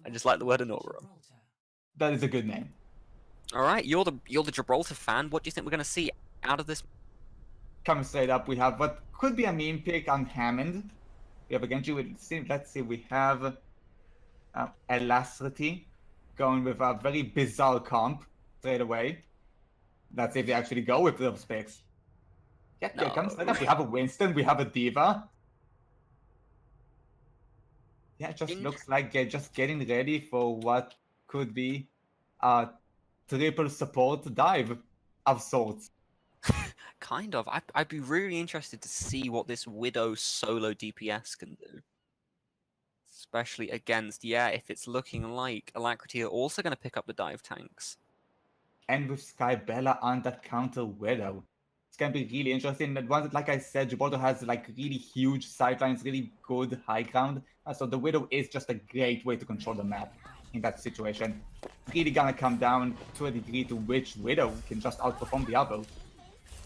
I just like the word inaugural. That is a good name. All right, you're the Gibraltar fan. What do you think we're going to see out of this? Coming straight up, we have what could be a meme pick on Hammond. We have against you with, let's see, we have alacrity going with a very bizarre comp straight away. Let's see if they actually go with those picks. Yeah, No. coming straight up, we have a Winston, we have a Diva. Yeah, it just looks like they're just getting ready for what could be a triple support dive of sorts. Kind of. I'd be really interested to see what this Widow solo DPS can do. Especially against, if it's looking like Alacrity are also going to pick up the dive tanks. And with Skybella on that counter Widow. It's going to be really interesting. That one, like I said, Gibraltar has like really huge sidelines, really good high ground. So the Widow is just a great way to control the map in that situation. Really gonna come down to a degree to which Widow can just outperform the other.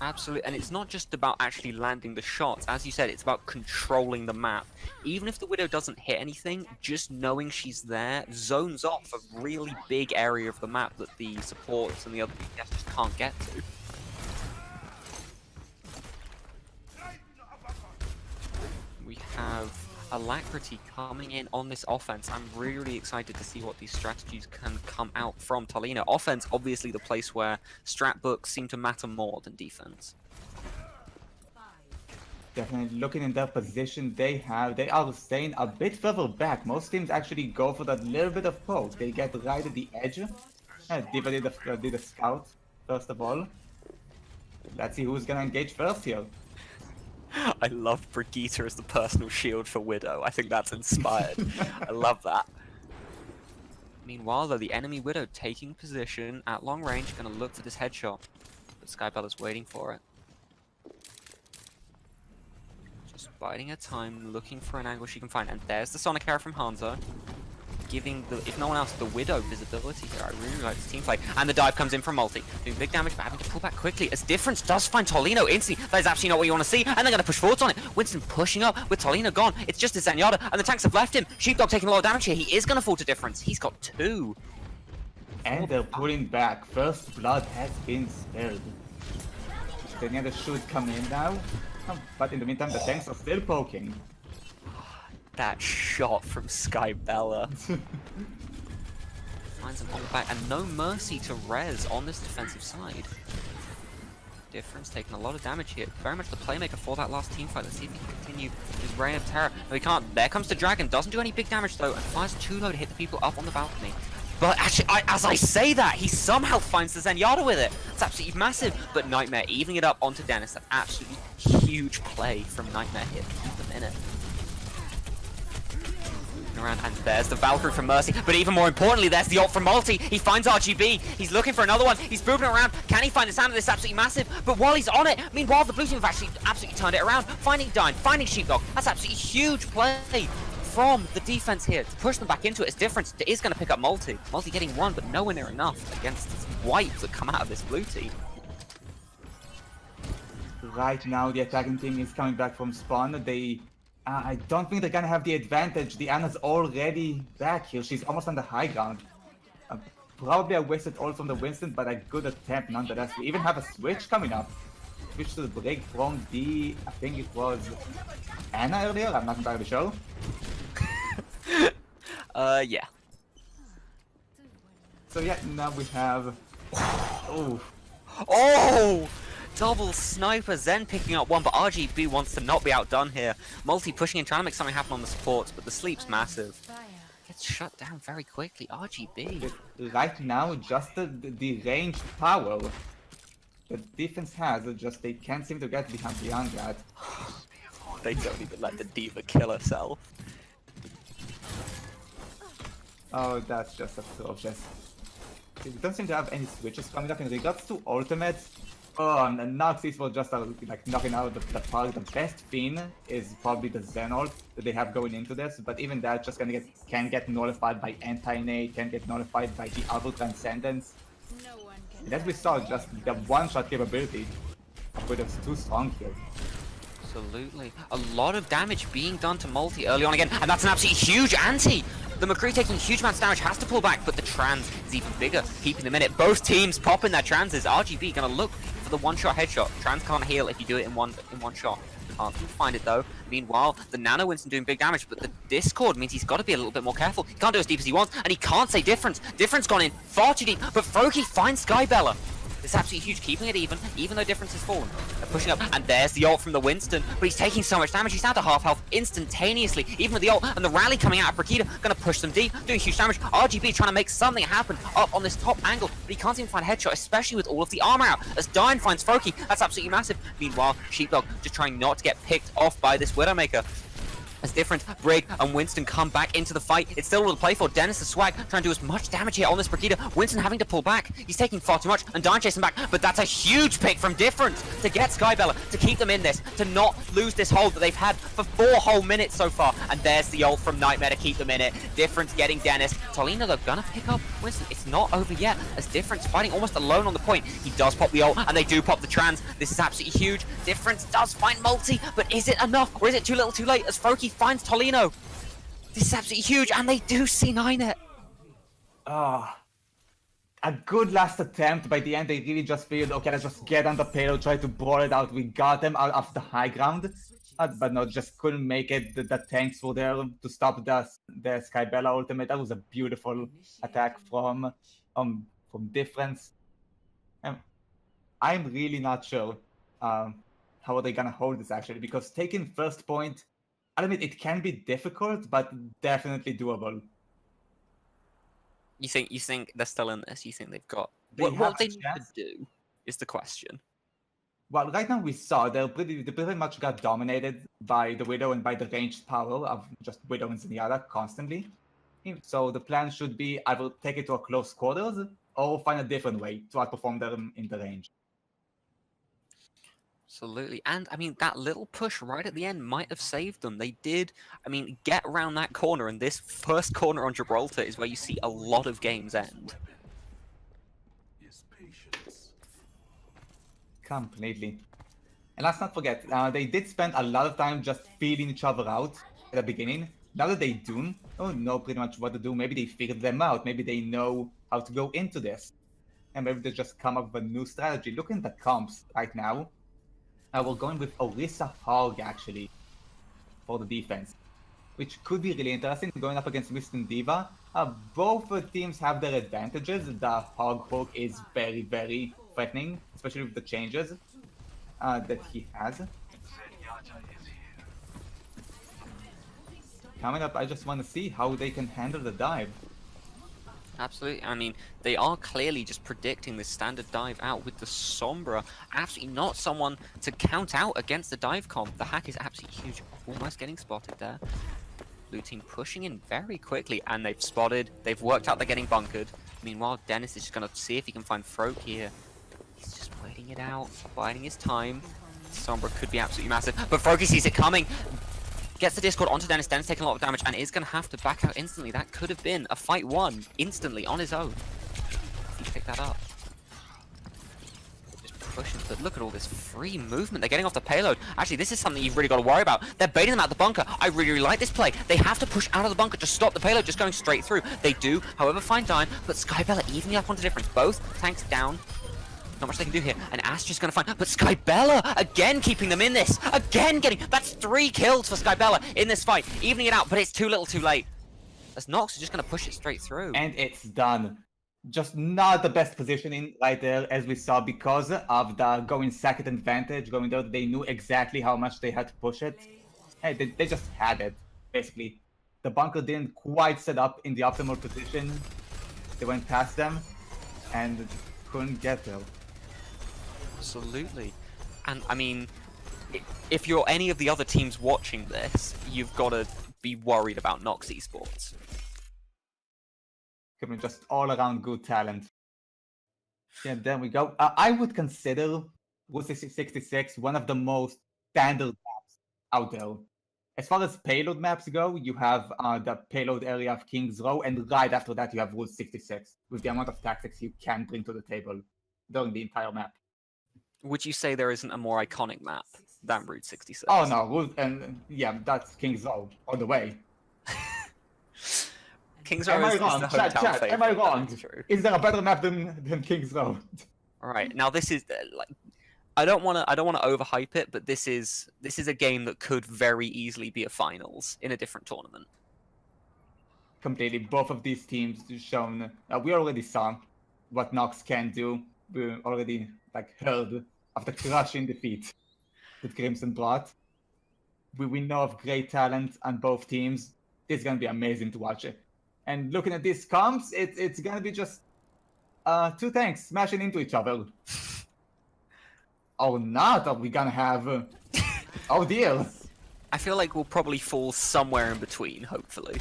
Absolutely, and it's not just about actually landing the shots. As you said, it's about controlling the map. Even if the Widow doesn't hit anything, just knowing she's there zones off a really big area of the map that the supports and the other DPS just can't get to. We have Alacrity coming in on this offense. I'm really excited to see what these strategies can come out from Tolina. Offense, obviously the place where strat books seem to matter more than defense. Definitely looking in their position they are staying a bit further back. Most teams actually go for that little bit of poke. They get right at the edge. Diva did a scout, first of all. Let's see who's gonna engage first here. I love Brigitte as the personal shield for Widow. I think that's inspired. I love that. Meanwhile, though, the enemy Widow taking position at long range, going to look for this headshot. But Skybella's waiting for it. Just biding her time, looking for an angle she can find. And there's the Sonic arrow from Hanzo. Giving, if no one else, the Widow visibility here. I really like this team play. And the dive comes in from Multi. Doing big damage, but having to pull back quickly. As Difference does find Tolino instantly. That is absolutely not what you want to see. And they're going to push forwards on it. Winston pushing up with Tolino gone. It's just a Zenyatta. And the tanks have left him. Sheepdog taking a lot of damage here. He is going to fall to Difference. He's got 2. And they're pulling back. First blood has been spilled. Zenyatta should come in now. But in the meantime, the tanks are still poking. That shot from Skybella. Finds him on the back, and no mercy to Rez on this defensive side. Difference taking a lot of damage here. Very much the playmaker for that last team fight. Let's see if he can continue his reign of terror. No, he can't. There comes the dragon. Doesn't do any big damage though, and fires too low to hit the people up on the balcony. But actually, as I say that, he somehow finds the Zenyatta with it. It's absolutely massive. But Nightmare evening it up onto Dennis. That's absolutely huge play from Nightmare here to keep them in it. Around, and there's the Valkyrie from Mercy, but even more importantly, there's the ult from Multi. He finds RGB, he's looking for another one, he's moving around. Can he find the sound of this? Absolutely massive, but while he's on it, meanwhile the blue team have actually absolutely turned it around, finding Dine, finding Sheepdog. That's absolutely huge play from the defense here to push them back into it. It's different. It is going to pick up Multi. Multi getting 1, but nowhere near enough against the wipes that come out of this blue team. Right now the attacking team is coming back from spawn. I don't think they're gonna have the advantage. Diana's already back here. She's almost on the high ground. Probably a wasted ult from the Winston, but a good attempt nonetheless. We even have a switch coming up. Switch to the break from I think it was Anna earlier. I'm not entirely sure. Yeah. So yeah, now we have. Oh! Double sniper, Zen picking up 1, but RGB wants to not be outdone here. Multi pushing and trying to make something happen on the supports, but the sleep's massive. Gets shut down very quickly. RGB. Right now, just the range power the defense has, just they can't seem to get beyond that. They don't even let the Diva kill herself. Oh, that's just atrocious. We don't seem to have any switches coming up in regards to ultimates. Oh, and Noxys was just like knocking out the park. The best thing is probably the Zen ult that they have going into this, but even that just can get nullified by anti-nade, can get nullified by the other transcendence. And as we saw, just the one-shot capability of Widow's too strong here. Absolutely. A lot of damage being done to Multi early on again, and that's an absolutely huge anti! The McCree taking huge amounts of damage, has to pull back, but the trans is even bigger, keeping them in it. Both teams popping their transes. RGB gonna look for the one-shot headshot. Trans can't heal if you do it in one shot. Can't find it though. Meanwhile, the Nano Winston doing big damage, but the Discord means he's got to be a little bit more careful. He can't do as deep as he wants, and he can't say Difference. Difference gone in far too deep, but Froki finds Skybella. It's absolutely huge, keeping it even though Difference has fallen. They're pushing up, and there's the ult from the Winston, but he's taking so much damage. He's down to half health instantaneously, even with the ult, and the rally coming out of Brakita, gonna push them deep, doing huge damage. RGB trying to make something happen up on this top angle, but he can't even find a headshot, especially with all of the armor out. As Dine finds Froki, that's absolutely massive. Meanwhile, Sheepdog just trying not to get picked off by this Widowmaker. As Different, Brig, and Winston come back into the fight. It's still a little play for Dennis the Swag, trying to do as much damage here on this Brakita. Winston having to pull back. He's taking far too much, and Dine chasing back. But that's a huge pick from Different to get Skybella, to keep them in this, to not lose this hold that they've had for 4 whole minutes so far. And there's the ult from Nightmare to keep them in it. Different getting Dennis. Tolino, they're gonna pick up Winston. It's not over yet, as Different's fighting almost alone on the point. He does pop the ult, and they do pop the trans. This is absolutely huge. Difference does find Multi, but is it enough, or is it too little too late, as Froki finds Tolino? This is absolutely huge, and they do C9 it. Ah, a good last attempt. By the end, they really just figured, okay, let's just get on the payload, try to brawl it out. We got them out of the high ground, but no, just couldn't make it. The tanks were there to stop the Skybella ultimate. That was a beautiful attack from Difference. I'm really not sure how are they gonna hold this actually, because taking first point, I admit it can be difficult, but definitely doable. You think they're still in this? You think they've got What they need to do is the question. Well, right now we saw they pretty much got dominated by the Widow and by the ranged power of just Widow and Zenyatta constantly. So the plan should be either take it to a close quarters or find a different way to outperform them in the range. Absolutely, and I mean that little push right at the end might have saved them. They did, I mean, get around that corner, and this first corner on Gibraltar is where you see a lot of games end. Completely. And let's not forget, they did spend a lot of time just feeling each other out at the beginning. Now that they do know pretty much what to do, maybe they figured them out. Maybe they know how to go into this. And maybe they just come up with a new strategy. Looking at the comps right now, we're going with Orisa Hog, actually, for the defense, which could be really interesting going up against Winston Diva. Both teams have their advantages. The Hog hook is very, very threatening, especially with the changes that he has. Coming up, I just want to see how they can handle the dive. Absolutely. I mean, they are clearly just predicting this standard dive out with the Sombra. Absolutely not someone to count out against the dive comp. The hack is absolutely huge. Almost getting spotted there. Blue team pushing in very quickly, and they've spotted. They've worked out they're getting bunkered. Meanwhile, Dennis is just going to see if he can find Froke here. He's just waiting it out, biding his time. Sombra could be absolutely massive, but Froki sees it coming. Gets the Discord onto Dennis. Dennis taking a lot of damage and is going to have to back out instantly. That could have been a fight won instantly on his own. He picked that up. Just pushing, but look at all this free movement. They're getting off the payload. Actually, this is something you've really got to worry about. They're baiting them out the bunker. I really, really like this play. They have to push out of the bunker to stop the payload just going straight through. They do, however, find Dine, but Skybella evening up onto Difference. Both tanks down. Not much they can do here, and Astra's gonna find, but Skybella again keeping them in this, again getting, that's 3 kills for Skybella in this fight, evening it out, but it's too little too late. As Nox is just gonna push it straight through. And it's done. Just not the best positioning right there, as we saw, because of the going second advantage, going there, they knew exactly how much they had to push it. Hey, they just had it, basically. The bunker didn't quite set up in the optimal position. They went past them, and couldn't get there. Absolutely. And I mean, if you're any of the other teams watching this, you've got to be worried about Nox Esports. I mean, just all around good talent. Yeah, there we go. I would consider Route 66 one of the most standard maps out there. As far as payload maps go, you have the payload area of King's Row, and right after that you have Route 66, with the amount of tactics you can bring to the table during the entire map. Would you say there isn't a more iconic map than Route 66? Oh no, and yeah, that's King's Row all the way. King's Am Row I is wrong? the Chat, hometown chat, favorite. am I that wrong? is true. Is there a better map than King's Row? All right, now this is like, I don't want to overhype it, but this is a game that could very easily be a finals in a different tournament. Completely, both of these teams shown. We already saw what Nox can do. We already heard of the crushing defeat that Crimson brought. We know of great talent on both teams. This is gonna be amazing to watch it. And looking at these comps, it's gonna be just two tanks smashing into each other. Or not, are we gonna have oh dear. I feel like we'll probably fall somewhere in between, hopefully.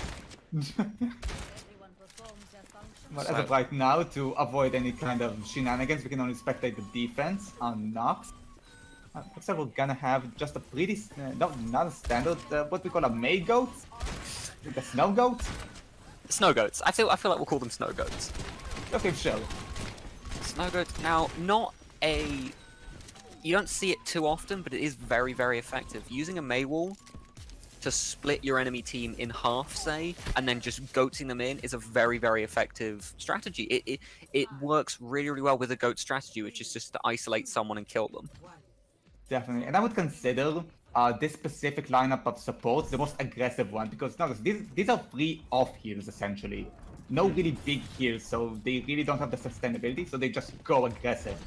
Well, as of right now, to avoid any kind of shenanigans, we can only spectate the defense on Nox. Looks like we're gonna have just a pretty, not a standard, what we call a May goat? The snow goat? Snow goats. I feel like we'll call them snow goats. Okay, sure. Snow goats. Now, not a... You don't see it too often, but it is very, very effective. Using a May wall to split your enemy team in half, say, and then just goatsing them in is a very, very effective strategy. It works really, really well with a goat strategy, which is just to isolate someone and kill them. Definitely, and I would consider this specific lineup of supports the most aggressive one, because notice, these are free off heals, essentially. No really big heals, so they really don't have the sustainability, so they just go aggressive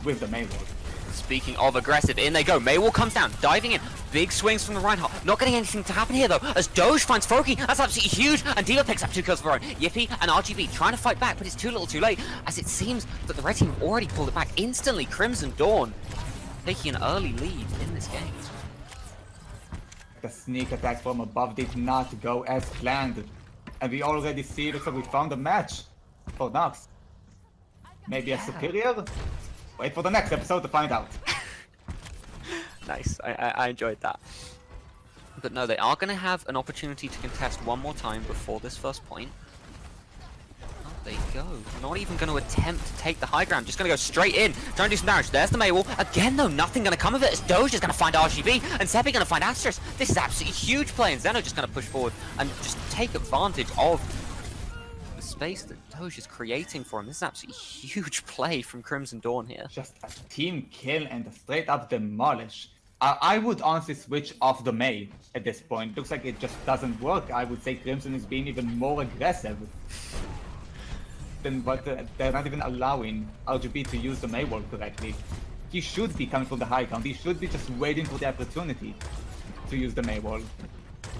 with the May wall. Speaking of aggressive, in they go. Maywall comes down, diving in. Big swings from the Reinhardt. Not getting anything to happen here, though, as Doge finds Froki. That's absolutely huge. And Diva picks up 2 kills of her own. Yippee and RGB trying to fight back, but it's too little too late, as it seems that the red team have already pulled it back instantly. Crimson Dawn taking an early lead in this game. The sneak attack from above did not go as planned. And we already see, looks like we found a match for Nox. Maybe a superior? Wait for the next episode to find out. Nice, I enjoyed that. But no, they are going to have an opportunity to contest one more time before this first point. Oh, there you go. Not even going to attempt to take the high ground, just going to go straight in, trying to do some damage. There's the Maywall. Again, though, nothing going to come of it, as Doge is going to find RGB, and Seppi going to find Asterisk. This is absolutely huge play, and Zeno just going to push forward and just take advantage of the space that Doge is creating for him. This is absolutely huge play from Crimson Dawn here. Just a team kill and a straight up demolish. I would honestly switch off the May at this point. Looks like it just doesn't work. I would say Crimson is being even more aggressive than what they're not even allowing RGB to use the May wall correctly. He should be coming from the high ground. He should be just waiting for the opportunity to use the May wall.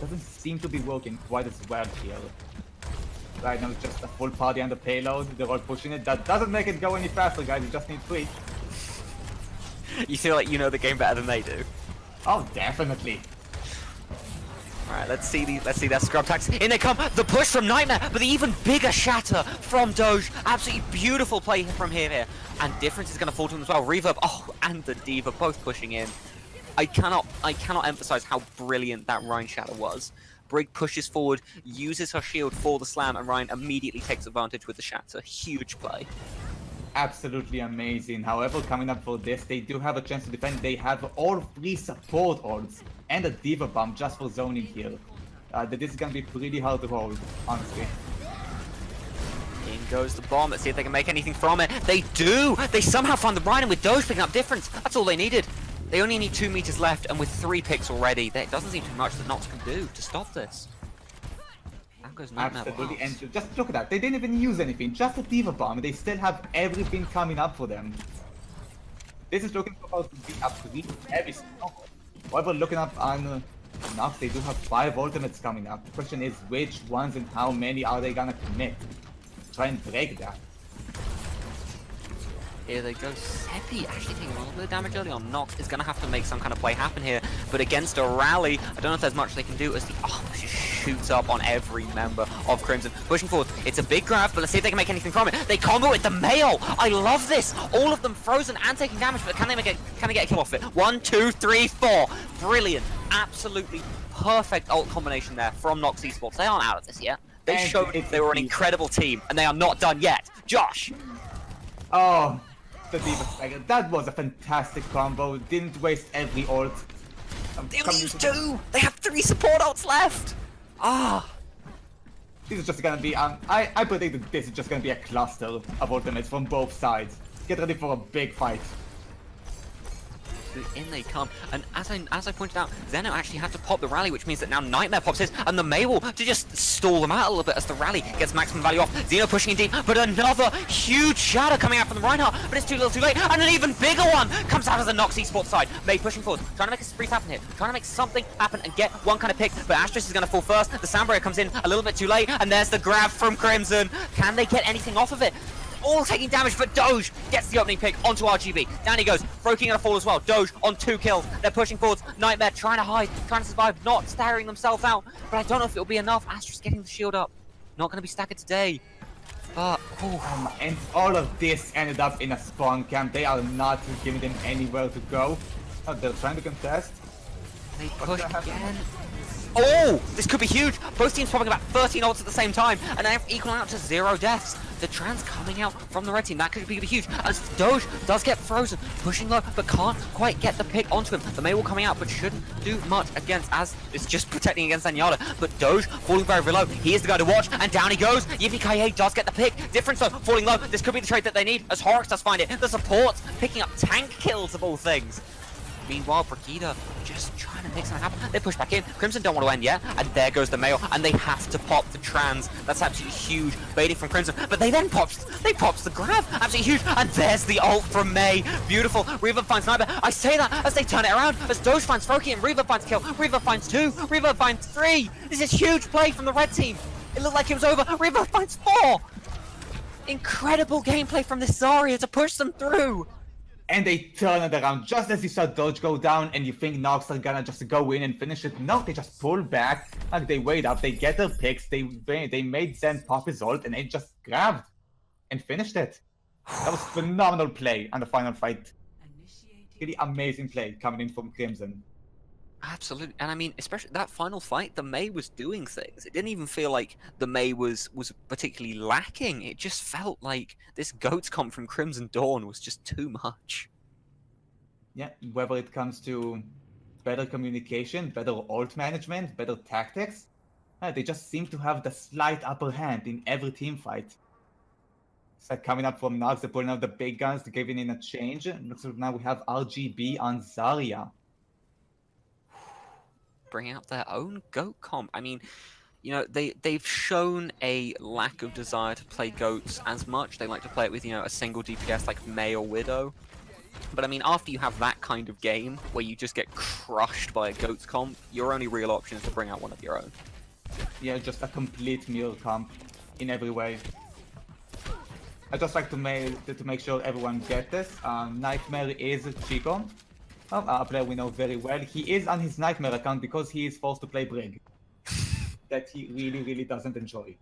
Doesn't seem to be working quite as well here. Right now it's just a full party on the payload. They're all pushing it. That doesn't make it go any faster, guys. You just need 3. You feel like you know the game better than they do. Oh, definitely. Alright, let's see their scrub attacks. In they come, the push from Nightmare, but the even bigger shatter from Doge. Absolutely beautiful play from here. And Difference is going to fall to him as well. Reverb, oh, and the Diva both pushing in. I cannot emphasize how brilliant that Ryan shatter was. Brig pushes forward, uses her shield for the slam, and Ryan immediately takes advantage with the shatter. Huge play. Absolutely amazing. However, coming up for this, they do have a chance to defend. They have all 3 support ults and a Diva bomb just for zoning here. This is gonna be pretty hard to hold, honestly. In goes the bomb. Let's see if they can make anything from it. They do! They somehow find the Ryan with Doge picking up Difference. That's all they needed. They only need 2 meters left, and with 3 picks already, there doesn't seem too much that Nox can do to stop this. That goes Nightmare. Absolutely, and just look at that. They didn't even use anything, just a Diva bomb. They still have everything coming up for them. This is looking supposed to be a pretty heavy snow. However, looking up on Nox, they do have 5 ultimates coming up. The question is, which ones and how many are they gonna commit? Try and break that. Here they go. Seppi actually taking a little bit of damage early on. Nox is going to have to make some kind of play happen here. But against a rally, I don't know if there's much they can do as the just shoots up on every member of Crimson. Pushing forward. It's a big grab, but let's see if they can make anything from it. They combo with the mail. I love this. All of them frozen and taking damage, but can they get a kill off it? 1, 2, 3, 4. Brilliant. Absolutely perfect ult combination there from Nox Esports. They aren't out of this yet. They showed they were an incredible team, and they are not done yet. Josh. Oh. The Diva Stagger. That was a fantastic combo. Didn't waste every ult. They only used 2! They have 3 support ults left! Ah! This is just gonna be, I predict that this is just gonna be a cluster of ultimates from both sides. Get ready for a big fight. In they come, and as I pointed out, Zeno actually had to pop the rally, which means that now Nightmare pops his, and the Mei will to just stall them out a little bit as the rally gets maximum value off. Zeno pushing in deep, but another huge shatter coming out from the Reinhardt, but it's too little too late, and an even bigger one comes out of the Nox esports side. Mei pushing forward, trying to make a spree happen here, trying to make something happen and get one kind of pick, but Astralis is going to fall first. The Soundbreaker comes in a little bit too late, and there's the grab from Crimson. Can they get anything off of it? All taking damage, but Doge gets the opening pick onto RGB. Down he goes, Froking gonna fall as well. Doge on 2 kills. They're pushing forwards. Nightmare trying to hide, trying to survive, not staring themselves out. But I don't know if it'll be enough. Astra's getting the shield up. Not gonna be staggered today. But, and all of this ended up in a spawn camp. They are not giving them anywhere to go. Oh, they're trying to contest. They push again. Oh, this could be huge. Both teams popping about 13 ults at the same time, and they're equaling out to 0 deaths. The trans coming out from the red team, that could be huge. As Doge does get frozen, pushing low, but can't quite get the pick onto him. The Mei will coming out, but shouldn't do much against, as it's just protecting against Zenyatta. But Doge falling very, very low. He is the guy to watch, and down he goes. Yippee-ki-yay does get the pick. Difference though, falling low. This could be the trade that they need, as Horrocks does find it. The supports picking up tank kills of all things. Meanwhile, Brigida just trying to make something happen. They push back in. Crimson don't want to end yet. And there goes the Mail. And they have to pop the trans. That's absolutely huge. Baiting from Crimson. But they then pops the grab. Absolutely huge. And there's the ult from Mei. Beautiful. Reaver finds Nightmare. I say that as they turn it around. As Doge finds Froki and Reaver finds kill. Reaver finds 2. Reaver finds 3. This is huge play from the red team. It looked like it was over. Reaver finds 4. Incredible gameplay from this Zarya to push them through. And they turn it around just as you saw Doge go down and you think Nox are gonna just go in and finish it. No, they just pull back, like they wait up, they get their picks, they made Zen pop his ult and they just grabbed and finished it. That was phenomenal play on the final fight. Really amazing play coming in from Crimson. Absolutely, and I mean, especially that final fight, the Mei was doing things. It didn't even feel like the Mei was particularly lacking. It just felt like this goats comp from Crimson Dawn was just too much. Yeah, whether it comes to better communication, better ult management, better tactics, they just seem to have the slight upper hand in every team fight. It's like coming up from Nox, they're pulling out the big guns, they're giving in a change. Looks like now we have RGB on Zarya. Bring out their own goat comp. I mean, you know, they've shown a lack of desire to play goats as much. They like to play it with, you know, a single DPS like Mei or Widow. But I mean, after you have that kind of game where you just get crushed by a goats comp, your only real option is to bring out one of your own. Yeah, just a complete mirror comp in every way. I just like to make sure everyone get this. Nightmare is Chico. A player we know very well. He is on his Nightmare account because he is forced to play Brig. That he really, really doesn't enjoy.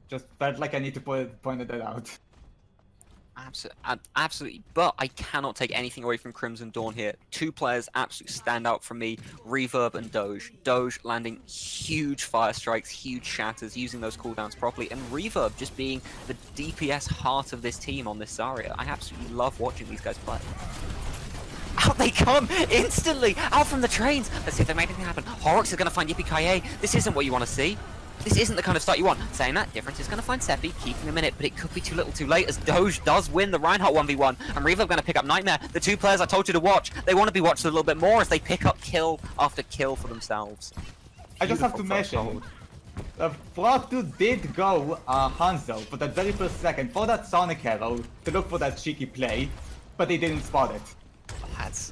Just felt like I need to point that out. Absolutely, but I cannot take anything away from Crimson Dawn here. 2 players absolutely stand out for me, Reverb and Doge. Doge landing huge fire strikes, huge shatters, using those cooldowns properly, and Reverb just being the DPS heart of this team on this Zarya. I absolutely love watching these guys play. Out they come, instantly, out from the trains. Let's see if they make anything happen. Horrocks is going to find Yippee-ki-yay. This isn't what you want to see. This isn't the kind of start you want. Saying that, Difference is going to find Seppi, keeping him in it, but it could be too little too late as Doge does win the Reinhardt 1v1, and Reverb going to pick up Nightmare. The 2 players I told you to watch, they want to be watched a little bit more as they pick up kill after kill for themselves. I just have to mention, Frog 2 did go Hanzo for that very first second for that Sonic Arrow to look for that cheeky play, but they didn't spot it. That's...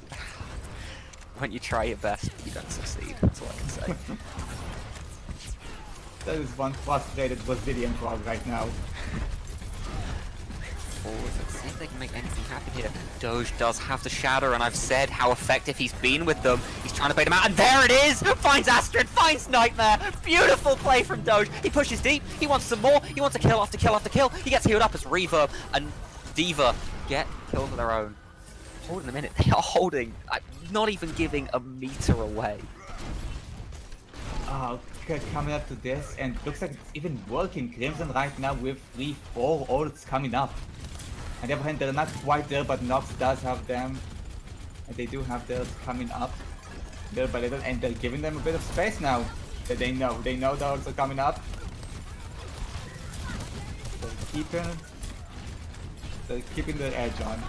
when you try your best, you don't succeed. That's all I can say. That is one frustrated Brazilian Frog right now. Let's see if they can make anything happen here. Doge does have the shatter, and I've said how effective he's been with them. He's trying to bait him out, and there it is! Finds Astrid, finds Nightmare! Beautiful play from Doge. He pushes deep, he wants some more, he wants a kill after kill after kill. He gets healed up as Reverb and Diva get kills of their own. Hold on a minute, they are holding, not even giving a meter away. Okay, coming up to this, and looks like it's even working. Crimson right now with 3-4 ults coming up. On the other hand, they're not quite there, but Nox does have them. And they do have theirs coming up little by little, and they're giving them a bit of space now. They know they're also coming up. They're keeping their edge on.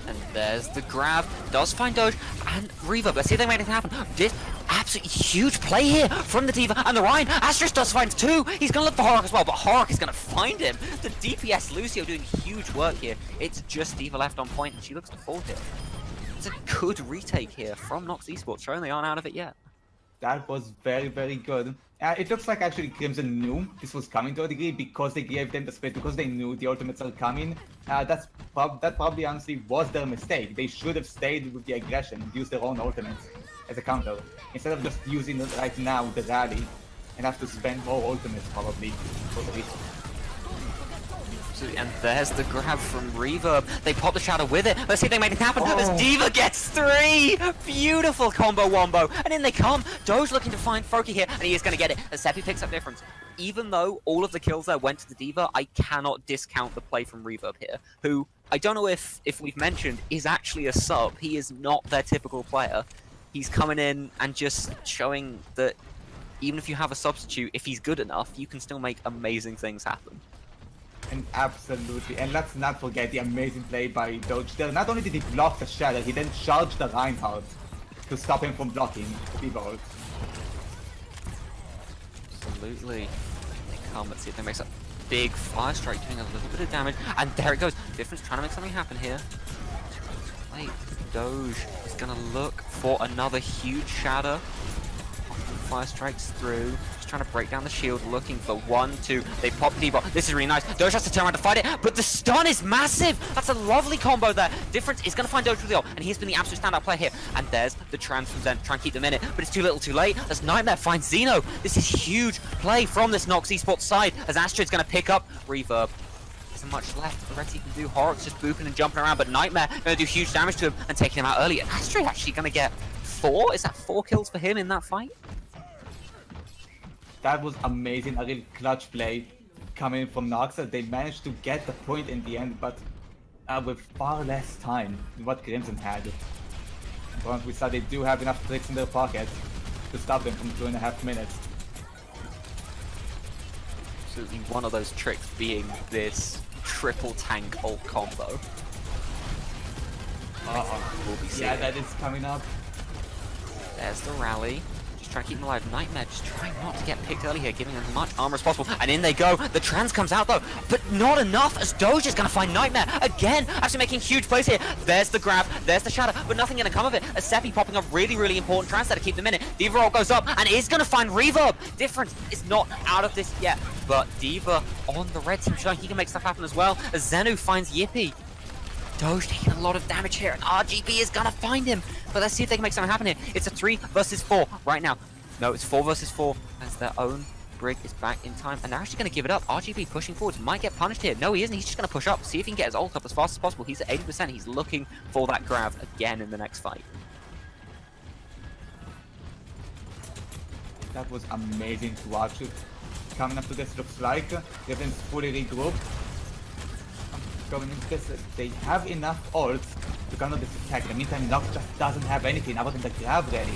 And there's the grab. Does find Doge and Reverb. Let's see if they made it happen. This absolutely huge play here from the D.Va and the Ryan. Astraeus does find two. He's going to look for Horrok as well, but Horrok is going to find him. The DPS Lucio doing huge work here. It's just D.Va left on point, and she looks to fall here. It's a good retake here from Nox Esports, showing they aren't out of it yet. That was very, very good. It looks like actually Crimson knew this was coming to a degree because they gave them the space, because they knew the ultimates are coming. That probably honestly was their mistake. They should have stayed with the aggression and used their own ultimates as a counter, instead of just using right now the rally and have to spend more ultimates probably for the reason. And there's the grab from Reverb. They pop the shadow with it. Let's see if they make it happen. As D.Va gets three! Beautiful combo wombo. And in they come. Doge looking to find Froki here, and he is going to get it. As Seppi picks up difference. Even though all of the kills there went to the D.Va, I cannot discount the play from Reverb here, who, I don't know if we've mentioned, is actually a sub. He is not their typical player. He's coming in and just showing that even if you have a substitute, if he's good enough, you can still make amazing things happen. And absolutely, and let's not forget the amazing play by Doge there. Not only did he block the Shadow, he then charged the Reinhardt to stop him from blocking the ult. Absolutely. They come, let's see if they make a big fire strike, doing a little bit of damage. And there it goes. Difference trying to make something happen here. Wait, Doge is gonna look for another huge shadow. Fire strikes through. Trying to break down the shield, looking for 1, 2. They pop D.Va. This is really nice. Doge has to turn around to fight it, but the stun is massive. That's a lovely combo there. Difference is going to find Doge with the ult, and he's been the absolute standout player here. And there's the trans from Zen, trying to keep them in it, but it's too little, too late. As Nightmare finds Xeno. This is huge play from this Nox Esports side, as Astraeus going to pick up Reverb. Isn't much left. The Red Team can do. Horrocks just booping and jumping around, but Nightmare going to do huge damage to him and taking him out early. And Astraeus actually going to get 4. Is that 4 kills for him in that fight? That was amazing, a really clutch play coming from Nox. They managed to get the point in the end, but with far less time than what Crimson had. Once we saw they do have enough tricks in their pocket to stop them from 2.5 minutes. Absolutely, one of those tricks being this triple tank ult combo. We'll be seeing Yeah, that is coming up. There's the rally. Trying to keep him alive. Nightmare just trying not to get picked early here, giving as much armor as possible. And in they go. The trans comes out though, but not enough, as Doge is going to find Nightmare again, actually making huge plays here. There's the grab, there's the shadow, but nothing going to come of it. As Seppi popping a really, really important trans there to keep them in it. D.Va roll goes up and is going to find Reverb. Difference is not out of this yet, but D.Va on the red team showing he can make stuff happen as well. As Xenu finds Yippee. Doge taking a lot of damage here, and RGB is gonna find him. But let's see if they can make something happen here. It's a 3 versus 4 right now. No, it's 4 versus 4 as their own Brig is back in time, and they're actually gonna give it up. RGB pushing forward, might get punished here. No, he isn't. He's just gonna push up, see if he can get his ult up as fast as possible. He's at 80%. He's looking for that grab again in the next fight. That was amazing to watch. Coming up to this, looks like Riven's fully regrouped. Going into this, they have enough ults to counter this attack. In the meantime, Nox just doesn't have anything other than the grab ready.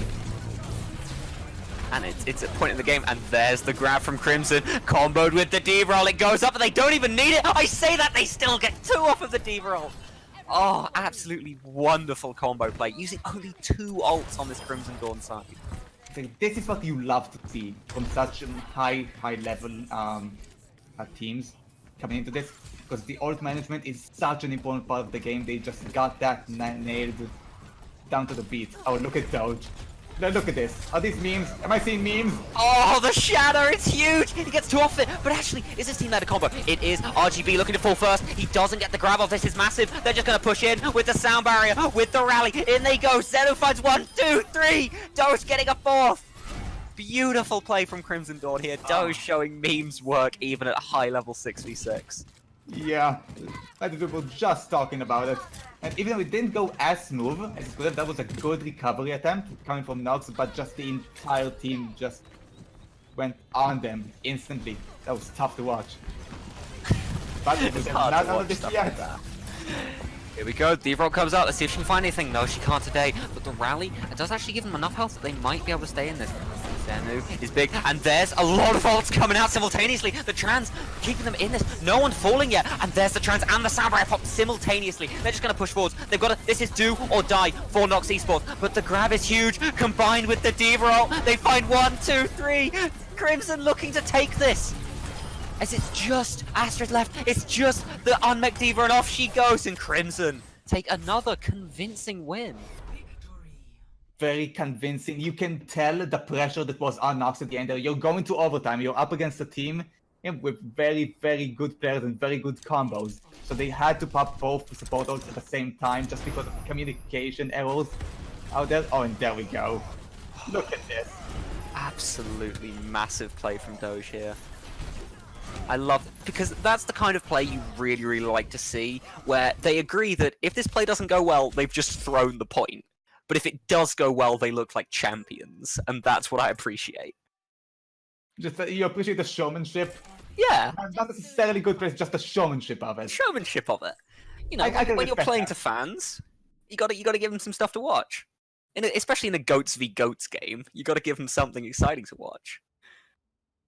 And it's a point in the game, and there's the grab from Crimson, comboed with the D roll. It goes up, and they don't even need it. I say that, they still get 2 off of the D roll. Oh, absolutely wonderful combo play, using only 2 ults on this Crimson Dawn side. This is what you love to see from such high level teams coming into this, because the ult management is such an important part of the game. They just got that nailed down to the beat. Oh, look at Doge. Look at this. Are these memes? Am I seeing memes? Oh, the shadow, it's huge! He gets 2 off it, but actually, is this team led a combo? It is. RGB looking to fall first. He doesn't get the grab off. This is massive. They're just going to push in with the sound barrier, with the rally. In they go. Xeno finds 1, 2, 3. Doge getting a 4th. Beautiful play from Crimson Dawn here. Doge showing memes work even at high level 6v6. Yeah, I think we were just talking about it. And even though it didn't go as smooth as it could have, that was a good recovery attempt coming from Nox, but just the entire team just went on them instantly. That was tough to watch. But it was not out of this yet. Here we go, D-Roll comes out, let's see if she can find anything. No, she can't today, but the rally, it does actually give them enough health that they might be able to stay in this. Zenu is big, and there's a lot of ults coming out simultaneously. The trans keeping them in this. No one's falling yet, and there's the trans and the samurai pop simultaneously. They're just gonna push forwards. They've got to. This is do or die for Nox Esports, but the grab is huge. Combined with the D-Roll, they find 1, 2, 3. Crimson looking to take this. As it's just Astra's left, it's just the unmech Diva, and off she goes, and Crimson take another convincing win. Very convincing. You can tell the pressure that was on Nox at the end there. You're going to overtime. You're up against a team with very, very good players and very good combos. So they had to pop both support ults at the same time just because of communication errors out there. Oh, and there we go. Look at this. Absolutely massive play from Doge here. I love it, because that's the kind of play you really, really like to see, where they agree that if this play doesn't go well, they've just thrown the point. But if it does go well, they look like champions, and that's what I appreciate. Just you appreciate the showmanship. Yeah. Not necessarily good plays, just the showmanship of it. Showmanship of it. You know, I can when you're respect playing that. to fans, you gotta give them some stuff to watch. Especially in a goats v goats game, you gotta give them something exciting to watch.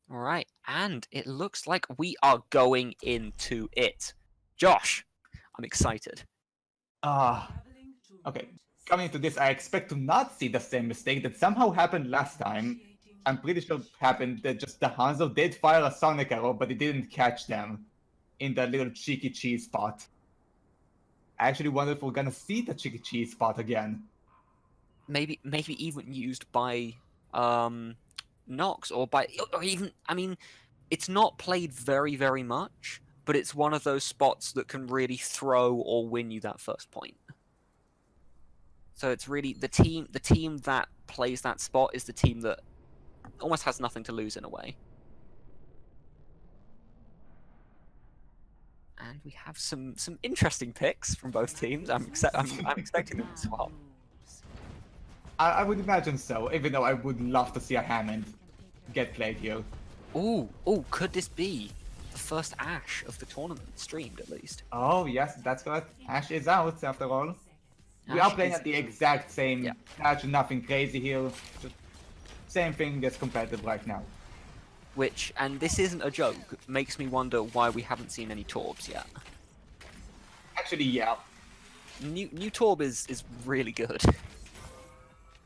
All right, and it looks like we are going into it. Josh, I'm excited. Okay. Coming into this, I expect to not see the same mistake that somehow happened last time. I'm pretty sure it happened that just the Hanzo did fire a Sonic arrow, but it didn't catch them in the little cheeky cheese spot. I actually wonder if we're gonna see the cheeky cheese spot again. Maybe even used by Nox or even, I mean, it's not played very, very much, but it's one of those spots that can really throw or win you that first point. So it's really the team that plays that spot is the team that almost has nothing to lose in a way. And we have some interesting picks from both teams. I'm expecting them to swap. I would imagine so, even though I would love to see a Hammond get played here. Ooh, could this be the first Ashe of the tournament, streamed at least? Oh yes, that's correct. Ashe is out after all. We are playing at the exact same patch, nothing crazy here. Just same thing that's competitive right now. Which, and this isn't a joke, makes me wonder why we haven't seen any Torbs yet. Actually, yeah. New Torb is really good.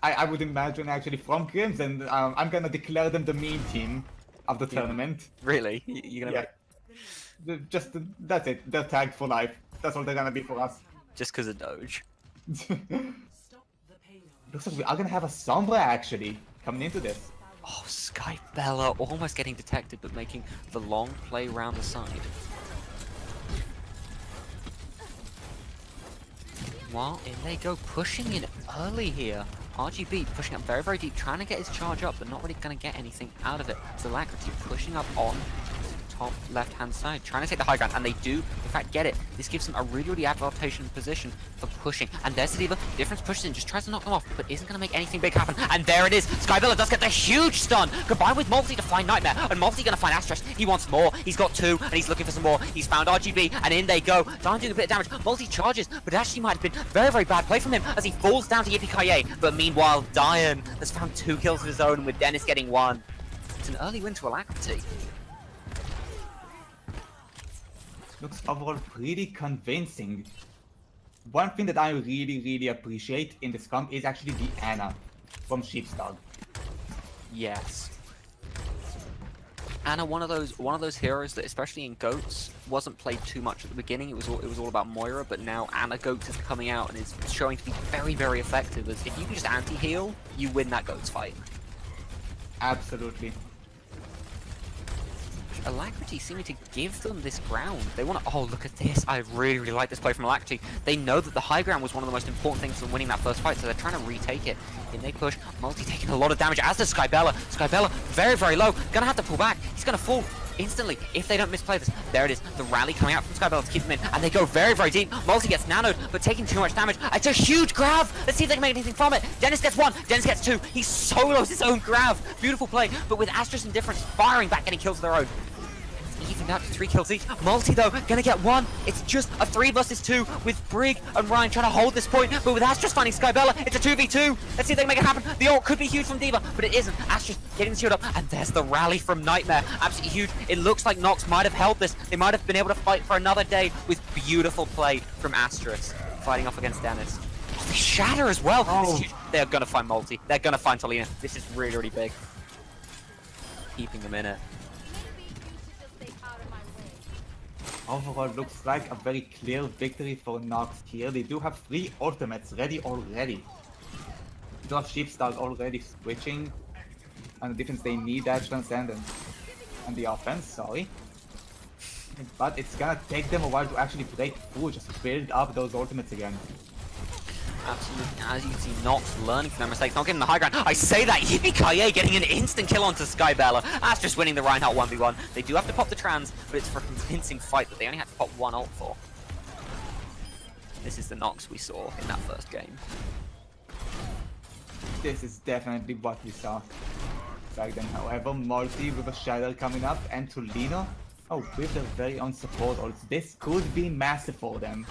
I would imagine actually from Crimson, I'm gonna declare them the meme team of the tournament. Really? You're gonna That's it. They're tagged for life. That's all they're gonna be for us. just because of Doge. Looks like we are gonna have a Sombra actually coming into this. Oh, Skybella almost getting detected, but making the long play round the side. Well, in they go, pushing in early here. RGB pushing up very, very deep, trying to get his charge up, but not really going to get anything out of it. So Alacrity pushing up on the top left-hand side, trying to take the high ground, and they do, in fact, get it. This gives them a really, really advantageous position for pushing. And there's the Diva, Difference pushes in, just tries to knock them off, but isn't going to make anything big happen. And there it is, Skybella does get the huge stun, combined with Multi to find Nightmare, and Multi going to find Astra's. He wants more, he's got 2, and he's looking for some more. He's found RGB, and in they go. Dying doing a bit of damage, Multi charges, but it actually might have been very, very bad play from him as he falls down to Yippee-Ki-Yay. But meanwhile, Dian has found 2 kills of his own, with Dennis getting 1. It's an early win to Alacrity. Looks overall pretty convincing. One thing that I really, really appreciate in this comp is actually the Ana from Sheepsdog. Yes. Ana, one of those heroes that, especially in Goats, wasn't played too much at the beginning. It was all about Moira, but now Ana Goats is coming out and is showing to be very, very effective. As if you can just anti-heal, you win that Goats fight. Absolutely. Alacrity seeming to give them this ground. They want to. Oh, look at this! I really, really like this play from Alacrity. They know that the high ground was one of the most important things in winning that first fight, so they're trying to retake it. And they push. Multi taking a lot of damage, as does Skybella. Skybella very, very low. Gonna have to pull back. He's gonna fall instantly if they don't misplay this. There it is. The rally coming out from Skybella to keep them in, and they go very, very deep. Multi gets nanoed, but taking too much damage. It's a huge grab. Let's see if they can make anything from it. Dennis gets 1. Dennis gets 2. He solos his own grab. Beautiful play, but with Astra's Indifference firing back, getting kills of their own. evened out to 3 kills each. Multi though, gonna get 1. It's just a 3 versus 2 with Brig and Ryan trying to hold this point, but with Astra's finding Skybella, it's a 2v2. Let's see if they can make it happen. The ult could be huge from D.Va, but it isn't. Astra's getting the shield up, and there's the rally from Nightmare. Absolutely huge. It looks like Nox might have held this. They might have been able to fight for another day with beautiful play from Astra's fighting off against Dennis. Oh, they shatter as well. Oh. They're gonna find Multi. They're gonna find Tolina. This is really, really big. Keeping them in it. Overall, looks like a very clear victory for Nox here. They do have 3 ultimates ready already. They do have Sheepstar already switching. On the defense, they need that transcendence. And the offense, sorry. But it's gonna take them a while to actually break through, just build up those ultimates again. Absolutely, as you can see, Nox learning from their mistakes, not getting the high ground. I say that, Yippee-ki-yay getting an instant kill onto Skybella. Astra's winning the Reinhardt 1v1. They do have to pop the trans, but it's for a convincing fight that they only had to pop 1 ult for. This is the Nox we saw in that first game. This is definitely what we saw back then. However, Multi with a Shadow coming up and Tolino, with their very own support ults. This could be massive for them.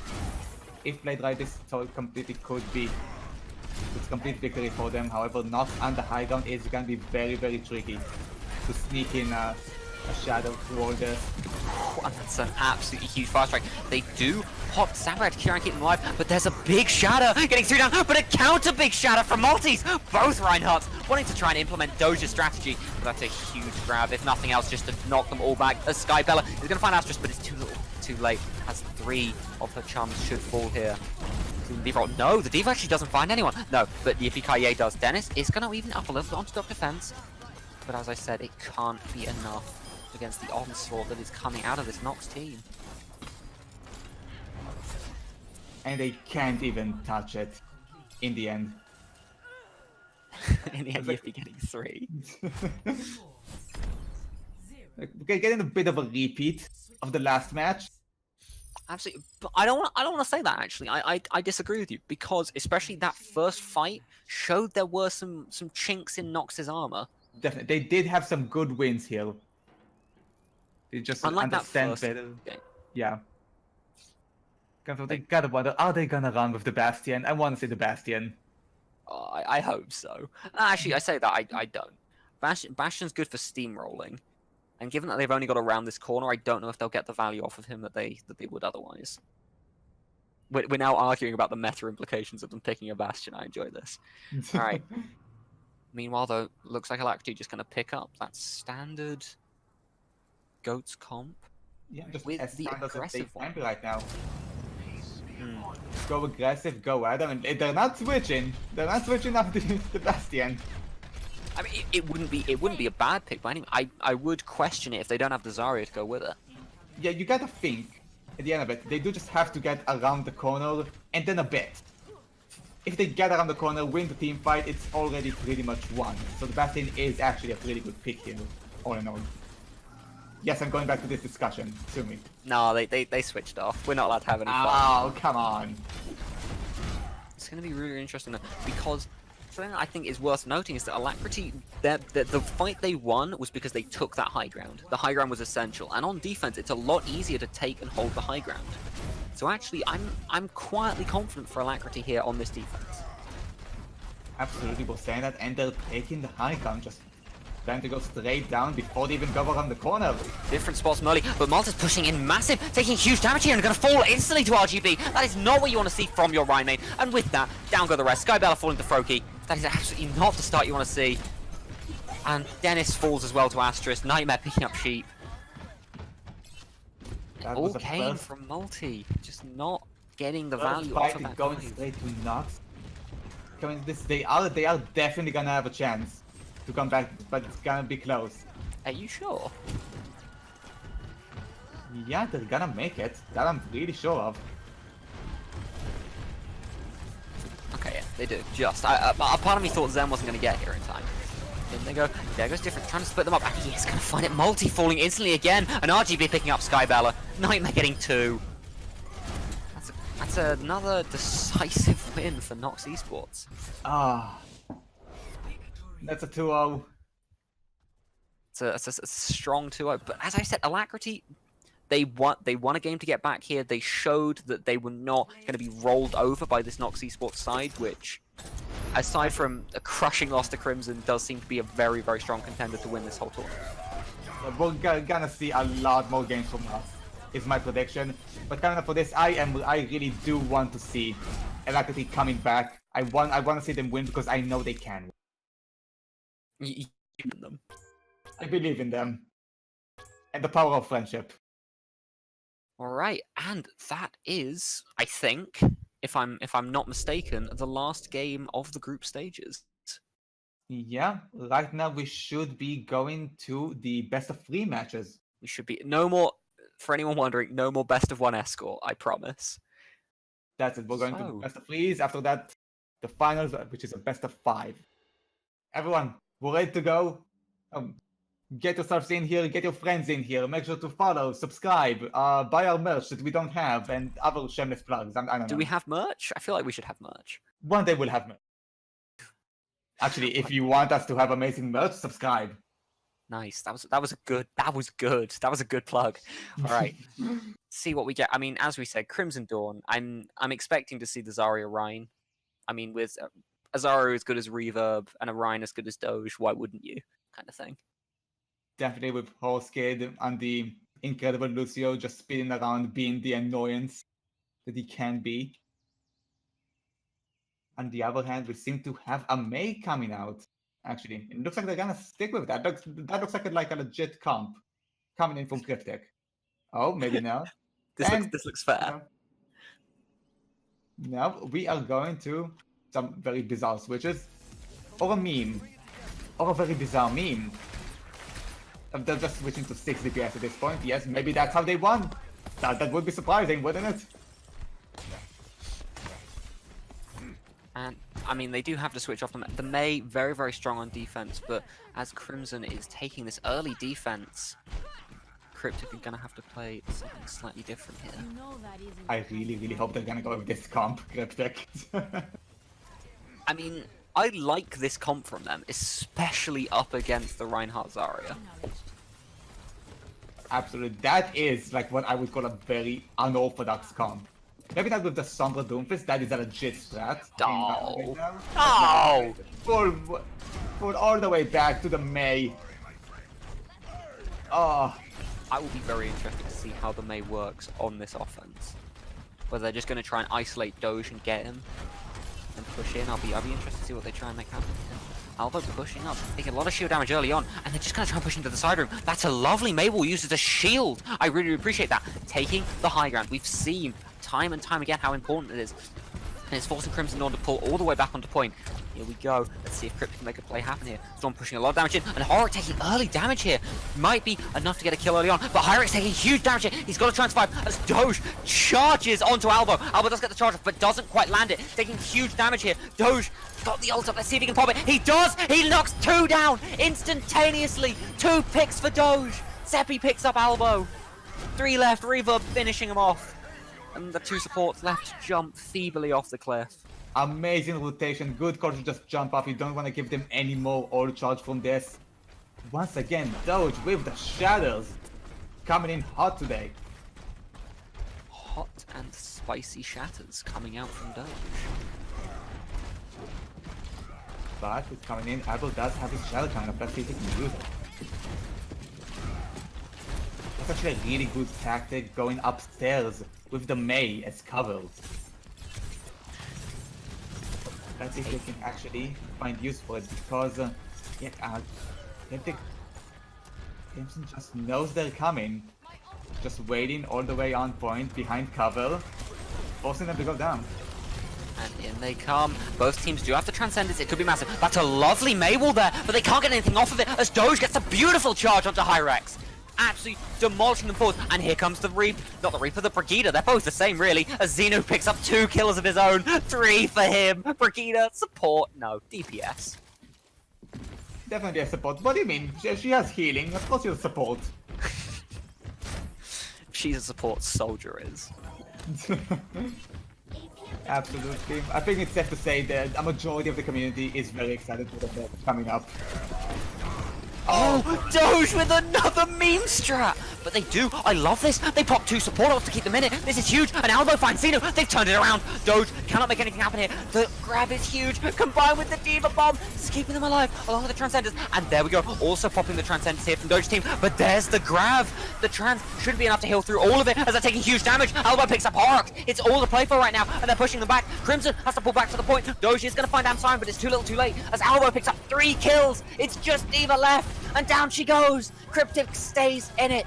If played right, this completely could be. It's complete victory for them. However, Nox on the high ground is gonna be very, very tricky to sneak in a shadow through all this. And that's an absolutely huge fast strike. They do pop Samurai to try and keep them alive, but there's a big shatter getting 3 down, but a counter big shatter from Maltese. Both Reinhardts wanting to try and implement Doja's strategy, but that's a huge grab, if nothing else, just to knock them all back. As Skybella is going to find Astra's, but it's too little, too late, as 3 of her chums should fall here. No, the D.Va actually doesn't find anyone. No, but the Yippee-ki-yay does. Dennis is going to even up a little bit onto Dr. Defense, but as I said, it can't be enough against the onslaught that is coming out of this Nox team. And they can't even touch it in the end. In the end, Yippee getting 3. We're getting a bit of a repeat of the last match. Absolutely, but I don't want to say that actually. I disagree with you, because especially that first fight showed there were some chinks in Nox's armor. Definitely, they did have some good wins here. They just Unlike understand that first better. game. Yeah. They gotta wonder, are they gonna run with the Bastion? I want to see the Bastion. Oh, I hope so. Actually, I say that I don't. Bastion's good for steamrolling, and given that they've only got around this corner, I don't know if they'll get the value off of him that they would otherwise. We're now arguing about the meta implications of them picking a Bastion. I enjoy this. All right. Meanwhile, though, looks like Alacrity just going to pick up that standard Goats comp. Yeah, just with as the standard as they aggressive can one. be right now. Go aggressive, go at them, and they're not switching. They're not switching up the Bastion. I mean, it wouldn't be a bad pick by any means. I would question it if they don't have the Zarya to go with it. Yeah, you gotta think, at the end of it, they do just have to get around the corner, and then a bit. If they get around the corner, win the team fight, it's already pretty much won. So the Bastion is actually a pretty good pick here, all in all. Yes, I'm going back to this discussion, sue me. No, they switched off. We're not allowed to have any fun. Oh, come on. It's going to be really interesting, though, because something I think is worth noting is that Alacrity, the fight they won was because they took that high ground. The high ground was essential, and on defense, it's a lot easier to take and hold the high ground. So actually, I'm quietly confident for Alacrity here on this defense. Absolutely, we're saying that, and they're taking the high ground, just trying to go straight down before they even go around the corner. Different spots from early, but Malta's pushing in massive, taking huge damage here and going to fall instantly to RGB. That is not what you want to see from your Rhine main. And with that, down go the rest. Skybella falling to Froki. That is absolutely not the start you want to see. And Dennis falls as well to Astra's. Nightmare picking up sheep. That All was came from Multi, just not getting the value off of that going value. straight to Nox. Coming this, they are definitely gonna have a chance to come back, but it's gonna be close. Are you sure? Yeah, they're gonna make it. That I'm really sure of. Okay, yeah, they do. Just, a part of me thought Zen wasn't going to get here in time. In they go. There goes Different, trying to split them up. And he is going to find it. Multi falling instantly again. And RGB picking up Skybella. Nightmare getting 2. That's another decisive win for Nox Esports. Ah, that's a 2-0. It's a strong 2-0. But as I said, alacrity, they won a game to get back here. They showed that they were not going to be rolled over by this Nox esports side, which, aside from a crushing loss to Crimson, does seem to be a very, very strong contender to win this whole tournament. We're gonna see a lot more games from us, is my prediction. But kind of for this, I really do want to see alacrity coming back. I want to see them win because I know they can. You believe in them. I believe in them. And the power of friendship. Alright, and that is, I think, if I'm not mistaken, the last game of the group stages. Yeah, right now we should be going to the best of 3 matches. We should be no more, for anyone wondering, no more best of 1 escort, I promise. That's it, we're going to the best of 3s. After that, the finals, which is a best of 5. Everyone, we're ready to go. Get yourselves in here, get your friends in here, make sure to follow, subscribe, buy our merch that we don't have, and other shameless plugs. I don't know. Do we have merch? I feel like we should have merch. One day we'll have merch. Actually, if you want us to have amazing merch, subscribe. Nice. That was a good plug. All right. See what we get. I mean, as we said, Crimson Dawn. I'm expecting to see the Zarya Rhine. I mean, with a Zarya as good as Reverb and a Rhine as good as Doge, why wouldn't you? Kind of thing. Definitely with Horse Kid and the incredible Lucio just spinning around, being the annoyance that he can be. On the other hand, we seem to have a May coming out. Actually, it looks like they're gonna stick with that. That looks like a legit comp coming in from Cryptic. Oh, maybe not. This looks fair. Now we are going to some very bizarre switches, or a meme, or a very bizarre meme. They're just switching to 6 DPS at this point. Yes, maybe that's how they won. That would be surprising, wouldn't it? And I mean, they do have to switch off the May, very, very strong on defense, but as Crimson is taking this early defense, Cryptic are gonna have to play something slightly different here. I really, really hope they're gonna go with this comp, Cryptic. I mean, I like this comp from them, especially up against the Reinhardt Zarya. Absolutely, that is like what I would call a very unorthodox comp. Maybe not with the Sombra Doomfist, that is a legit strat. Oh! Oh! Full all the way back to the May. Oh. I will be very interested to see how the May works on this offense. Whether they're just going to try and isolate Doge and get him and push in. I'll be interested to see what they try and make happen here. Albo pushing up, taking a lot of shield damage early on, and they're just going to try and push into the side room. That's a lovely Mabel used as a shield. I really appreciate that. Taking the high ground. We've seen time and time again how important it is. And it's forcing Crimson Dawn to pull all the way back onto point. Here we go. Let's see if Cryptic can make a play happen here. Storm pushing a lot of damage in, and Horror taking early damage here. Might be enough to get a kill early on, but Hyrix taking huge damage here. He's got to try and survive as Doge charges onto Albo. Albo does get the charge off, but doesn't quite land it. Taking huge damage here. Doge got the ult up. Let's see if he can pop it. He does! He knocks 2 down instantaneously. 2 picks for Doge. Seppi picks up Albo. 3 left. Reverb finishing him off. And the 2 supports left to jump feebly off the cliff. Amazing rotation, good call to just jump off. You don't want to give them any more ult charge from this. Once again, Doge with the shadows coming in hot today. Hot and spicy shatters coming out from Doge. But it's coming in, Apple does have his shadow kind of, let's see if he can use it. That's actually a really good tactic, going upstairs with the May as cover. Let's see if they can actually find use for it, because Cryptic Crimson just knows they're coming. Just waiting all the way on point behind cover, forcing them to go down. And in they come. Both teams do have to transcend it. It could be massive. That's a lovely Mabel there, but they can't get anything off of it as Doge gets a beautiful charge onto Hyrex. Absolutely demolishing them forward. And here comes the Reap. Not the Reaper, the Brigida. They're both the same, really. As Zeno picks up 2 kills of his own. 3 for him. Brigida, support. No, DPS. Definitely a support. What do you mean? She has healing. Of course you're a support. She's a support, Soldier is. Absolutely. I think it's safe to say that a majority of the community is very excited for the match coming up. Oh, Doge with another meme strat! But they do, I love this. They pop 2 support ults to keep them in it. This is huge. An elbow finds Zeno. They've turned it around. Doge cannot make anything happen here. The grab is huge. Combined with the Diva Bomb, it's keeping them alive along with the Transcenders. And there we go. Also popping the Transcenders here from Doge's team. But there's the grab. The Trans should be enough to heal through all of it as they're taking huge damage. Elbow picks up Horrocks. It's all to play for right now. And they're pushing them back. Crimson has to pull back to the point. Doge is going to find Amsime, but it's too little too late. As Elbow picks up 3 kills. It's just Diva left. And down she goes. Cryptic stays in it.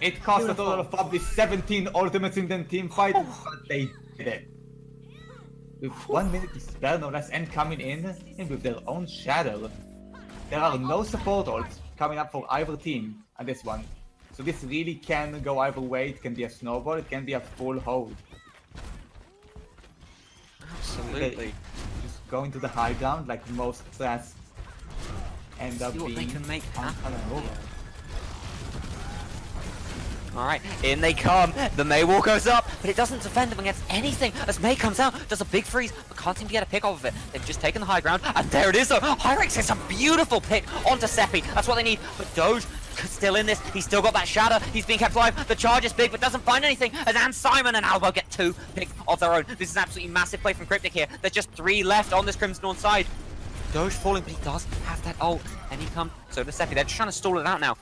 It cost a total of probably 17 ultimates in the team fight, but they did it. With 1 minute to spare, no less, and coming in with their own shadow. There are no support ults coming up for either team on this one. So this really can go either way. It can be a snowball, it can be a full hold. Absolutely. Just going to the high ground like most strats end up See what being they can make happen. Alright, in they come. The Mei wall goes up, but it doesn't defend them against anything. As Mei comes out, does a big freeze, but can't seem to get a pick off of it. They've just taken the high ground, and there it is though. Hyrex gets a beautiful pick onto Seppi. That's what they need. But Doge still in this. He's still got that shatter. He's being kept alive. The charge is big, but doesn't find anything. As Anne Simon and Albo get 2 picks of their own. This is absolutely massive play from Cryptic here. There's just 3 left on this Crimson Dawn side. Doge falling, but he does have that ult. And he comes. So does Seppi. They're just trying to stall it out now.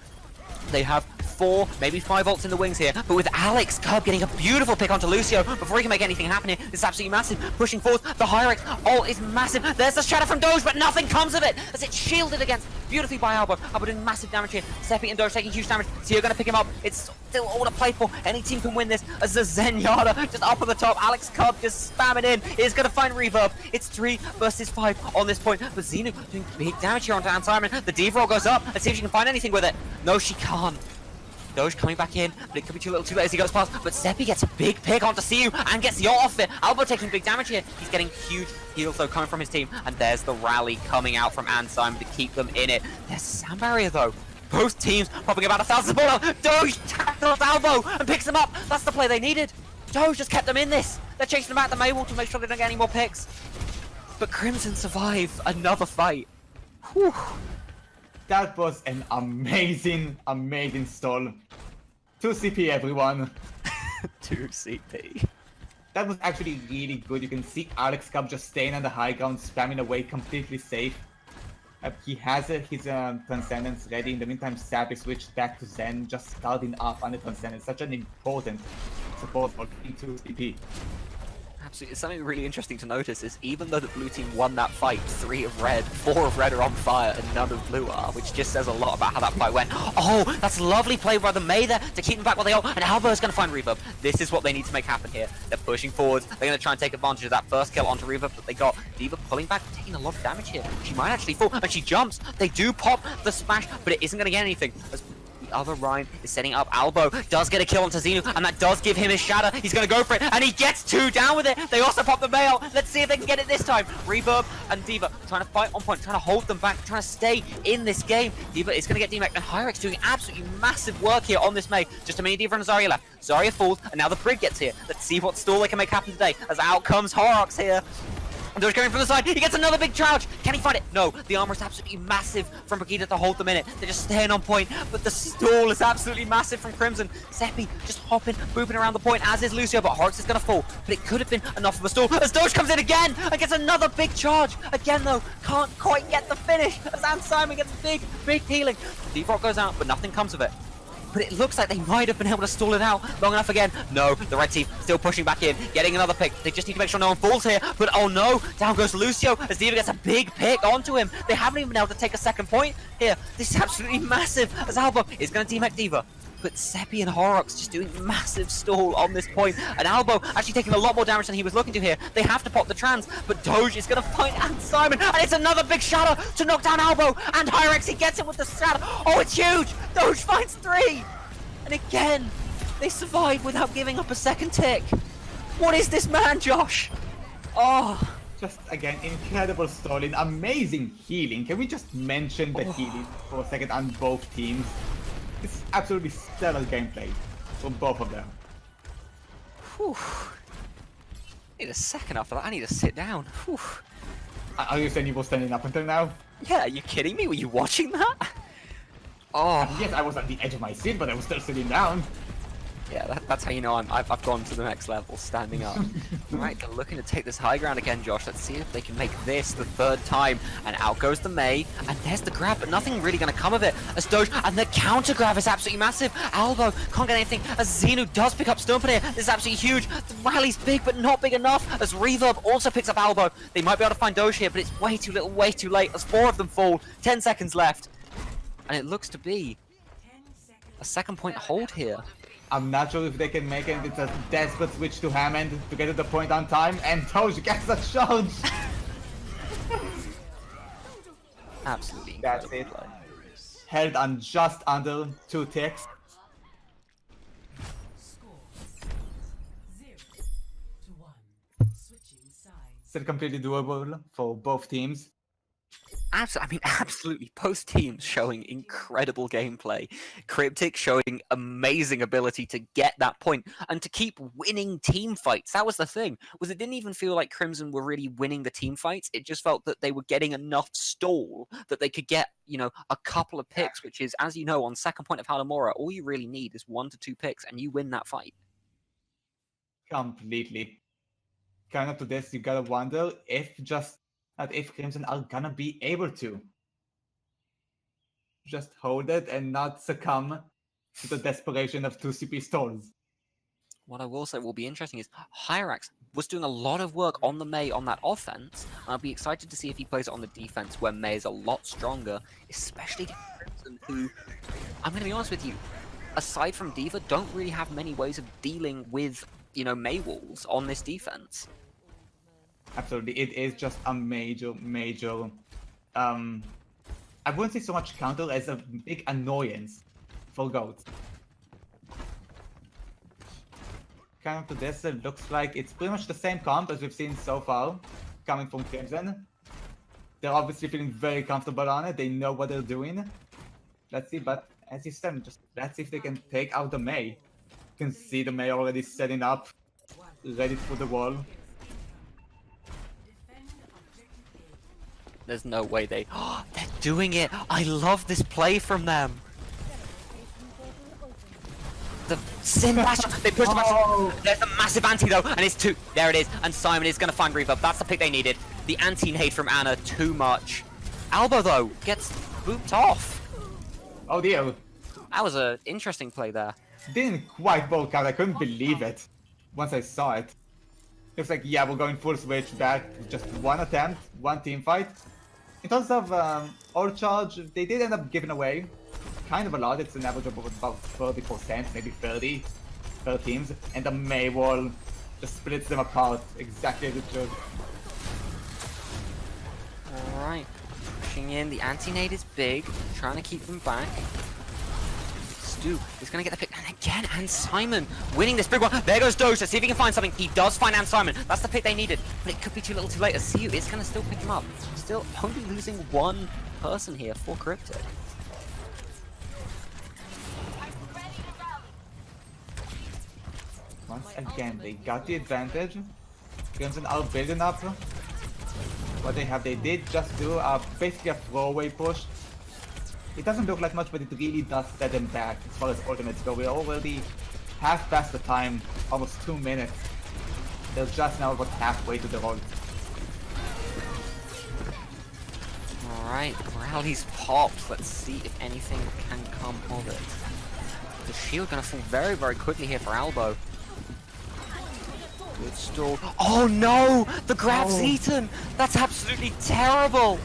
They have 4, maybe 5 ults in the wings here, but with Alex Cub getting a beautiful pick onto Lucio before he can make anything happen here. This is absolutely massive. Pushing forward, the Hyrex ult is massive. There's the shatter from Doge, but nothing comes of it as it's shielded against beautifully by Albo. Albo doing massive damage here. Seppi and Doge taking huge damage. So you're going to pick him up. It's still all to play for. Any team can win this as the Zenyatta just up on the top. Alex Cub just spamming in. Is going to find reverb. It's 3 versus 5 on this point. But Xenu doing big damage here onto Anne Simon. The D-roll goes up. Let's see if she can find anything with it. No, she can't. Doge coming back in, but it could be too little too late as he goes past. But Seppi gets a big pick onto Siu and gets the ult off it. Albo taking big damage here. He's getting huge heals though coming from his team. And there's the rally coming out from Anne Simon to keep them in it. There's a sand barrier though. Both teams popping about 1,000 support. Doge tackles Albo and picks them up. That's the play they needed. Doge just kept them in this. They're chasing them out the Mei wall to make sure they don't get any more picks. But Crimson survive another fight. Whew. That was an amazing, amazing stall. 2 CP, everyone. 2 CP. That was actually really good. You can see Alex Cub just staying on the high ground, spamming away completely safe. He has his Transcendence ready. In the meantime, Sappy switched back to Zen, just starting up on the Transcendence. Such an important support for 2 CP. Absolutely. Something really interesting to notice is even though the blue team won that fight, 3 of red, 4 of red are on fire, and none of blue are, which just says a lot about how that fight went. Oh, that's lovely play by the Mei there to keep them back while they are, and Albo's going to find reverb. This is what they need to make happen here. They're pushing forwards. They're going to try and take advantage of that first kill onto reverb that they got. Diva pulling back, taking a lot of damage here. She might actually fall, and she jumps. They do pop the smash, but it isn't going to get anything. As the other Ryan is setting up. Albo does get a kill onto Xenu, and that does give him his shatter. He's going to go for it, and he gets 2 down with it. They also pop the mail. Let's see if they can get it this time. Reverb and Diva trying to fight on point, trying to hold them back, trying to stay in this game. Diva is going to get DMAC, and Hyrex doing absolutely massive work here on this Mei. Just a mini Diva and Zarya left. Zarya falls, and now the Brig gets here. Let's see what stall they can make happen today, as out comes Horrocks here. Doge coming from the side, he gets another big charge. Can he find it? No, the armor is absolutely massive from Brigida to hold them in it. They're just staying on point, but the stall is absolutely massive from Crimson. Seppi just hopping, booping around the point, as is Lucio, but Horrocks is going to fall. But it could have been enough of a stall, as Doge comes in again and gets another big charge. Again though, can't quite get the finish, as Anne Simon gets big healing. Default goes out, but nothing comes of it. But it looks like they might have been able to stall it out long enough again. No, the red team still pushing back in, getting another pick. They just need to make sure no one falls here. But oh no, down goes Lucio as Diva gets a big pick onto him. They haven't even been able to take a second point here. This is absolutely massive as Albo is going to team Diva. But Seppi and Horrocks just doing massive stall on this point. And Albo actually taking a lot more damage than he was looking to here. They have to pop the trans, but Doge is going to fight Anne Simon. And it's another big shatter to knock down Albo. And Hyrex, he gets it with the shatter. Oh, it's huge. Doge finds 3. And again, they survive without giving up a second tick. What is this man, Josh? Oh. Just, again, incredible stalling, amazing healing. Can we just mention the healing for a second on both teams? It's absolutely stellar gameplay from both of them. Whew. I need a second after that. I need to sit down. Whew. Are you saying you were standing up until now? Yeah, are you kidding me? Were you watching that? Oh, Yes, I was at the edge of my seat, but I was still sitting down. yeah, that's how you know I've gone to the next level, standing up. Alright, they're looking to take this high ground again, Josh. Let's see if they can make this the third time. And out goes the Mei, and there's the grab, but nothing really going to come of it. As Doge, and the counter grab is absolutely massive. Albo can't get anything, as Xenu does pick up Stump here. This is absolutely huge. The rally's big, but not big enough. As Reverb also picks up Albo. They might be able to find Doge here, but it's way too little, way too late. As 4 of them fall, 10 seconds left. And it looks to be a second point hold here. I'm not sure if they can make it. It's a desperate switch to Hammond to get to the point on time, and Doge gets a charge. Absolutely That's incredible it. play. Held on just under 2 ticks. Score 0-1. Switching sides. Still completely doable for both teams. Absolutely. Both teams showing incredible gameplay. Cryptic showing amazing ability to get that point and to keep winning team fights. That was the thing. Was it didn't even feel like Crimson were really winning the team fights. It just felt that they were getting enough stall that they could get, you know, a couple of picks, which is, as you know, on second point of Halamora, all you really need is 1 to 2 picks and you win that fight. Completely. Kind of to this, you gotta wonder if Crimson are gonna be able to just hold it and not succumb to the desperation of 2 CP stalls. What I will say will be interesting is Hyrax was doing a lot of work on the Mei on that offense. And I'll be excited to see if he plays it on the defense where Mei is a lot stronger, especially against Crimson, who, I'm going to be honest with you, aside from Diva, don't really have many ways of dealing with, you know, Mei walls on this defense. Absolutely, it is just a major, I wouldn't say so much counter as a big annoyance for Goats. Kind of to this, it looks like it's pretty much the same comp as we've seen so far, coming from Crimson. They're obviously feeling very comfortable on it, they know what they're doing. Let's see, but as you said, just let's see if they can take out the Mei. You can see the Mei already setting up, ready for the wall. There's no way they're doing it. I love this play from them. The Sin Bash, they push the Bash. There's a massive anti though, and it's 2. There it is, and Simon is going to find Reverb. That's the pick they needed. The anti-nade from Anna, too much. Albo though, gets booped off. Oh dear. That was an interesting play there. Didn't quite work out, I couldn't believe it once I saw it. Looks like, yeah, we're going full switch back. Just 1 attempt, 1 team fight. In terms of all charge, they did end up giving away kind of a lot. It's an average of about 30%, maybe 30 per teams. And the Mei wall just splits them apart exactly as it should. Alright, pushing in. The anti-nade is big, trying to keep them back. Stu is going to get the pick, and again, and Simon winning this big one. There goes Doge, let's see if he can find something. He does find Simon. That's the pick they needed, but it could be too little too late. As CU is going to still pick him up. Still only losing 1 person here for Cryptic. Once again, they got the advantage. Crimson are building up what they have. They did just do basically a throwaway push. It doesn't look like much, but it really does set them back as far as ultimates go. We're already half past the time, almost 2 minutes. They're just now about halfway to the ult. Alright, rally's popped. Let's see if anything can come of it. The shield gonna fall very, very quickly here for Albo. Good stall. Oh no! The grab's eaten! That's absolutely terrible!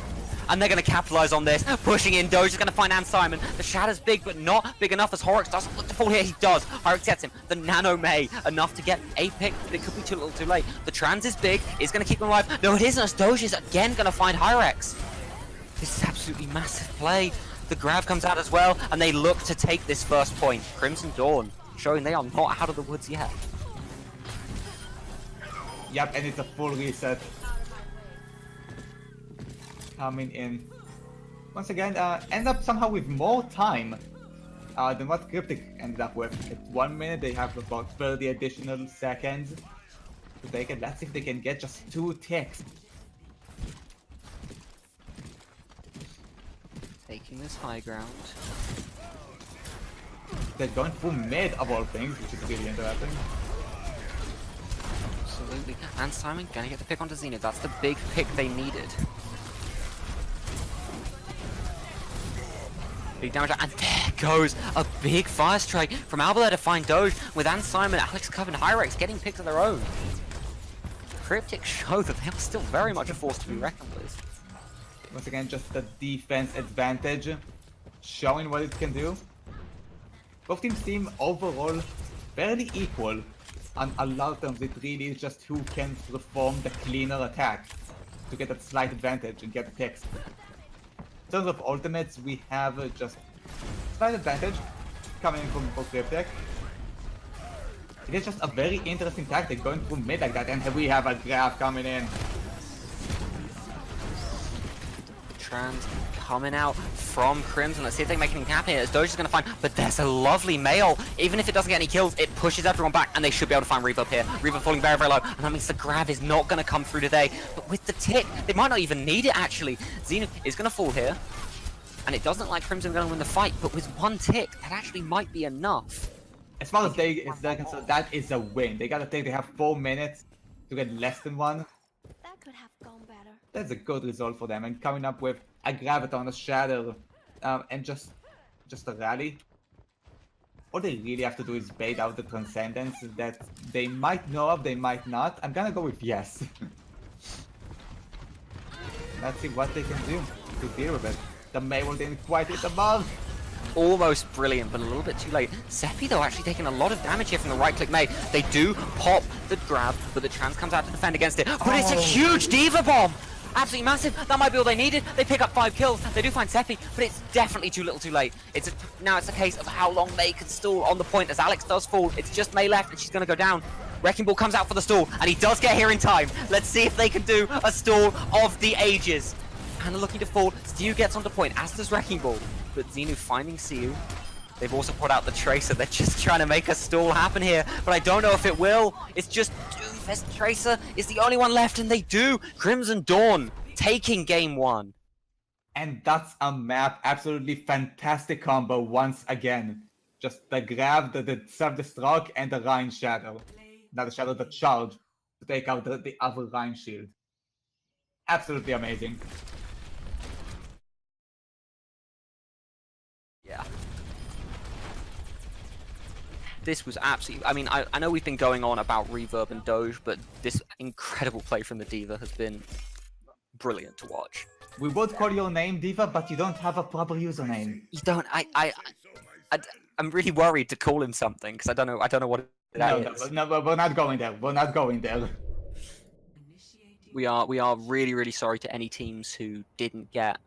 And they're going to capitalize on this. Pushing in, Doge is going to find Anne Simon. The shadow's big, but not big enough as Horrocks doesn't look to fall here. He does. Horrocks gets him. The Nano Mei, enough to get a pick, but it could be too little too late. The Trans is big. It's going to keep him alive. No, it isn't, as Doge is again going to find Hyrex. This is absolutely massive play. The grab comes out as well, and they look to take this first point. Crimson Dawn, showing they are not out of the woods yet. Yep, and it's a full reset. Coming in. Once again, end up somehow with more time than what Cryptic ended up with. At 1 minute, they have about 30 additional seconds to take it. Let's see if they can get just 2 ticks. Taking this high ground. They're going through mid of all things, which is really interesting. Absolutely. And Simon gonna get the pick onto Zenith. That's the big pick they needed. Big damage, and there goes a big fire strike from Albert to find Doge, with Anne Simon, Alex Cub, and Hyrex getting picks of their own. Cryptic show that they are still very much a force to be reckoned with. Once again, just the defense advantage, showing what it can do. Both teams seem overall fairly equal. On a lot of terms, it really is just who can perform the cleaner attack to get that slight advantage and get the picks. In terms of ultimates, we have just slight advantage coming from both Cryptic. It is just a very interesting tactic going through mid like that, and we have a grab coming in. Trans coming out from Crimson. Let's see if they can make anything happen here. As Doge is going to find, but there's a lovely mail. Even if it doesn't get any kills, it pushes everyone back, and they should be able to find Reaver up here. Reaver falling very, very low, and that means the grab is not going to come through today. But with the tick, they might not even need it actually. Xeno is going to fall here, and it doesn't look like Crimson are going to win the fight, but with one tick, that actually might be enough. As far as they're concerned, that is a win. They gotta take, they have 4 minutes to get less than one. That could have gone better. That's a good result for them, and coming up with a Graviton, a Shatter, and just a rally. All they really have to do is bait out the Transcendence that they might know of, they might not. I'm gonna go with yes. Let's see what they can do to deal with it. The Maywell didn't quite hit the mark. Almost brilliant, but a little bit too late. Seppi, though, actually taking a lot of damage here from the right-click May. They do pop the grab, but the Trans comes out to defend against it. But it's a huge Diva Bomb! Absolutely massive. That might be all they needed. They pick up 5 kills. They do find Seppi, but it's definitely too little too late. Now it's a case of how long they can stall on the point as Alex does fall. It's just May left, and she's going to go down. Wrecking Ball comes out for the stall, and he does get here in time. Let's see if they can do a stall of the ages. Hannah looking to fall. Stu gets onto point, as does Wrecking Ball. But Xenu finding Siu. They've also put out the Tracer. They're just trying to make a stall happen here. But I don't know if it will. It's just Doomfist Tracer is the only one left, and they do. Crimson Dawn taking game 1. And that's a map. Absolutely fantastic combo once again. Just the grab, the self-destruct, and the Rhine Shadow. Not the Shadow, the charge to take out the other Rhine shield. Absolutely amazing. Yeah. This was absolutely... I mean, I know we've been going on about Reverb and Doge, but this incredible play from the Diva has been brilliant to watch. We would call your name Diva, but you don't have a proper username. You don't... I'm really worried to call him something, because I don't know what that is. No, we're not going there. We're not going there. We are really, really sorry to any teams who didn't get,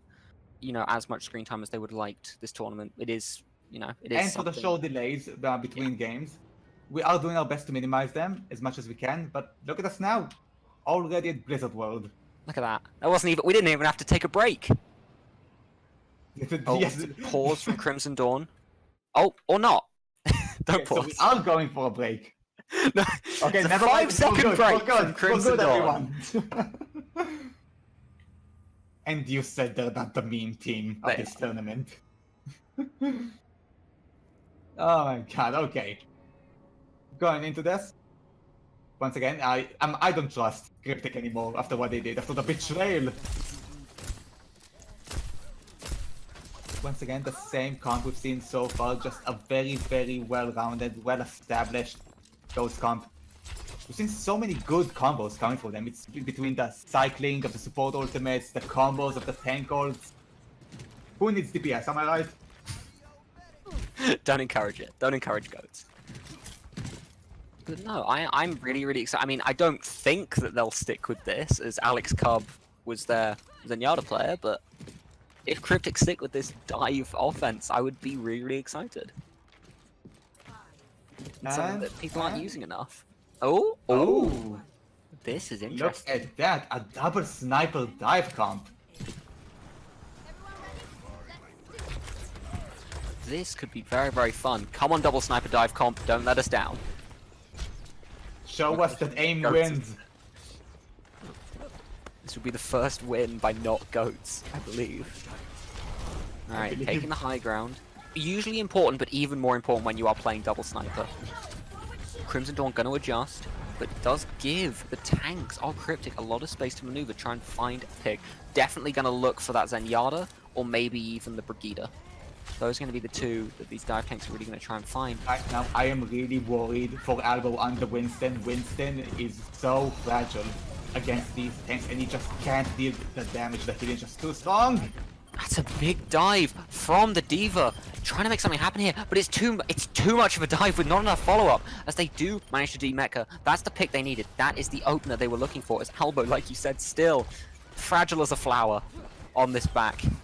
you know, as much screen time as they would have liked this tournament. It is, you know, it is. And for the short delays between games, we are doing our best to minimize them as much as we can. But look at us now, already at Blizzard World. Look at that. That wasn't even. We didn't even have to take a break. Oh, Yes. pause from Crimson Dawn. Oh, or not. Don't So pause. we are going for a break. No, Okay, it's a never mind. 5-second break from We're Crimson good, Dawn. everyone. And you said they're not the meme team of They this tournament. Oh my god, okay. Going into this. Once again, I don't trust Cryptic anymore after what they did, after the betrayal. Once again, the same comp we've seen so far, just a very, very well-rounded, well-established Ghost comp. We've seen so many good combos coming from them. It's between the cycling of the support ultimates, the combos of the tank ults. Who needs DPS, am I right? Don't encourage it. Don't encourage goats. But no, I'm really, really excited. I mean, I don't think that they'll stick with this, as Alex Cub was their Zenyatta player, but if Cryptic stick with this dive offense, I would be really, really excited. It's something that people aren't using enough. Oh! This is Look interesting. at that, a double sniper dive comp. This could be very, very fun. Come on, double sniper dive comp, don't let us down. Show us that aim Goats. wins. This would be the first win by not goats, I believe. Alright, believe. taking the high ground. usually important, but even more important when you are playing double sniper. Crimson Dawn gonna adjust, but it does give the tanks of Cryptic a lot of space to maneuver, try and find a pick. Definitely gonna look for that Zenyatta, or maybe even the Brigida. Those are gonna be the two that these dive tanks are really gonna try and find. Right now, I am really worried for Albo under Winston. Winston is so fragile against these tanks, and he just can't deal the damage. The healing is just too strong. That's a big dive from the D.Va, trying to make something happen here, but it's too much of a dive with not enough follow-up, as they do manage to de-mecha. That's the pick they needed. That is the opener they were looking for, as Albo, like you said, still fragile as a flower on this back. And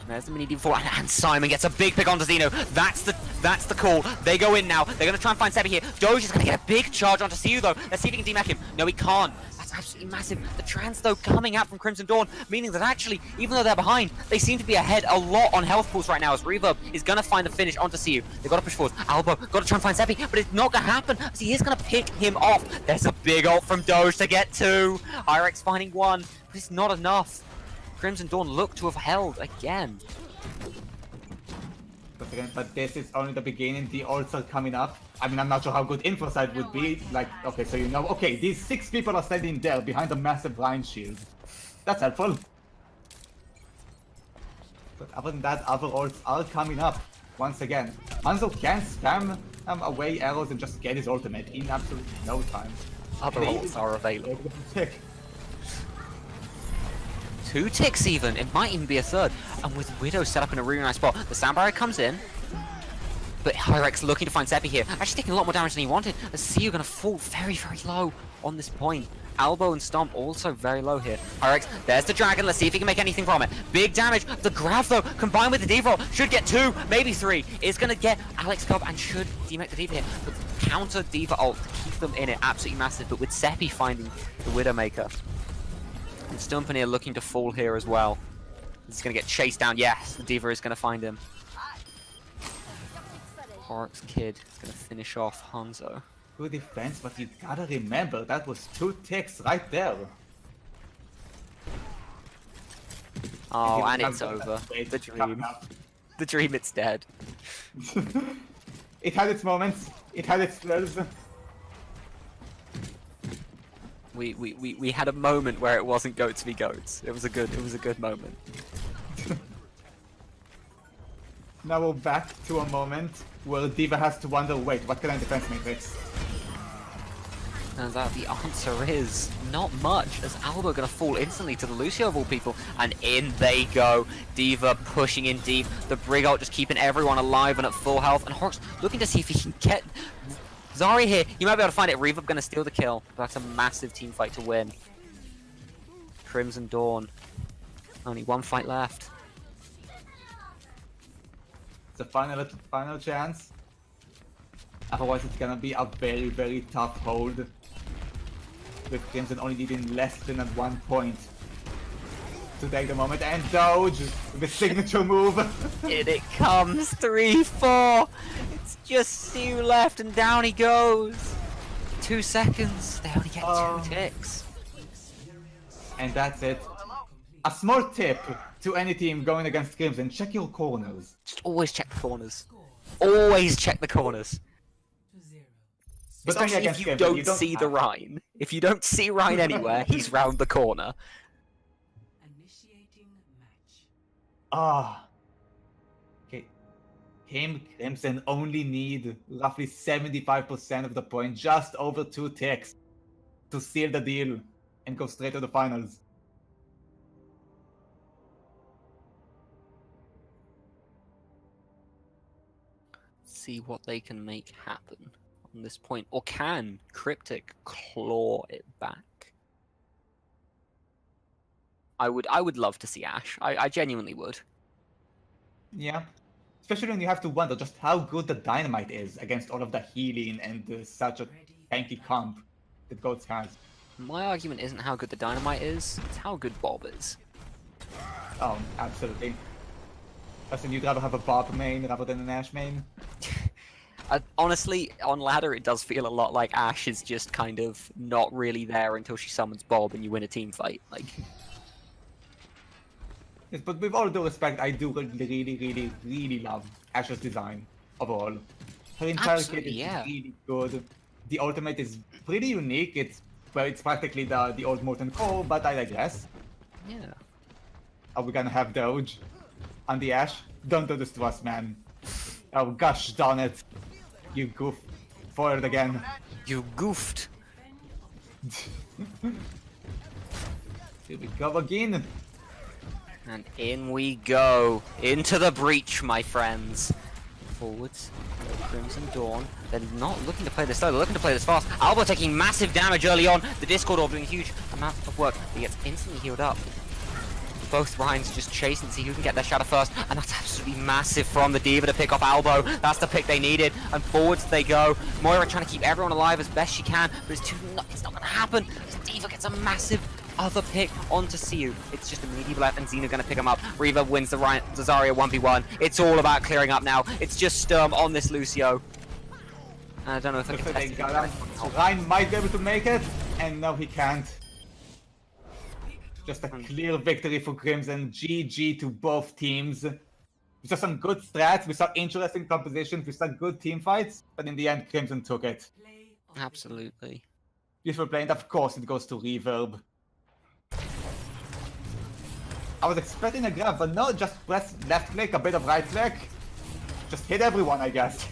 there's the mini D4, and Simon gets a big pick onto Zeno. That's the call. They go in now. They're gonna try and find Sebi here. Doge is gonna get a big charge onto Siu though. Let's see if he can de-mech him. No, he can't. That's absolutely massive. The trans though coming out from Crimson Dawn, meaning that actually, even though they're behind, they seem to be ahead a lot on health pools right now, as Reverb is gonna find the finish onto Siu. They've got to push forward. Albo got to try and find Sebi, but it's not gonna happen, as he is gonna pick him off. There's a big ult from Doge to get two. Irex finding one, but it's not enough. Crimson Dawn look to have held again. But this is only the beginning. The ults are coming up. I mean, I'm not sure how good Infosight would be. Like, okay, so you know, okay, these 6 people are standing there behind a massive line shield. That's helpful. But other than that, other ults are coming up once again. Hanzo can spam away arrows and just get his ultimate in absolutely no time. Other ults are available. Tick. 2 ticks even, it might even be a third. And with Widow set up in a really nice spot, the Sound Barrier comes in, but Hyrex looking to find Seppi here, actually taking a lot more damage than he wanted. The Siu gonna fall very, very low on this point. Albo and Stomp also very low here. Hyrex, there's the Dragon, let's see if he can make anything from it. Big damage, the grab though, combined with the D-roll, should get 2, maybe 3. It's gonna get Alex Cobb and should demech the D.Va here. But counter D.Va ult to keep them in it, absolutely massive, but with Seppi finding the Widowmaker. And Stumpanier looking to fall here as well. He's gonna get chased down. Yes, the D.Va is gonna find him. Horrocks Kid is gonna finish off Hanzo. Good defense, but you gotta remember that was 2 ticks right there. Oh, and it's over. The dream. The dream, it's dead. It had its moments. It had its thrills. We had a moment where it wasn't goats v goats. It was a good moment. Now we're back to a moment where D.Va has to wonder, wait, what kind of defense matrix? Turns out the answer is not much, as Albo gonna fall instantly to the Lucio of all people, and in they go. D.Va pushing in deep, the Brig ult just keeping everyone alive and at full health, and Horrocks looking to see if he can get Zari here. You might be able to find it. Reverb gonna steal the kill, but that's a massive team fight to win. Crimson Dawn, only 1 fight left. It's a final chance. Otherwise it's gonna be a very, very tough hold. With Crimson only needing less than 1 point to take the moment, and Doge, the signature move. In it comes, 3-4. It's just Siu left, and down he goes. 2 seconds. They only get 2 ticks. And that's it. A small tip to any team going against Crimson: check your corners. Just always check the corners. Always check the corners. But only Especially if against you Crimson, don't see the Rhine. If you don't see Rhine anywhere, he's round the corner. Initiating match. Ah. Okay. Crimson only need roughly 75% of the point, just over 2 ticks, to seal the deal and go straight to the finals. See what they can make happen on this point. Or can Cryptic claw it back? I would love to see Ash. I genuinely would. Yeah. Especially when you have to wonder just how good the Dynamite is against all of the healing and such a tanky comp that Goats has. My argument isn't how good the Dynamite is, it's how good Bob is. Oh, absolutely. Listen, you'd rather have a Bob main rather than an Ash main? Honestly, on ladder it does feel a lot like Ash is just kind of not really there until she summons Bob and you win a team fight. Like, Yes, but with all due respect, I do really love Asher's design overall. Her entire kit Absolutely, is yeah. really good. The ultimate is pretty unique. It's practically the old Molten Core, but I digress. Yeah. Are we gonna have Doge on the Ash? Don't do this to us, man. Oh gosh darn it. You goof. Forward again. You goofed. Here we go again. And in we go. Into the breach, my friends. Forwards. Crimson Dawn. They're not looking to play this slow, they're looking to play this fast. Alba taking massive damage early on. The Discord Orb doing a huge amount of work. He gets instantly healed up. Both Rhynes just chasing to see who can get their shadow first, and that's absolutely massive from the D.Va to pick off Albo. That's the pick they needed, and forwards they go. Moira trying to keep everyone alive as best she can, but it's not going to happen. D.Va gets a massive other pick onto Siu. It's just a medieval left, and Xena going to pick him up. Reva wins the Zarya 1v1. It's all about clearing up now. It's just Sturm on this Lucio. And I don't know if I can test it. Ryan might be able to make it, and no, he can't. Just a clear victory for Crimson. GG to both teams. We saw some good strats, we saw interesting compositions, we saw good team fights, but in the end, Crimson took it. Absolutely. Beautiful play, and of course it goes to Reverb. I was expecting a grab, but no, just press left click, a bit of right click. Just hit everyone, I guess.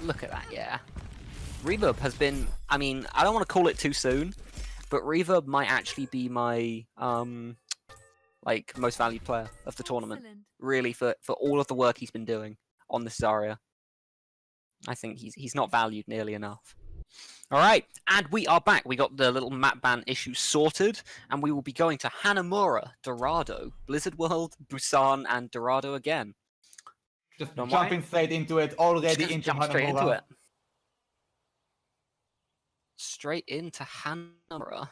Look at that, yeah. Reverb has been, I mean, I don't want to call it too soon, but Reverb might actually be my like most valued player of the tournament. Really, for all of the work he's been doing on this Zarya. I think he's not valued nearly enough. Alright, and we are back. We got the little map ban issue sorted, and we will be going to Hanamura, Dorado, Blizzard World, Busan, and Dorado again. Just Don't jumping mind. straight into it, already Just into jump straight into Hanamura. it. Straight into Hanamura.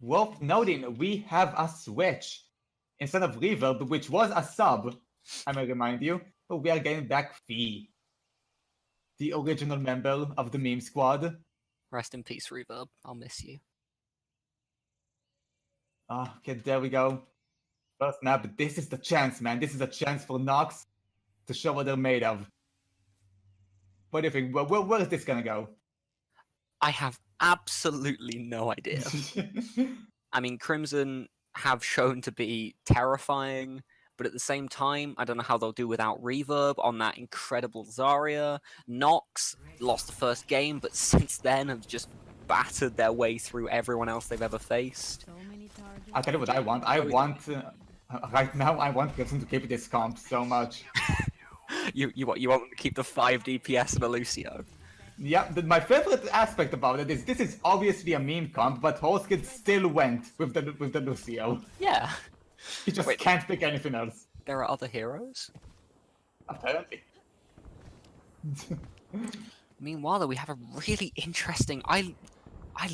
Worth noting, we have a switch. Instead of Reverb, which was a sub, I may remind you, but we are getting back Fee. The original member of the meme squad. Rest in peace, Reverb. I'll miss you. Ah, okay, there we go. First snap, but this is the chance, man. This is a chance for Nox to show what they're made of. What do you think? Where is this gonna go? I have absolutely no idea. I mean, Crimson have shown to be terrifying, but at the same time, I don't know how they'll do without Reverb on that incredible Zarya. Nox lost the first game, but since then have just battered their way through everyone else they've ever faced. I'll tell you what I want. Right now, I want Crimson to keep this comp so much. You want them to keep the 5 DPS and a Lucio? Yeah, my favorite aspect about it is this is obviously a meme comp, but Horskid still went with the Lucio. Yeah. He just can't pick anything else. There are other heroes? Apparently. Meanwhile, though, we have a really interesting... I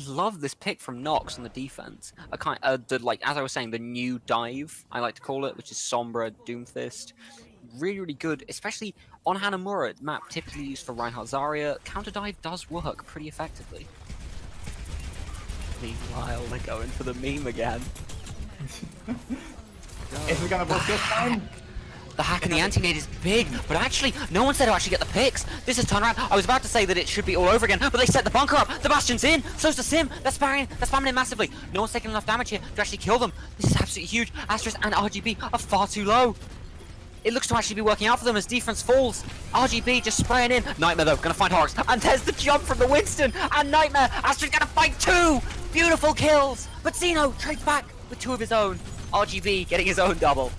love this pick from Nox on the defense. Like as I was saying, the new dive, I like to call it, which is Sombra, Doomfist. Really, really good, especially on Hanamura, map typically used for Reinhardt Zarya. Counter dive does work pretty effectively. Meanwhile, they're going for the meme again. Is it gonna work this time? The hack and the anti-nade is big, but actually, no one's there to actually get the picks. This is turnaround. I was about to say that it should be all over again, but they set the bunker up. The Bastion's in, so's the Sim. They're spamming it massively. No one's taking enough damage here to actually kill them. This is absolutely huge. Asterisk and RGB are far too low. It looks to actually be working out for them as defense falls. RGB just spraying in. Nightmare though, gonna find Horrocks. And there's the jump from the Winston. And Nightmare, Astra's gonna fight 2 beautiful kills. But Zeno trades back with 2 of his own. RGB getting his own double.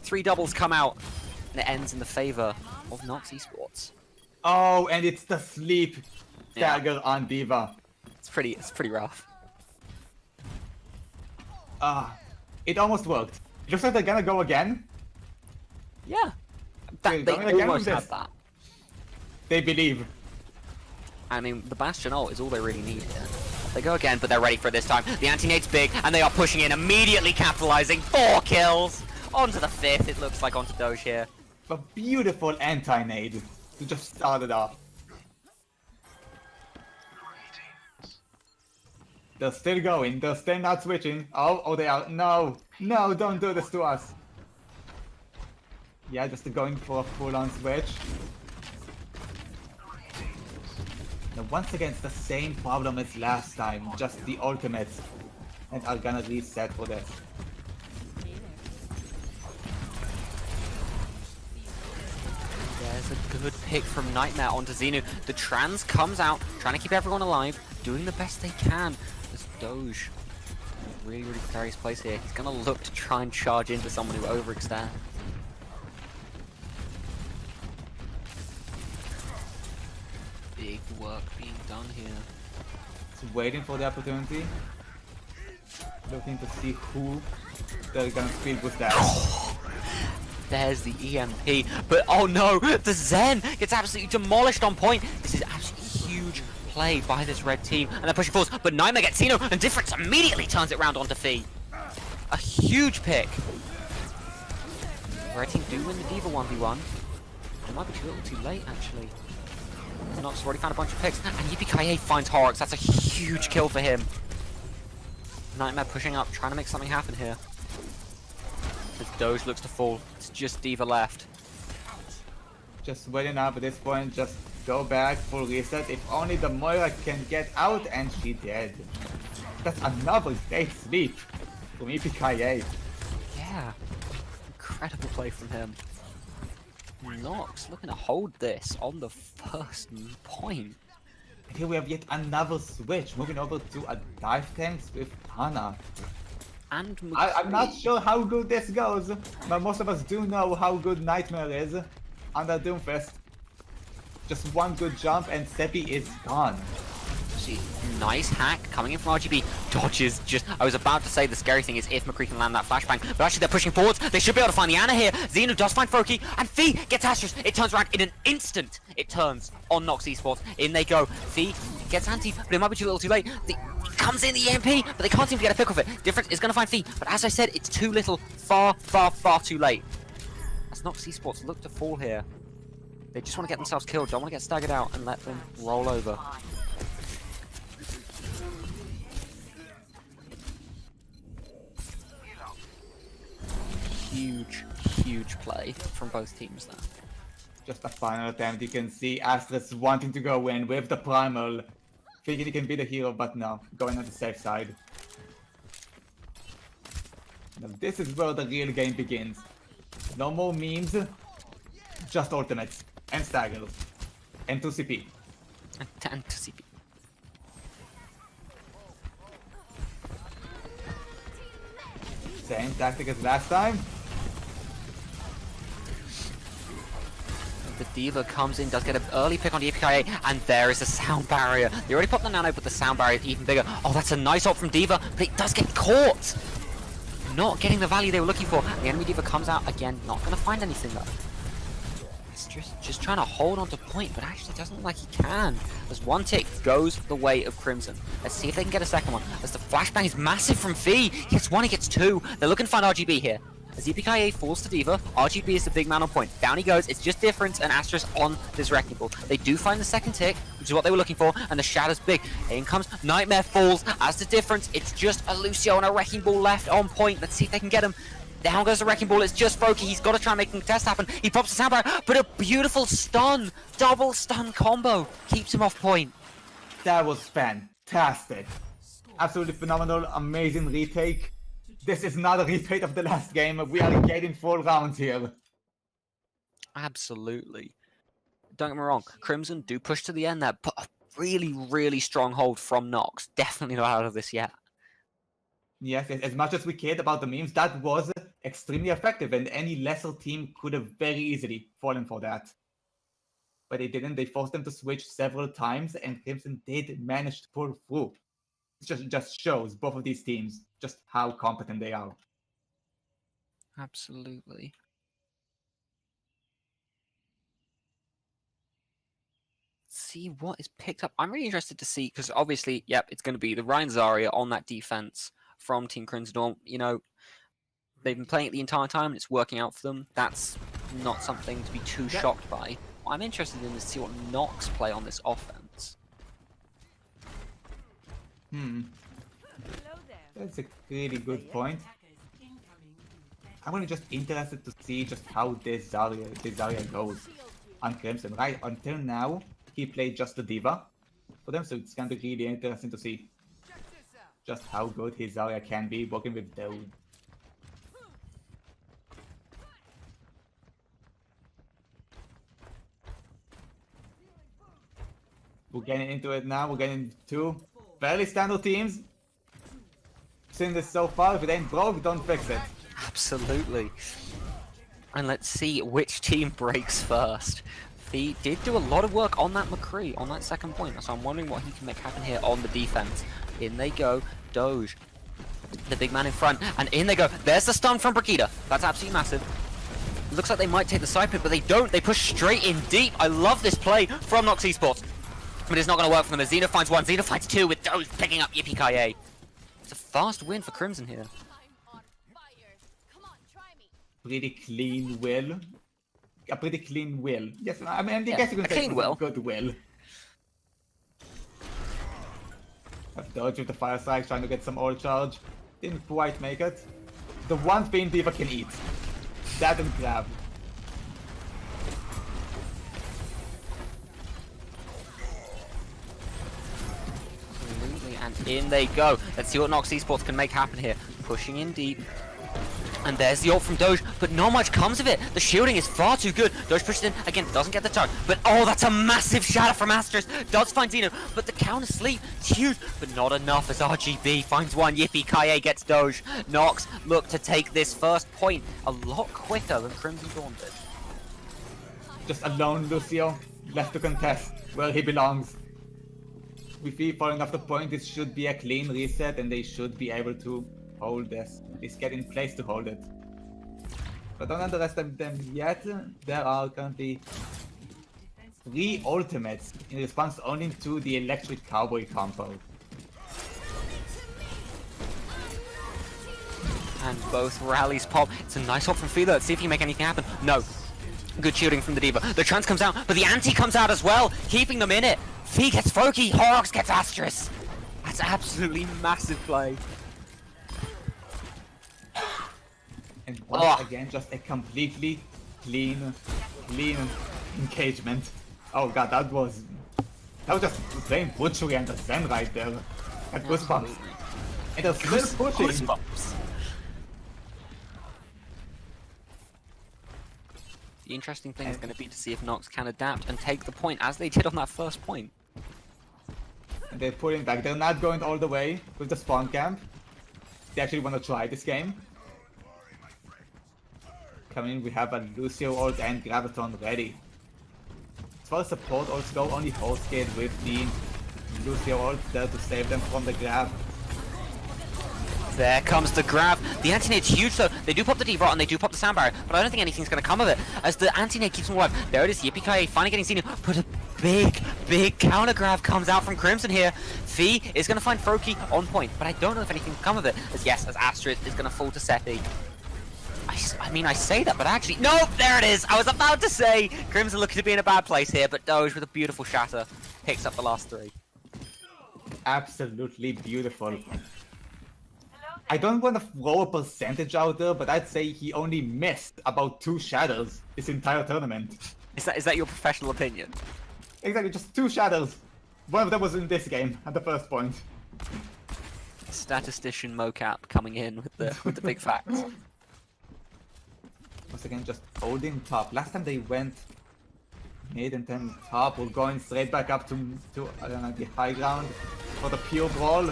3 doubles come out. And it ends in the favor of Nox Esports. Oh, and it's the sleep dagger on D.Va. It's pretty rough. It almost worked. It looks like they're gonna go again. Yeah. They're They going again almost with have this. that. They believe. I mean, the Bastion ult is all they really need here. They go again, but they're ready for it this time. The anti-nade's big, and they are pushing in, immediately capitalizing. 4 kills! Onto the 5th, it looks like, onto Doge here. A beautiful anti-nade to just start it off. They're still going. They're still not switching. Oh, they are. No, no, don't do this to us. Yeah, just going for a full-on switch. Now, once again, it's the same problem as last time. Just the ultimates, and are gonna reset for this. There's a good pick from Nightmare onto Xenu. The trans comes out, trying to keep everyone alive, doing the best they can. As Doge, really precarious place here. He's gonna look to try and charge into someone who overextends. Big work being done here. It's waiting for the opportunity. Looking to see who they're gonna speed with that. There's the EMP, but oh no, the Zen gets absolutely demolished on point. This is absolutely huge play by this red team, and they're pushing forwards, but Nightmare gets Xeno, and Difference immediately turns it round onto Fee. A huge pick. Red team do win the D.Va 1v1. It might be too little too late, actually. Nox already found a bunch of picks, and Yippee finds Horrocks. That's a huge kill for him. Nightmare pushing up, trying to make something happen here. As Doge looks to fall, it's just D.Va left. Just waiting up at this point, just go back, full reset. If only the Moira can get out, and she did. That's another great sleep from Yippee. Yeah, incredible play from him. Nox looking to hold this on the first point. And here we have yet another switch, moving over to a dive tanks with Hana. And I'm not sure how good this goes, but most of us do know how good Nightmare is under Doomfist. Just one good jump and Seppi is gone. See, nice hack coming in from RGB. Dodges just... I was about to say the scary thing is if McCree can land that flashbang, but actually they're pushing forwards. They should be able to find the Ana here. Xenu does find Froki, and Fee gets Asterisk. It turns around in an instant. It turns on Nox Esports. In they go. Fee gets anti, but it might be too little too late. It comes in the EMP, but they can't seem to get a pick of it. Difference is going to find Fee, but as I said, it's too little. Far too late. As Nox Esports look to fall here. They just want to get themselves killed. Don't want to get staggered out and let them roll over. Huge play from both teams there. Just a final attempt. You can see Asterisk wanting to go in with the primal. Thinking he can be the hero, but no. Going on the safe side. Now this is where the real game begins. No more memes. Just ultimates. And staggers. And 2CP. And to CP. Same tactic as last time. The D.Va comes in, does get an early pick on the APKA, and there is a sound barrier. They already popped the nano, but the sound barrier is even bigger. Oh, that's a nice ult from D.Va, but it does get caught! Not getting the value they were looking for. The enemy D.Va comes out again, not going to find anything though. It's just trying to hold on to point, but actually doesn't look like he can. As one tick goes the way of Crimson. Let's see if they can get a second one. As the flashbang is massive from Fee. He gets one, he gets two. They're looking to find RGB here. As EPKA falls to D.Va, RGB is the big man on point. Down he goes, it's just Difference and Asterisk on this Wrecking Ball. They do find the second tick, which is what they were looking for, and the shadow's big. In comes Nightmare falls, as the Difference, it's just a Lucio and a Wrecking Ball left on point. Let's see if they can get him. Down goes the Wrecking Ball, it's just Froki, he's got to try and make the test happen. He pops the sound barrier, but a beautiful stun, double stun combo, keeps him off point. That was fantastic. Absolutely phenomenal, amazing retake. This is not a repeat of the last game. We are getting full rounds here. Absolutely. Don't get me wrong, Crimson do push to the end there, but a really strong hold from Nox. Definitely not out of this yet. Yes, as much as we cared about the memes, that was extremely effective, and any lesser team could have very easily fallen for that. But they didn't. They forced them to switch several times, and Crimson did manage to pull through. It just shows both of these teams just how competent they are. Absolutely. See what is picked up. I'm really interested to see, because obviously, yep, it's going to be the Ryan Zarya on that defense from Team Crimson. You know, they've been playing it the entire time, and it's working out for them. That's not something to be too shocked by. What I'm interested in is to see what Nox play on this offense. That's a really good point. I'm really just interested to see just how this Zarya goes on Crimson. Right until now, he played just the Diva for them, so it's going to be really interesting to see just how good his Zarya can be working with those. We're getting into it now. We're getting two fairly standard teams. Seen this so far. If it ain't broke, don't fix it. Absolutely. And let's see which team breaks first. He did do a lot of work on that McCree, on that second point, so I'm wondering what he can make happen here on the defense. In they go, Doge, the big man in front, and in they go. There's the stun from Brigida. That's absolutely massive. Looks like they might take the side pick, but they don't. They push straight in deep. I love this play from Nox Esports. But it's not going to work for them as Xeno finds one, Xeno finds two with Doge picking up Yippee-ki-yay. It's a fast win for Crimson here. Pretty clean will. A pretty clean will. Yes, I mean, I guess you can say clean will. Good will. Doge with the fire strike trying to get some all charge. Didn't quite make it. The one thing Diva can eat. That and grab. Absolutely, and in they go. Let's see what Nox Esports can make happen here. Pushing in deep. And there's the ult from Doge, but not much comes of it. The shielding is far too good. Doge pushes in, again, doesn't get the charge. But oh, that's a massive shatter from Asterisk. Does find Xeno, but the counter sleep is huge, but not enough as RGB finds one. Yippee-ki-yay gets Doge. Nox look to take this first point a lot quicker than Crimson Dawn did. Just alone, Lucio, left to contest where he belongs. With he falling off the point, this should be a clean reset, and they should be able to hold this. Is get in place to hold it. But don't underestimate them yet. There are currently 3 ultimates in response only to the electric cowboy combo. And both rallies pop. It's a nice ult from Philo. Let's see if he can make anything happen. No. Good shooting from the Diva. The trance comes out, but the anti comes out as well, keeping them in it. Fee gets Froki, Horrocks gets Asterisk. That's absolutely massive play. And once again, just a completely clean engagement. Oh god, that was just plain butchery and the Zen right there. At goosebumps. And they're still pushing. Goosebumps. The interesting thing is going to be to see if Nox can adapt and take the point as they did on that first point. And they're pulling back. They're not going all the way with the spawn camp. They actually want to try this game. Coming in, we have a Lucio ult and Graviton ready. As far as support ults go, only Hostgate with the Lucio ult there to save them from the grab. There comes the grab. The anti-nade's huge though. They do pop the D-Rot and they do pop the sound barrier, but I don't think anything's going to come of it as the anti-nade keeps them alive. There it is, Yippee-ki-yay finally getting seen. But a big counter grab comes out from Crimson here. Fee is going to find Froki on point, but I don't know if anything will come of it. As yes, as Asterisk is going to fall to Seppi. I mean, I say that, but actually... No! There it is! I was about to say Crimson looking to be in a bad place here, but Doge with a beautiful shatter picks up the last 3. Absolutely beautiful. I don't want to throw a percentage out there, but I'd say he only missed about 2 shatters this entire tournament. Is that your professional opinion? Exactly, just 2 shatters. One of them was in this game at the first point. Statistician mocap coming in with the big facts. Once again, just holding top. Last time they went mid and then top. We're going straight back up to the high ground for the pure brawl.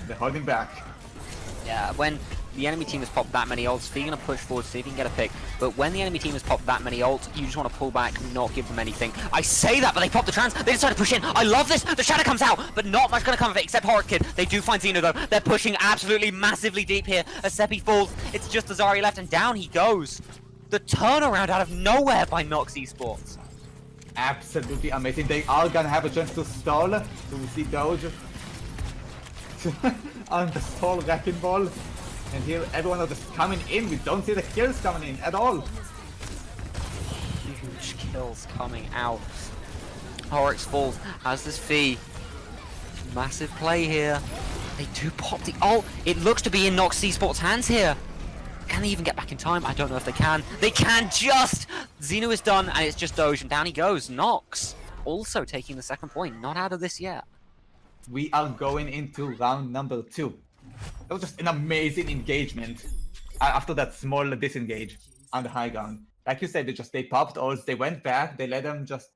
They're holding back. Yeah, when the enemy team has popped that many ults, Fee gonna push forward, see if he can get a pick. But when the enemy team has popped that many ults, you just want to pull back, not give them anything. I say that, but they pop the trance. They decide to push in. I love this. The shadow comes out, but not much gonna come of it except Horror Kid. They do find Xeno though. They're pushing absolutely massively deep here. As Seppi falls, it's just the Zarya left, and down he goes. The turnaround out of nowhere by Nox Esports. Absolutely amazing. They are gonna have a chance to stall. So we see Doge on the stall wrecking ball. And here everyone is just coming in. We don't see the kills coming in at all. Huge kills coming out. Horrocks falls as this Fee. Massive play here. They do pop the ult. It looks to be in Nox esports hands here. Can they even get back in time? I don't know if they can. They can just! Xeno is done, and it's just Doge, and down he goes. Nox also taking the second point. Not out of this yet. We are going into round number 2. That was just an amazing engagement. After that small disengage on the high ground. Like you said, they popped ults, they went back, they let them just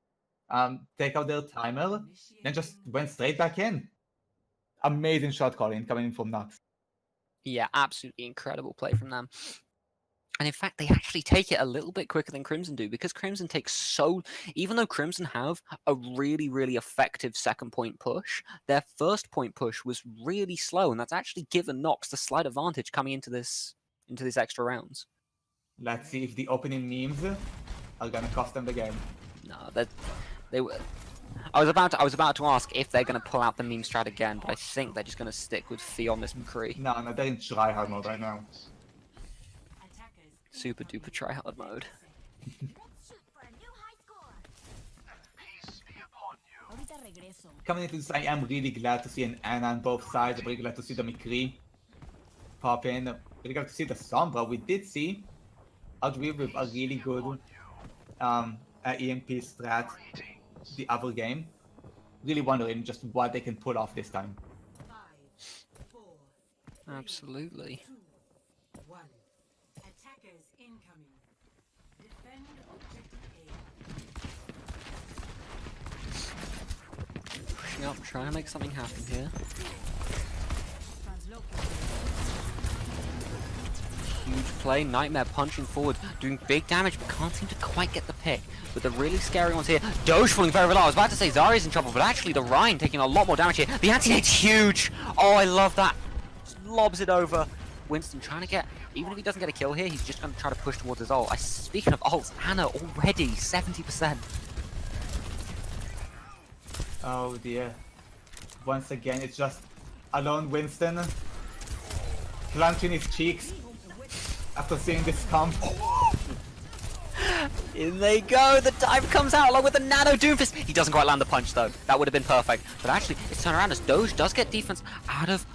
take out their timer, then just went straight back in. Amazing shot calling coming in from Nox. Yeah, absolutely incredible play from them. And in fact, they actually take it a little bit quicker than Crimson do, because Crimson takes so... Even though Crimson have a really, really effective second point push, their first point push was really slow, and that's actually given Nox the slight advantage coming into this extra rounds. Let's see if the opening memes are gonna cost them the game. No, they were... I was about to ask if they're going to pull out the meme strat again, but I think they're just going to stick with Fee on this McCree. No, they're in tryhard mode right now. Super duper tryhard mode. Coming into this, I am really glad to see an Ana on both sides. I'm really glad to see the McCree pop in. Really glad to see the Sombra. We did see Outweave with a really good EMP strat the other game. Really wondering just what they can pull off this time. 5, 4, Absolutely. 2, 1. Attackers incoming. Defend objective A. Pushing up, trying to make something happen here. Huge play, Nightmare punching forward, doing big damage, but can't seem to quite get the pick. But the really scary ones here, Doge falling very low. I was about to say Zarya's in trouble, but actually the Rhine taking a lot more damage here. The anti-nate's huge! Oh, I love that. Just lobs it over. Winston trying to get, even if he doesn't get a kill here, he's just going to try to push towards his ult. Speaking of ults, Ana already 70%. Oh dear. Once again, it's just alone Winston clenching his cheeks after seeing this comp. In they go, the dive comes out along with the nano doomfist. He doesn't quite land the punch though. That would have been perfect. But actually, it's turned around as Doge does get defense out of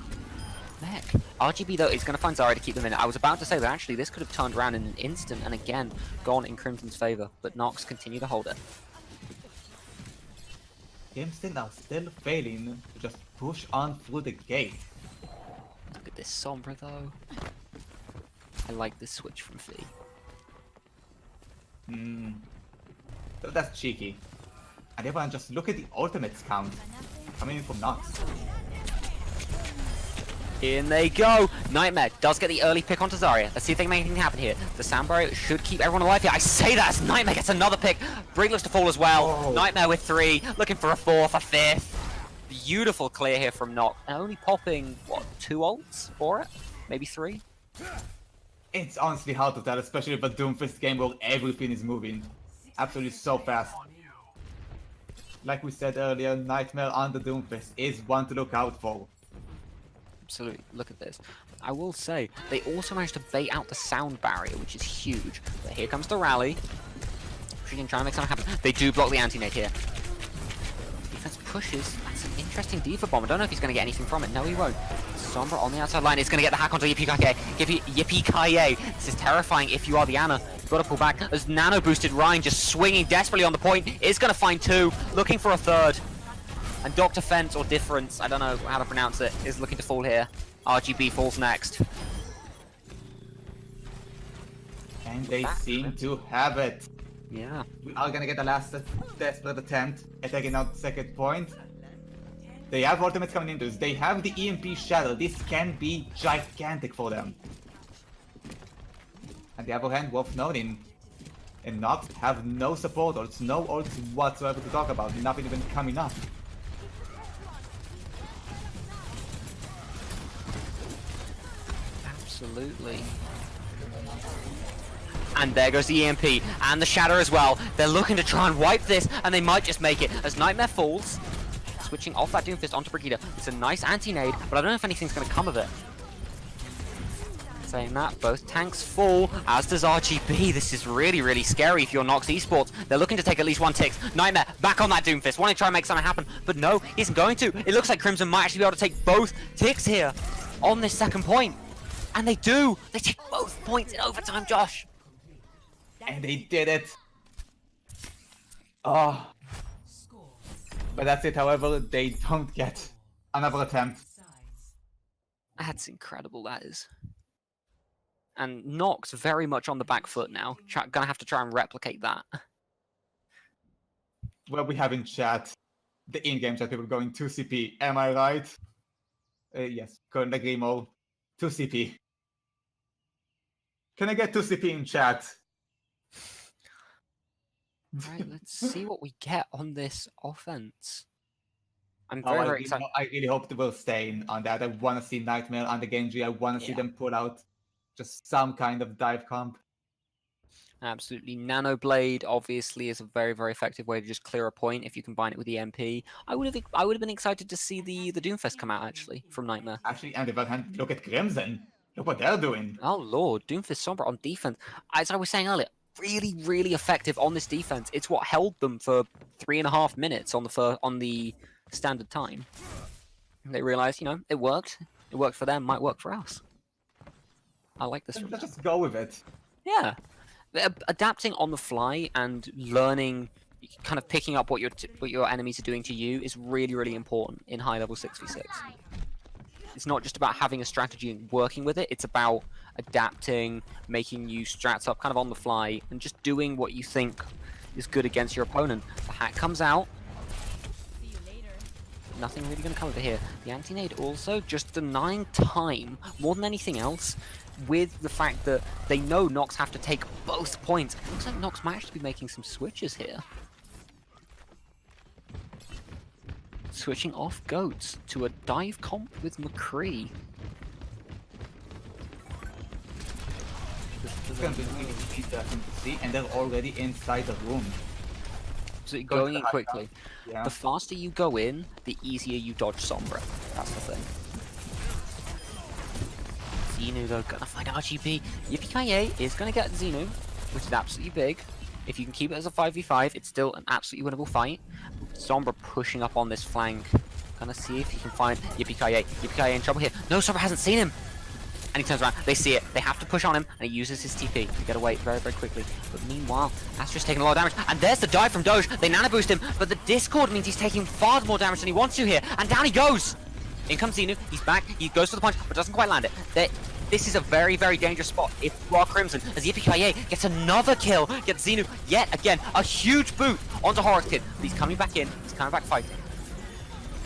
mech. RGB though is going to find Zarya to keep them in. I was about to say that actually this could have turned around in an instant and again gone in Crimson's favor. But Nox continue to hold it. Crimson are still failing to just push on through the gate. Look at this Sombra though. I like this switch from Fee. So that's cheeky. And everyone just look at the ultimates count coming in from Nox. In they go! Nightmare does get the early pick onto Zarya. Let's see if they can make anything happen here. The Sound Barrier should keep everyone alive here. I say that as Nightmare gets another pick. Brig looks to fall as well. Oh. Nightmare with 3, looking for a 4th, a 5th. Beautiful clear here from Nox. And only popping, what, 2 ults for it? Maybe 3? It's honestly hard to tell, especially with a Doomfist game where everything is moving absolutely so fast. Like we said earlier, Nightmare on the Doomfist is one to look out for. Absolutely, look at this. I will say, they also managed to bait out the Sound Barrier, which is huge. But here comes the rally. She can try and make something happen. They do block the anti-nade here. Defense pushes. That's an interesting Diva Bomb. I don't know if he's going to get anything from it. No, he won't. Sombra on the outside line is going to get the hack onto Yippee-Ki-Yay. Yippee-Ki-Yay. This is terrifying if you are the Ana. You've got to pull back. As Nano boosted Rhine just swinging desperately on the point. Is going to find 2. Looking for a 3rd. And Dr. Fence, or Difference, I don't know how to pronounce it, is looking to fall here. RGB falls next. And they seem to have it. Yeah. We are gonna get the last desperate attempt at taking out the second point. They have ultimates coming into this. They have the EMP Shadow. This can be gigantic for them. On the other hand, worth noting, and Nox have no support ults, no ults whatsoever to talk about, nothing even coming up. Absolutely. And there goes the EMP, and the Shatter as well. They're looking to try and wipe this, and they might just make it, as Nightmare falls. Switching off that Doomfist onto Brigitte. It's a nice anti-nade, but I don't know if anything's going to come of it. Saying that, both tanks fall, as does RGB. This is really, really scary if you're Nox Esports. They're looking to take at least one tick. Nightmare, back on that Doomfist, wanting to try and make something happen, but no, he isn't going to. It looks like Crimson might actually be able to take both ticks here on this second point. And they do! They take both points in overtime, Josh! And they did it. Oh. But that's it, however, they don't get another attempt. That's incredible, that is. And Nox very much on the back foot now. Gonna have to try and replicate that. Well, we have in chat, the in-game chat, people going 2 CP. Am I right? Yes, couldn't agree more. 2 CP. Can I get 2 CP in chat? Alright, let's see what we get on this offense. I'm Oh, very excited. I really hope they will stay on that. I want to see Nightmare and the Genji. I want to see them pull out just some kind of dive comp. Absolutely. Nano Blade obviously is a very, very effective way to just clear a point if you combine it with the MP. I would have been excited to see the Doomfist come out actually from Nightmare. Actually, on the other hand, look at Crimson. Look what they're doing. Oh lord, Doomfist Sombra on defense. As I was saying earlier, really, really effective on this defense. It's what held them for 3.5 minutes on the standard time. They realized, you know, it worked. It worked for them, might work for us. I like this. Let's just go with it. Yeah. Adapting on the fly and learning, kind of picking up what your enemies are doing to you is really, really important in high level 6v6. It's not just about having a strategy and working with it, it's about adapting, making you strats up kind of on the fly, and just doing what you think is good against your opponent. The hack comes out. Nothing really going to come over here. The anti-nade also just denying time more than anything else, with the fact that they know Nox have to take both points. It looks like Nox might actually be making some switches here. Switching off Goats to a dive comp with McCree. It's going to be really interesting to see, and they're already inside the room. So going in quickly. Yeah. The faster you go in, the easier you dodge Sombra. That's the thing. Xenu though, gonna find RGB. Yippee is gonna get Xenu, which is absolutely big. If you can keep it as a 5v5, it's still an absolutely winnable fight. Sombra pushing up on this flank. Gonna see if he can find Yippee-ki-yay. Yippee-ki-yay in trouble here. No, Sombra hasn't seen him! And he turns around, they see it, they have to push on him, and he uses his TP to get away very, very quickly. But meanwhile, Astra's taking a lot of damage, and there's the dive from Doge. They nano boost him, but the Discord means he's taking far more damage than he wants to here, and down he goes! In comes Xenu, he's back, he goes for the punch, but doesn't quite land it. This is a very, very dangerous spot if you are Crimson, as Yippee-ki-yay gets another kill, gets Xenu yet again, a huge boot onto Horror's Kid. But he's coming back in, he's coming back fighting.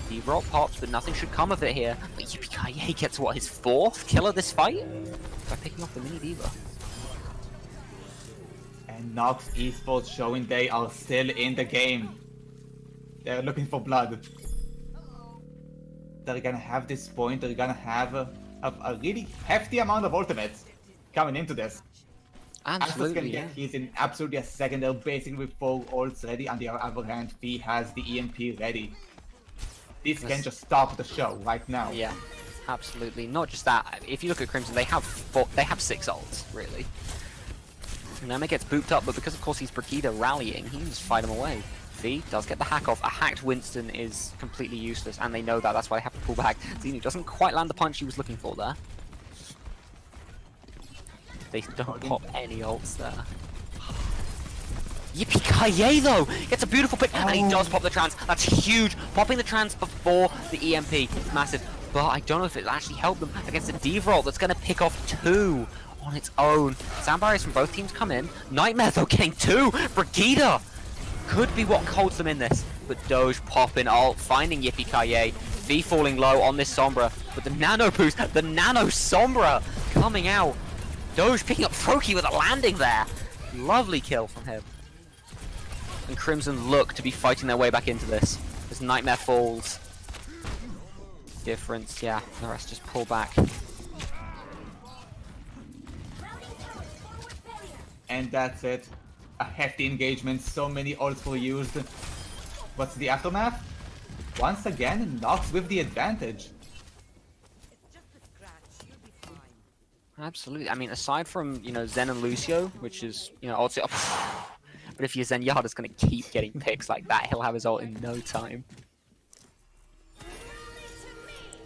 The rock pops, but nothing should come of it here. But Yippee-ki-yay gets, what, his 4th kill of this fight? By picking off the mini diva. And Nox Esports showing they are still in the game. They're looking for blood. They're gonna have this point, they're gonna have a really hefty amount of ultimates coming into this. Absolutely, yeah. He's in absolutely a second, they're basically with 4 ults ready. On the other hand, V has the EMP ready. This can just stop the show right now. Yeah, absolutely. Not just that. If you look at Crimson, they have 6 ults, really. Nema gets booped up, but because of course he's Brigida rallying, he can just fight him away. V does get the hack off. A hacked Winston is completely useless, and they know that. That's why they have to pull back. Xenu doesn't quite land the punch he was looking for there. They don't pop any ults there. Yippee-ki-yay though! Gets a beautiful pick, and he does pop the trans. That's huge! Popping the trans before the EMP is massive. But I don't know if it actually helped them against the Diva ult that's going to pick off 2 on its own. Sound barriers from both teams come in. Nightmare though getting 2! Brigida could be what holds them in this. But Doge popping ult, finding Yippee-ki-yay. V falling low on this Sombra. But the nano boost, the nano Sombra coming out. Doge picking up Froki with a landing there. Lovely kill from him. And Crimson look to be fighting their way back into this. As Nightmare falls. Difference, yeah. The rest just pull back. And that's it. A hefty engagement, so many ults were used. What's the aftermath? Once again, Nox with the advantage. Absolutely. I mean, aside from, you know, Zen and Lucio, which is, you know, also... but if your Zenyatta's going to keep getting picks like that, he'll have his ult in no time.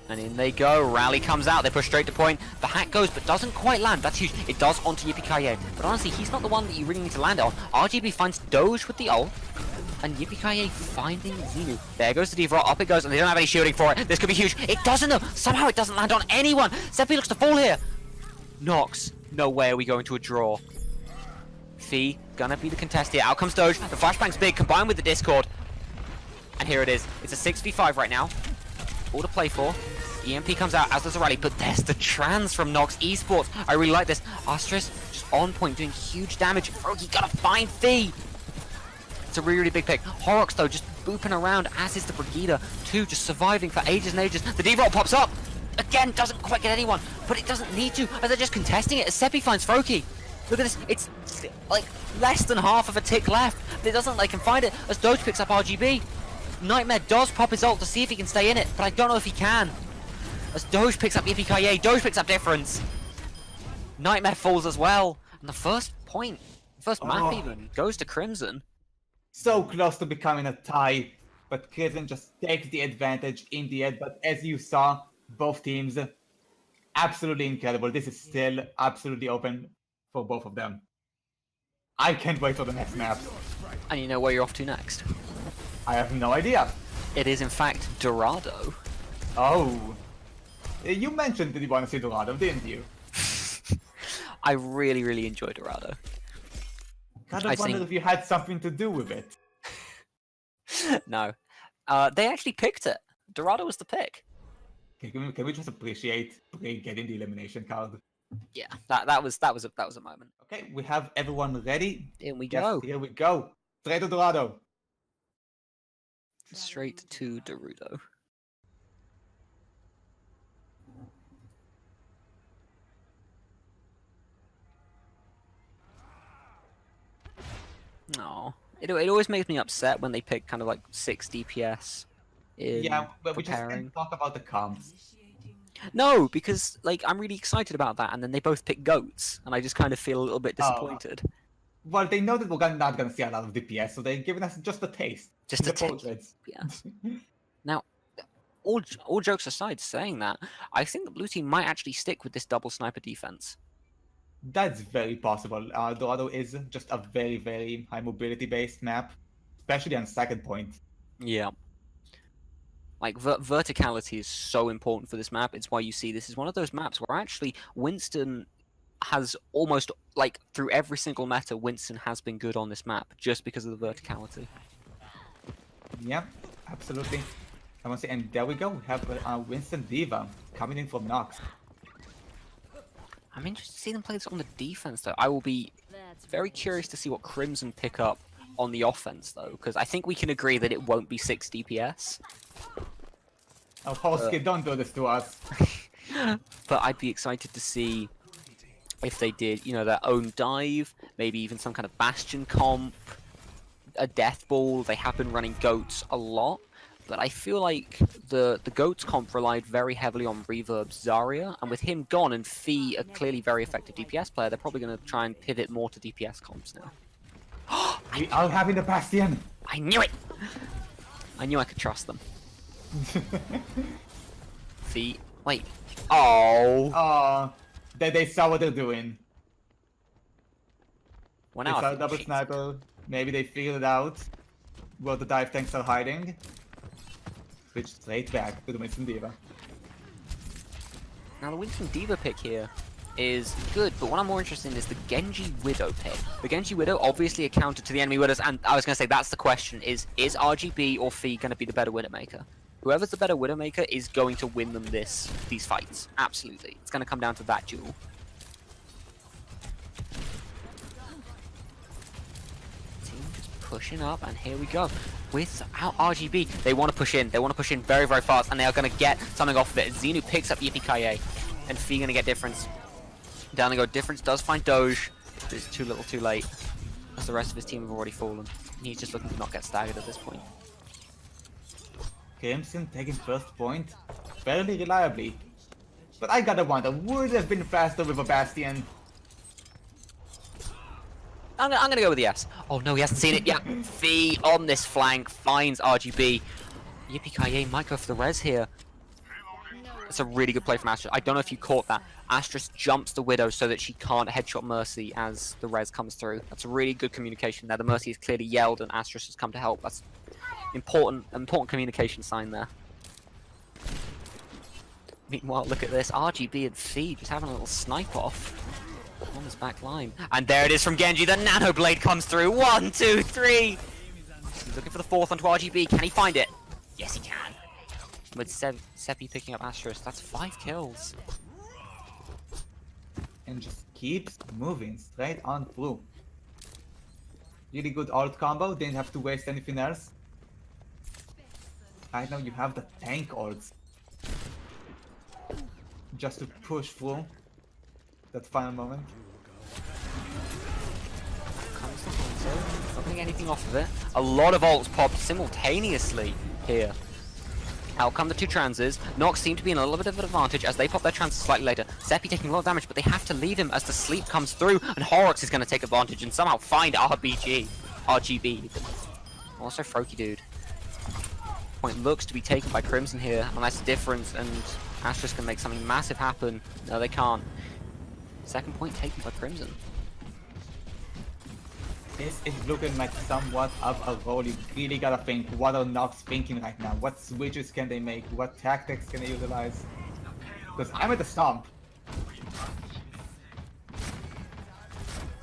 And in they go. Rally comes out. They push straight to point. The hack goes, but doesn't quite land. That's huge. It does onto Yippee-Ki-Yay. But honestly, he's not the one that you really need to land it on. RGB finds Doge with the ult. And Yippee-Ki-Yay finding Xenu. There goes the D.Va. Up it goes, and they don't have any shielding for it. This could be huge. It doesn't, though. Somehow it doesn't land on anyone. Seppi looks to fall here. Nox. No way are we going to a draw. Fee gonna be the contest here. Out comes Doge. The flashbang's big, combined with the Discord. And here it is. It's a 6v5 right now. All to play for. EMP comes out as there's a rally, but there's the trans from Nox Esports. I really like this. Astris just on point, doing huge damage. Froky gotta find Fee. It's a really, really big pick. Horrocks, though, just booping around, as is the Brigida. 2 just surviving for ages and ages. The D-Roll pops up. Again, doesn't quite get anyone, but it doesn't need to, as they're just contesting it as Seppi finds Froky. Look at this, it's like less than half of a tick left. But it doesn't like can find it as Doge picks up RGB. Nightmare does pop his ult to see if he can stay in it, but I don't know if he can. As Doge picks up Yippee-Ki-Yay, Doge picks up Difference. Nightmare falls as well. And the first point, first map even, goes to Crimson. So close to becoming a tie, but Crimson just takes the advantage in the end. But as you saw, both teams, absolutely incredible. This is still absolutely open for both of them. I can't wait for the next map. And you know where you're off to next? I have no idea. It is in fact Dorado. Oh. You mentioned that you want to see Dorado, didn't you? I really, really enjoy Dorado. Kind of wondered if you had something to do with it. No. They actually picked it. Dorado was the pick. Can we just appreciate Bray getting the elimination card? Yeah, that was a moment. Okay, we have everyone ready. In we Yes, go. here we go. Straight to Dorado. Straight to Dorado. No, it always makes me upset when they pick kind of like 6 DPS. Yeah, but we just preparing. can't talk about the comps. No, because like I'm really excited about that, and then they both pick goats, and I just kind of feel a little bit disappointed. Well, they know that we're not going to see a lot of DPS, so they're giving us just a taste. Just a The taste. portraits. Yes. Now, all jokes aside, saying that, I think the blue team might actually stick with this double sniper defense. That's very possible. Dorado is just a very, very high mobility based map, especially on second point. Yeah. Like, verticality is so important for this map. It's why you see this is one of those maps where actually Winston has almost, like, through every single meta, Winston has been good on this map, just because of the verticality. Yeah, absolutely. I want to say, and there we go. We have Winston D.Va coming in from Nox. I'm interested to see them play this on the defense, though. I will be very curious to see what Crimson pick up on the offense, though, because I think we can agree that it won't be 6 DPS. Oh, Holski, don't do this to us. But I'd be excited to see if they did, you know, their own dive, maybe even some kind of Bastion comp, a Death Ball. They have been running goats a lot, but I feel like the goats comp relied very heavily on Reverb Zarya, and with him gone and Fee a clearly very effective DPS player, they're probably going to try and pivot more to DPS comps now. We are having the Bastion. I knew it! I knew I could trust them. Fee, wait. Oh! Oh, they saw what they're doing. Well, They now saw a double sniper. Maybe they figured it out where the dive tanks are hiding. Switch straight back to the Winston D.Va. Now the Winston D.Va pick here is good, but what I'm more interested in is the Genji Widow pick. The Genji Widow obviously accounted to the enemy Widows, and I was going to say that's the question, is RGB or Fee going to be the better Widowmaker? Whoever's the better Widowmaker is going to win them these fights. Absolutely. It's going to come down to that duel. Team just pushing up, and here we go. Without RGB, they want to push in. They want to push in very, very fast, and they are going to get something off of it. Xenu picks up Yippee-Ki-Yay, and Fee going to get Difference. Down they go. Difference does find Doge, but it's too little too late, as the rest of his team have already fallen. He's just looking to not get staggered at this point. Crimson taking first point fairly reliably. But I gotta wonder, would it have been faster with a Bastion? I'm gonna go with yes. Oh no, he hasn't seen it. Yeah, Fee on this flank finds RGB. Yippee-ki-yay might go for the res here. It's a really good play from Astrus. I don't know if you caught that. Astrus jumps the Widow so that she can't headshot Mercy as the res comes through. That's a really good communication there. The Mercy has clearly yelled and Astrus has come to help. That's important communication sign there. Meanwhile, look at this. RGB and Fee just having a little snipe off on his back line. And there it is from Genji. The Nano Blade comes through. 1, 2, 3. He's looking for the fourth onto RGB. Can he find it? Yes, he can. With Seppi picking up Astrus, that's 5 kills. And just keeps moving straight on through. Really good ult combo, didn't have to waste anything else. Right now you have the tank ults. Just to push through that final moment. Comes the Hanzo. Not getting anything off of it. A lot of ults popped simultaneously here. Out come the two transes. Nox seem to be in a little bit of an advantage as they pop their transes slightly later. Seppi taking a lot of damage, but they have to leave him as the sleep comes through, and Horrocks is going to take advantage and somehow find RGB. Also Froakie dude. Point looks to be taken by Crimson here, and that's the difference, and Astrus can make something massive happen. No, they can't. Second point taken by Crimson. This is looking like somewhat of a role. You really gotta think, what are Nox thinking right now? What switches can they make? What tactics can they utilize? Because I'm at the stomp.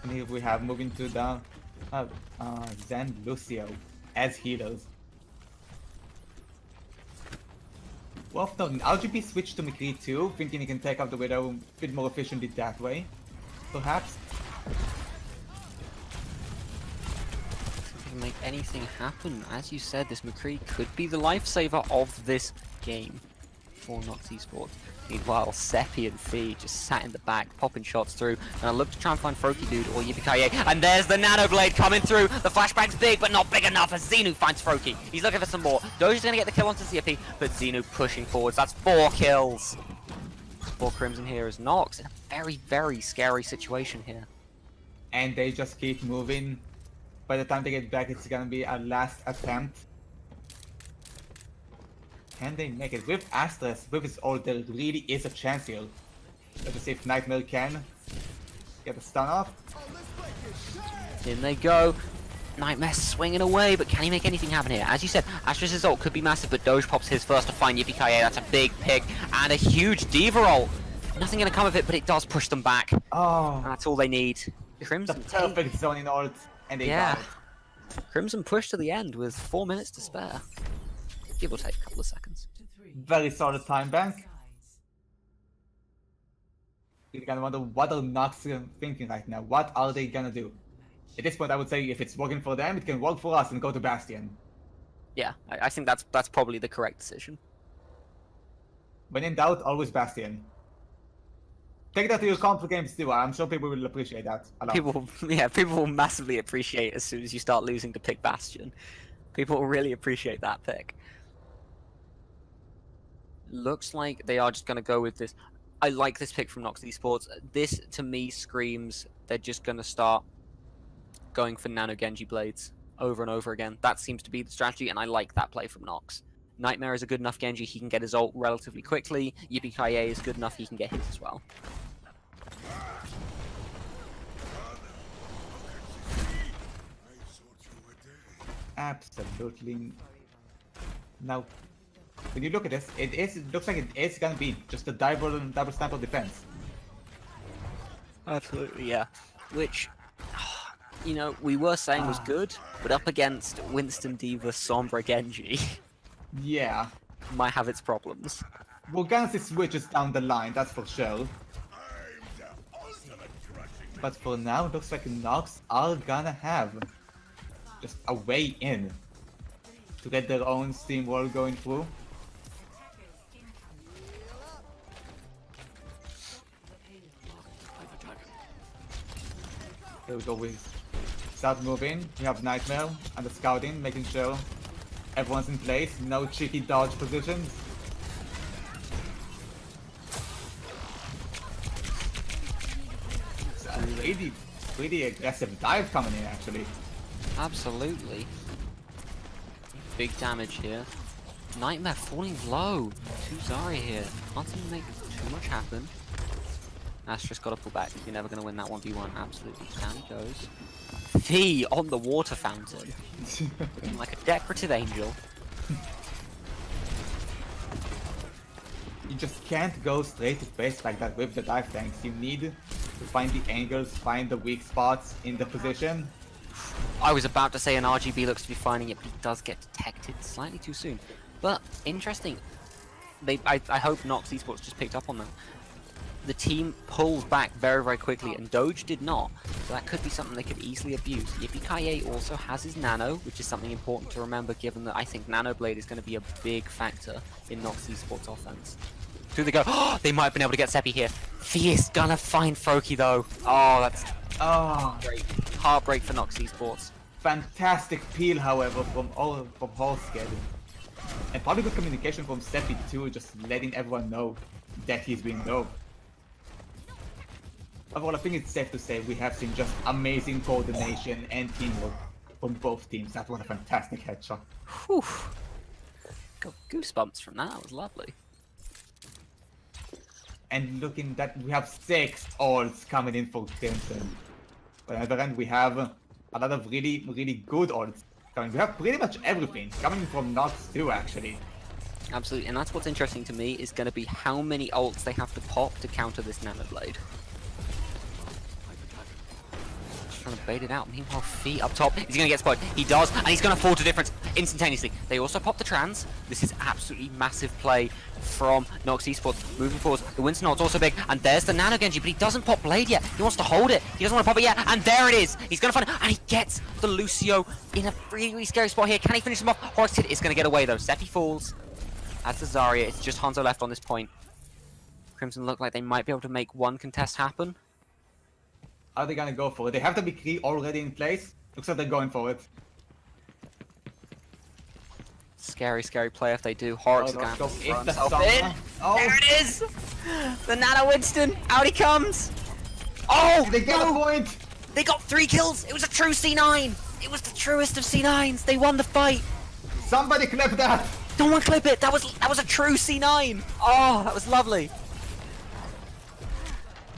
And here we have moving to the Zen Lucio as healers. Well, no, RGB switched to McCree too, thinking he can take out the Widow a bit more efficiently that way. Perhaps. Make anything happen. As you said, this McCree could be the lifesaver of this game for Nox Esports. Meanwhile, Seppi and Fee just sat in the back, popping shots through. And I look to try and find Froakie dude or Yippee-ki-yay. And there's the Nano Blade coming through. The flashback's big, but not big enough as Xenu finds Froakie. He's looking for some more. Doja's gonna get the kill onto Zippy, but Xenu pushing forwards. That's 4 kills. 4 Crimson here as Nox in a very, very scary situation here. And they just keep moving. By the time they get back, it's gonna be a last attempt. Can they make it? With Astrus, with his ult, there really is a chance here. Let's see if Nightmare can get a stun off. In they go. Nightmare swinging away, but can he make anything happen here? As you said, Astrus' ult could be massive, but Doge pops his first to find Yippee-ki-yay. That's a big pick, and a huge D.Va ult. Nothing gonna come of it, but it does push them back. Oh, And that's all they need. the Crimson perfect zoning ult, and they got it. Crimson push to the end with 4 minutes to spare. Give or take a couple of seconds. Very solid time bank. You're gonna wonder what are Nox thinking right now. What are they gonna do? At this point, I would say if it's working for them, it can work for us and go to Bastion. Yeah, I think that's probably the correct decision. When in doubt, always Bastion. Take that to your comp games too. I'm sure people will appreciate that a lot. People will massively appreciate as soon as you start losing to pick Bastion. People will really appreciate that pick. Looks like they are just going to go with this. I like this pick from Nox Esports. This, to me, screams they're just going to start going for Nano Genji Blades over and over again. That seems to be the strategy, and I like that play from Nox. Nightmare is a good enough Genji, he can get his ult relatively quickly. Yippee-ki-yay is good enough, he can get his as well. Absolutely. Now, when you look at this, it looks like it is gonna be just a double sniper defense. Absolutely, yeah. Which, you know, we were saying was good, but up against Winston D.Va Sombra Genji, Yeah. might have its problems. We're gonna see switches down the line, that's for sure. But for now, it looks like Nox are gonna have just a way in to get their own steamroll going through. Here we go, we start moving. We have Nightmare and the scouting, making sure everyone's in place, no cheeky dodge positions. pretty aggressive dive coming in actually. Absolutely. Big damage here. Nightmare falling low. Two Zarya here. Can't seem to make too much happen. Astra's got to pull back. You're never going to win that 1v1. Absolutely. Down he goes. Fee on the water fountain. Like a decorative angel. You just can't go straight to face like that with the dive tanks. You need to find the angles, find the weak spots in the position. I was about to say an RGB looks to be finding it, but he does get detected slightly too soon. But interesting. I hope Nox Esports just picked up on that. The team pulled back very, very quickly, and Doge did not. So that could be something they could easily abuse. Yippee-ki-yay also has his nano, which is something important to remember, given that I think Nano Blade is going to be a big factor in Nox Esports offense. Through they go. Oh, they might have been able to get Seppi here. Fee is gonna find Froki though. Oh, that's great. Heartbreak for Nox Esports. Fantastic peel, however, from Horsked. And probably good communication from Seppi too, just letting everyone know that he's being dope. Overall, I think it's safe to say we have seen just amazing coordination and teamwork from both teams. That was a fantastic headshot. Whew. Got goosebumps from that. That was lovely. And looking that we have 6 ults coming in for Crimson. On the other end, we have a lot of really, really good ults coming. We have pretty much everything coming from Nox too, actually. Absolutely, and that's what's interesting to me is going to be how many ults they have to pop to counter this Nano Blade. Just trying to bait it out. Meanwhile, Fee up top. Is he going to get spotted? He does, and he's going to forge a difference instantaneously. They also pop the trans. This is absolutely massive play from Nox Esports. Moving forward, the Winston ult's also big, and there's the Nano Genji, but he doesn't pop Blade yet. He wants to hold it. He doesn't want to pop it yet, and there it is. He's going to find it, and he gets the Lucio in a really, really scary spot here. Can he finish him off? Horsked is going to get away though. Seppi falls. As the Zarya, it's just Hanzo left on this point. Crimson look like they might be able to make one contest happen. Are they gonna go for it? They have the Decree already in place. Looks like they're going for it. Scary, scary play if they do. Horrocks are Oh, going to go throw in the himself summer. in. Oh. There it is! The Nano Winston! Out he comes! Oh! They get no! a point! They got 3 kills! It was a true C9! It was the truest of C9s! They won the fight! Somebody clip that! Don't want to clip it! That was a true C9! Oh, that was lovely!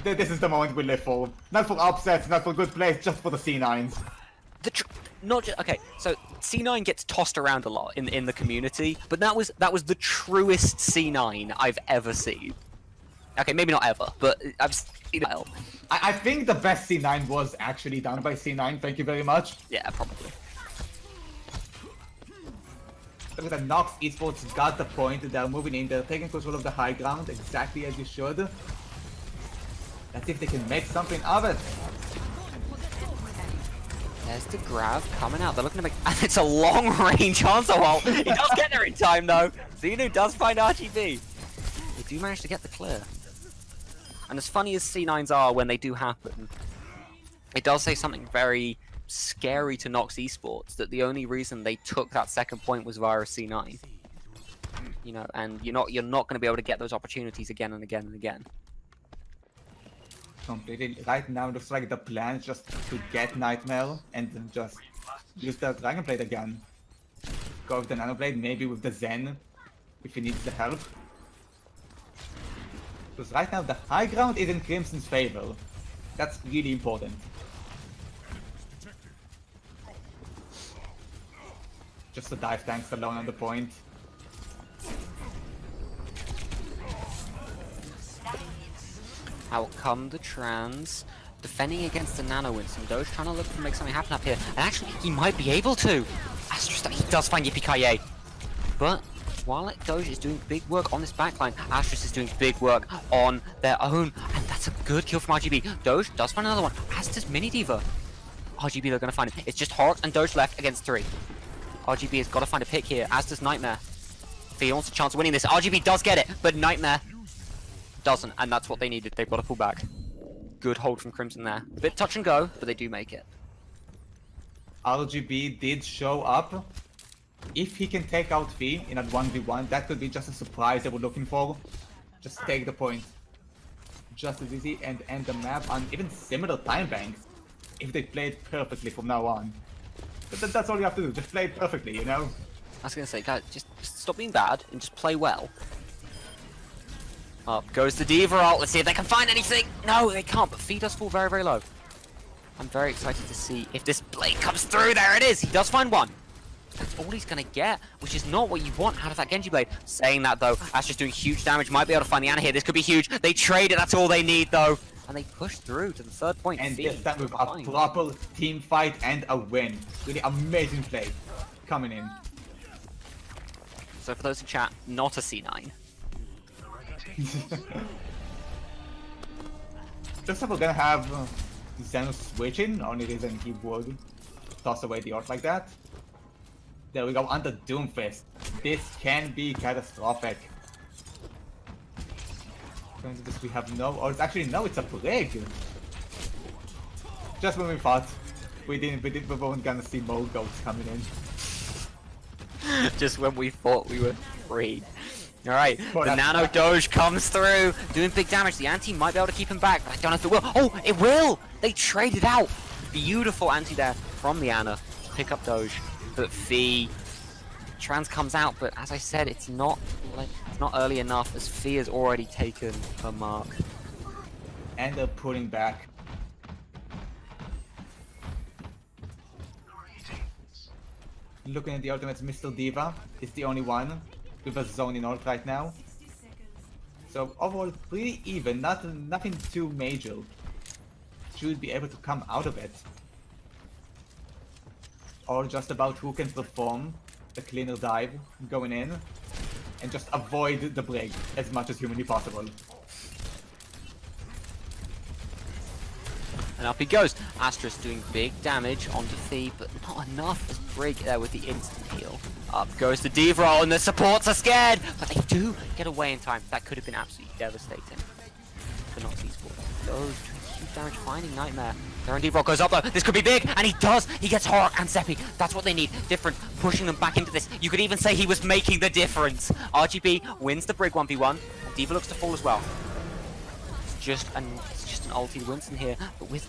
This is the moment we live for. Not for upsets, not for good plays, just for the C9s. Not just okay. So C9 gets tossed around a lot in the community, but that was the truest C9 I've ever seen. Okay, maybe not ever, but I've seen it. I think the best C9 was actually done by C9. Thank you very much. Yeah, probably. Look at that. Nox Esports got the point. They're moving in. They're taking control of the high ground exactly as you should. Let's see if they can make something of it. There's the grab coming out. They're looking to make. And it's a long range Hanzo ult. He does get there in time though. Xenu does find RGB. They do manage to get the clear. And as funny as C9s are when they do happen, it does say something very scary to Nox Esports that the only reason they took that second point was via a C9. You know, and you're not going to be able to get those opportunities again and again and again. Completely. Right now, it looks like the plan is just to get Nightmare and then just use the Dragon Blade again. Go with the Nano Blade, maybe with the Zen, if he needs the help. Because right now, the high ground is in Crimson's favor. That's really important. Just the dive tanks alone on the point. Out come the trans, defending against the Nano Winston. Doge trying to look to make something happen up here. And actually, he might be able to. Astra, he does find Yippee-ki-yay. But while Doge is doing big work on this backline, Astros is doing big work on their own. And that's a good kill from RGB. Doge does find another one, as does Mini Diva. RGB, they're going to find it. It's just Horrocks and Doge left against 3. RGB has got to find a pick here, as does Nightmare. If he wants a chance of winning this, RGB does get it, but Nightmare doesn't, and that's what they needed. They've got to pull back. Good hold from Crimson there. A bit touch and go, but they do make it. RGB did show up. If he can take out V in a 1v1, that could be just a surprise they were looking for. Just take the point. just as easy and end the map on even similar time banks if they play it perfectly from now on. But that's all you have to do, just play it perfectly, you know? I was gonna say, guys, just stop being bad and just play well. Up goes the Diva ult. Let's see if they can find anything. No, they can't, but Fee does fall very, very low. I'm very excited to see if this blade comes through. There it is. He does find one. That's all he's gonna get, which is not what you want out of that Genji blade. Saying that though, Astra's doing huge damage. Might be able to find the Ana here. This could be huge. They trade it. That's all they need though. And they push through to the third point. And Fee this time with a fine. proper team fight and a win. Really amazing play coming in. So for those in chat, not a C9. Just if we're gonna have Xeno switching, only reason he would toss away the ult like that. There we go, under Doomfist. This can be catastrophic. Going to this, we have no, or it's actually no, it's a plague. Just when we thought we weren't gonna see more goats coming in. Just when we thought we were free. Alright, Well, the that's- Nano Doge comes through, doing big damage. The anti might be able to keep him back, but I don't know if it will. Oh, it will! They traded out! Beautiful anti there from the Ana. Pick up Doge. But Fee. Trans comes out, but as I said, it's not early enough as Fee has already taken her mark. And they're pulling back. Looking at the ultimates, Mr. Diva is the only one with a zone in ult right now. So overall, pretty even, nothing too major. Should be able to come out of it. All just about who can perform the cleaner dive going in and just avoid the break as much as humanly possible. And up he goes. Astra's doing big damage onto Fee, but not enough as Brig there with the instant heal. Up goes the Diva ult, and the supports are scared, but they do get away in time. That could have been absolutely devastating for Nox esports. Doge doing huge damage, finding Nightmare. Their own Diva ult goes up though. This could be big, and he does. He gets Horror and Seppi. That's what they need. Different, pushing them back into this. You could even say he was making the difference. RGB wins the Brig 1v1. And Diva looks to fall as well. It's just an ulti Winston here, but with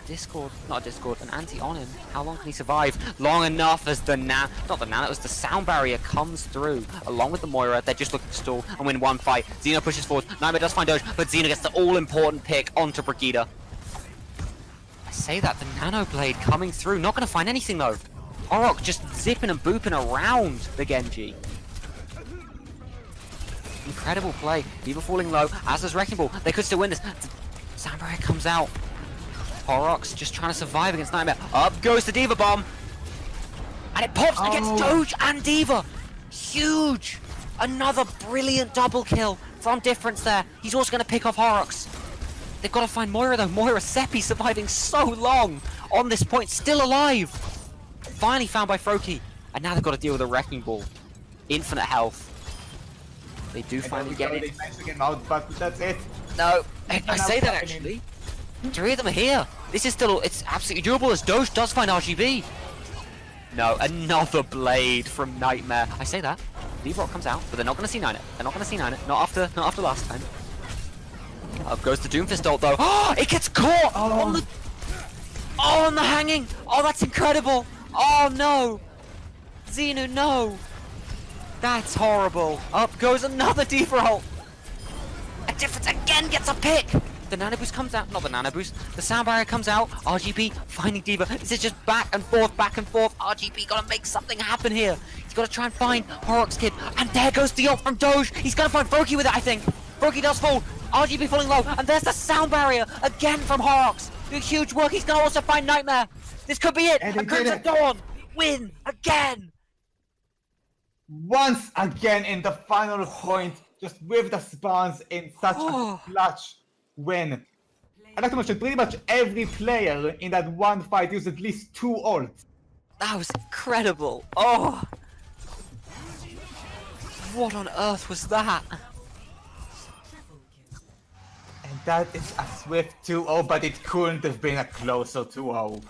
an anti on him. How long can he survive? Long enough as the it was the sound barrier comes through along with the Moira. They're just looking to stall and win one fight. Xeno pushes forward. Nightmare does find Doge, but Xeno gets the all-important pick onto Brigida. I say that, the Nano Blade coming through, not going to find anything though. Orok just zipping and booping around the Genji. Incredible play. Diva falling low, as does Wrecking Ball. They could still win this. Sound barrier comes out. Horrocks just trying to survive against Nightmare. Up goes the Diva Bomb. And it pops against Doge and Diva. Huge. Another brilliant double kill from difference there. He's also going to pick off Horrocks. They've got to find Moira though. Moira Seppi surviving so long on this point. Still alive. Finally found by Froki. And now they've got to deal with a Wrecking Ball. Infinite health. They do finally get it. They managed to get him out, but that's it. No, I say that actually. 3 of them are here. This is still, it's absolutely doable as Doge does find RGB. No, another blade from Nightmare. I say that. Diva comes out, but they're not going to C9 it. They're not going to C9 it. Not after last time. Up goes the Doomfist ult though. Oh, it gets caught on the hanging. Oh, that's incredible. Oh no. Xenu, no. That's horrible. Up goes another Diva ult. A difference again gets a pick. The Nano Boost comes out. Not the Nano Boost. The sound barrier comes out. RGB finding Diva. This is just back and forth, back and forth. RGB got to make something happen here. He's got to try and find Horrocks Kid. And there goes the ult from Doge. He's going to find Froki with it, I think. Froki does fall. RGB falling low. And there's the sound barrier again from Horrocks. Doing huge work. He's going to also find Nightmare. This could be it. And Crimson Dawn win again. Once again in the final point, just with the spawns in such a clutch win. I'd like to mention pretty much every player in that one fight used at least 2 ults. That was incredible. Oh. What on earth was that? And that is a swift 2-0, but it couldn't have been a closer 2-0.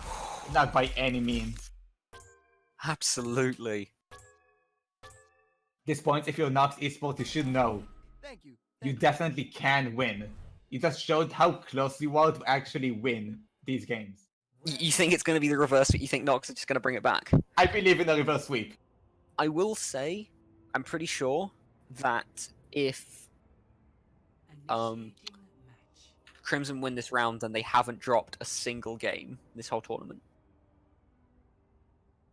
Not by any means. Absolutely. This point, if you're Nox esports, you should know. Thank you. You definitely can win You just showed how close you are to actually win these games. You think it's going to be the reverse, but you think Nox are just going to bring it back? I believe in a reverse sweep. I will say, I'm pretty sure that if Initiating match. Crimson win this round, then they haven't dropped a single game this whole tournament.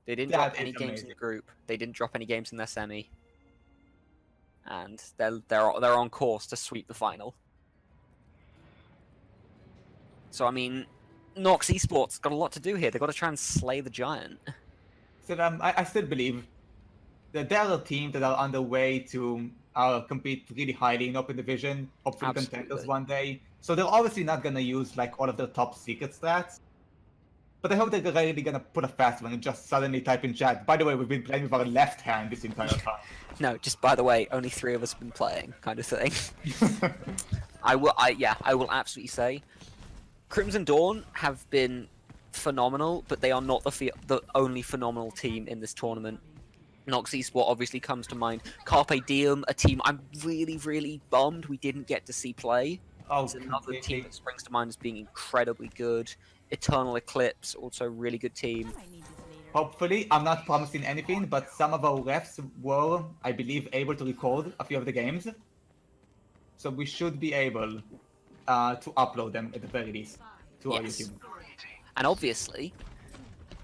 They didn't drop That any is games in amazing. the group. They didn't drop any games in their semi, and they're on course to sweep the final. So I mean, Nox Esports got a lot to do here. They've got to try and slay the giant. So I still believe that there are teams that are on the way to compete really highly in Open Division, hopefully contenders Absolutely. one day. So they're obviously not gonna use like all of their top secret stats. But I hope they're really gonna put a fast one and just suddenly type in chat. By the way, we've been playing with our left hand this entire time. No, just by the way, only 3 of us have been playing, kind of thing. I will absolutely say, Crimson Dawn have been phenomenal, but they are not the only phenomenal team in this tournament. Nox Esport obviously comes to mind. Carpe Diem, a team I'm really bummed we didn't get to see play. Oh, It's another team completely. that springs to mind as being incredibly good. Eternal Eclipse, also a really good team. Hopefully, I'm not promising anything, but some of our refs were, I believe, able to record a few of the games. So we should be able to upload them at the very least to our Yes. YouTube. And obviously,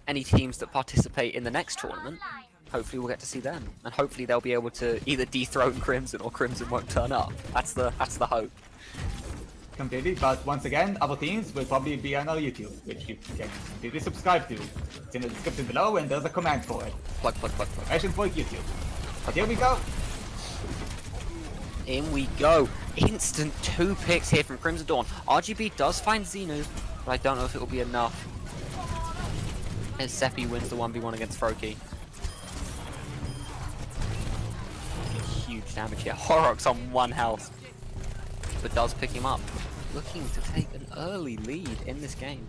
any teams that participate in the next tournament, hopefully we'll get to see them. And hopefully they'll be able to either dethrone Crimson or Crimson won't turn up. That's the hope. Completely, but once again, other teams will probably be on our YouTube, which you can completely subscribe to. It's in the description below, and there's a command for it. Plug. Action for YouTube. But here we go. In we go. Instant 2 picks here from Crimson Dawn. RGB does find Xenu, but I don't know if it will be enough. As Seppi wins the 1v1 against Froki. Huge damage here. Horrocks on 1 health. But does pick him up. Looking to take an early lead in this game.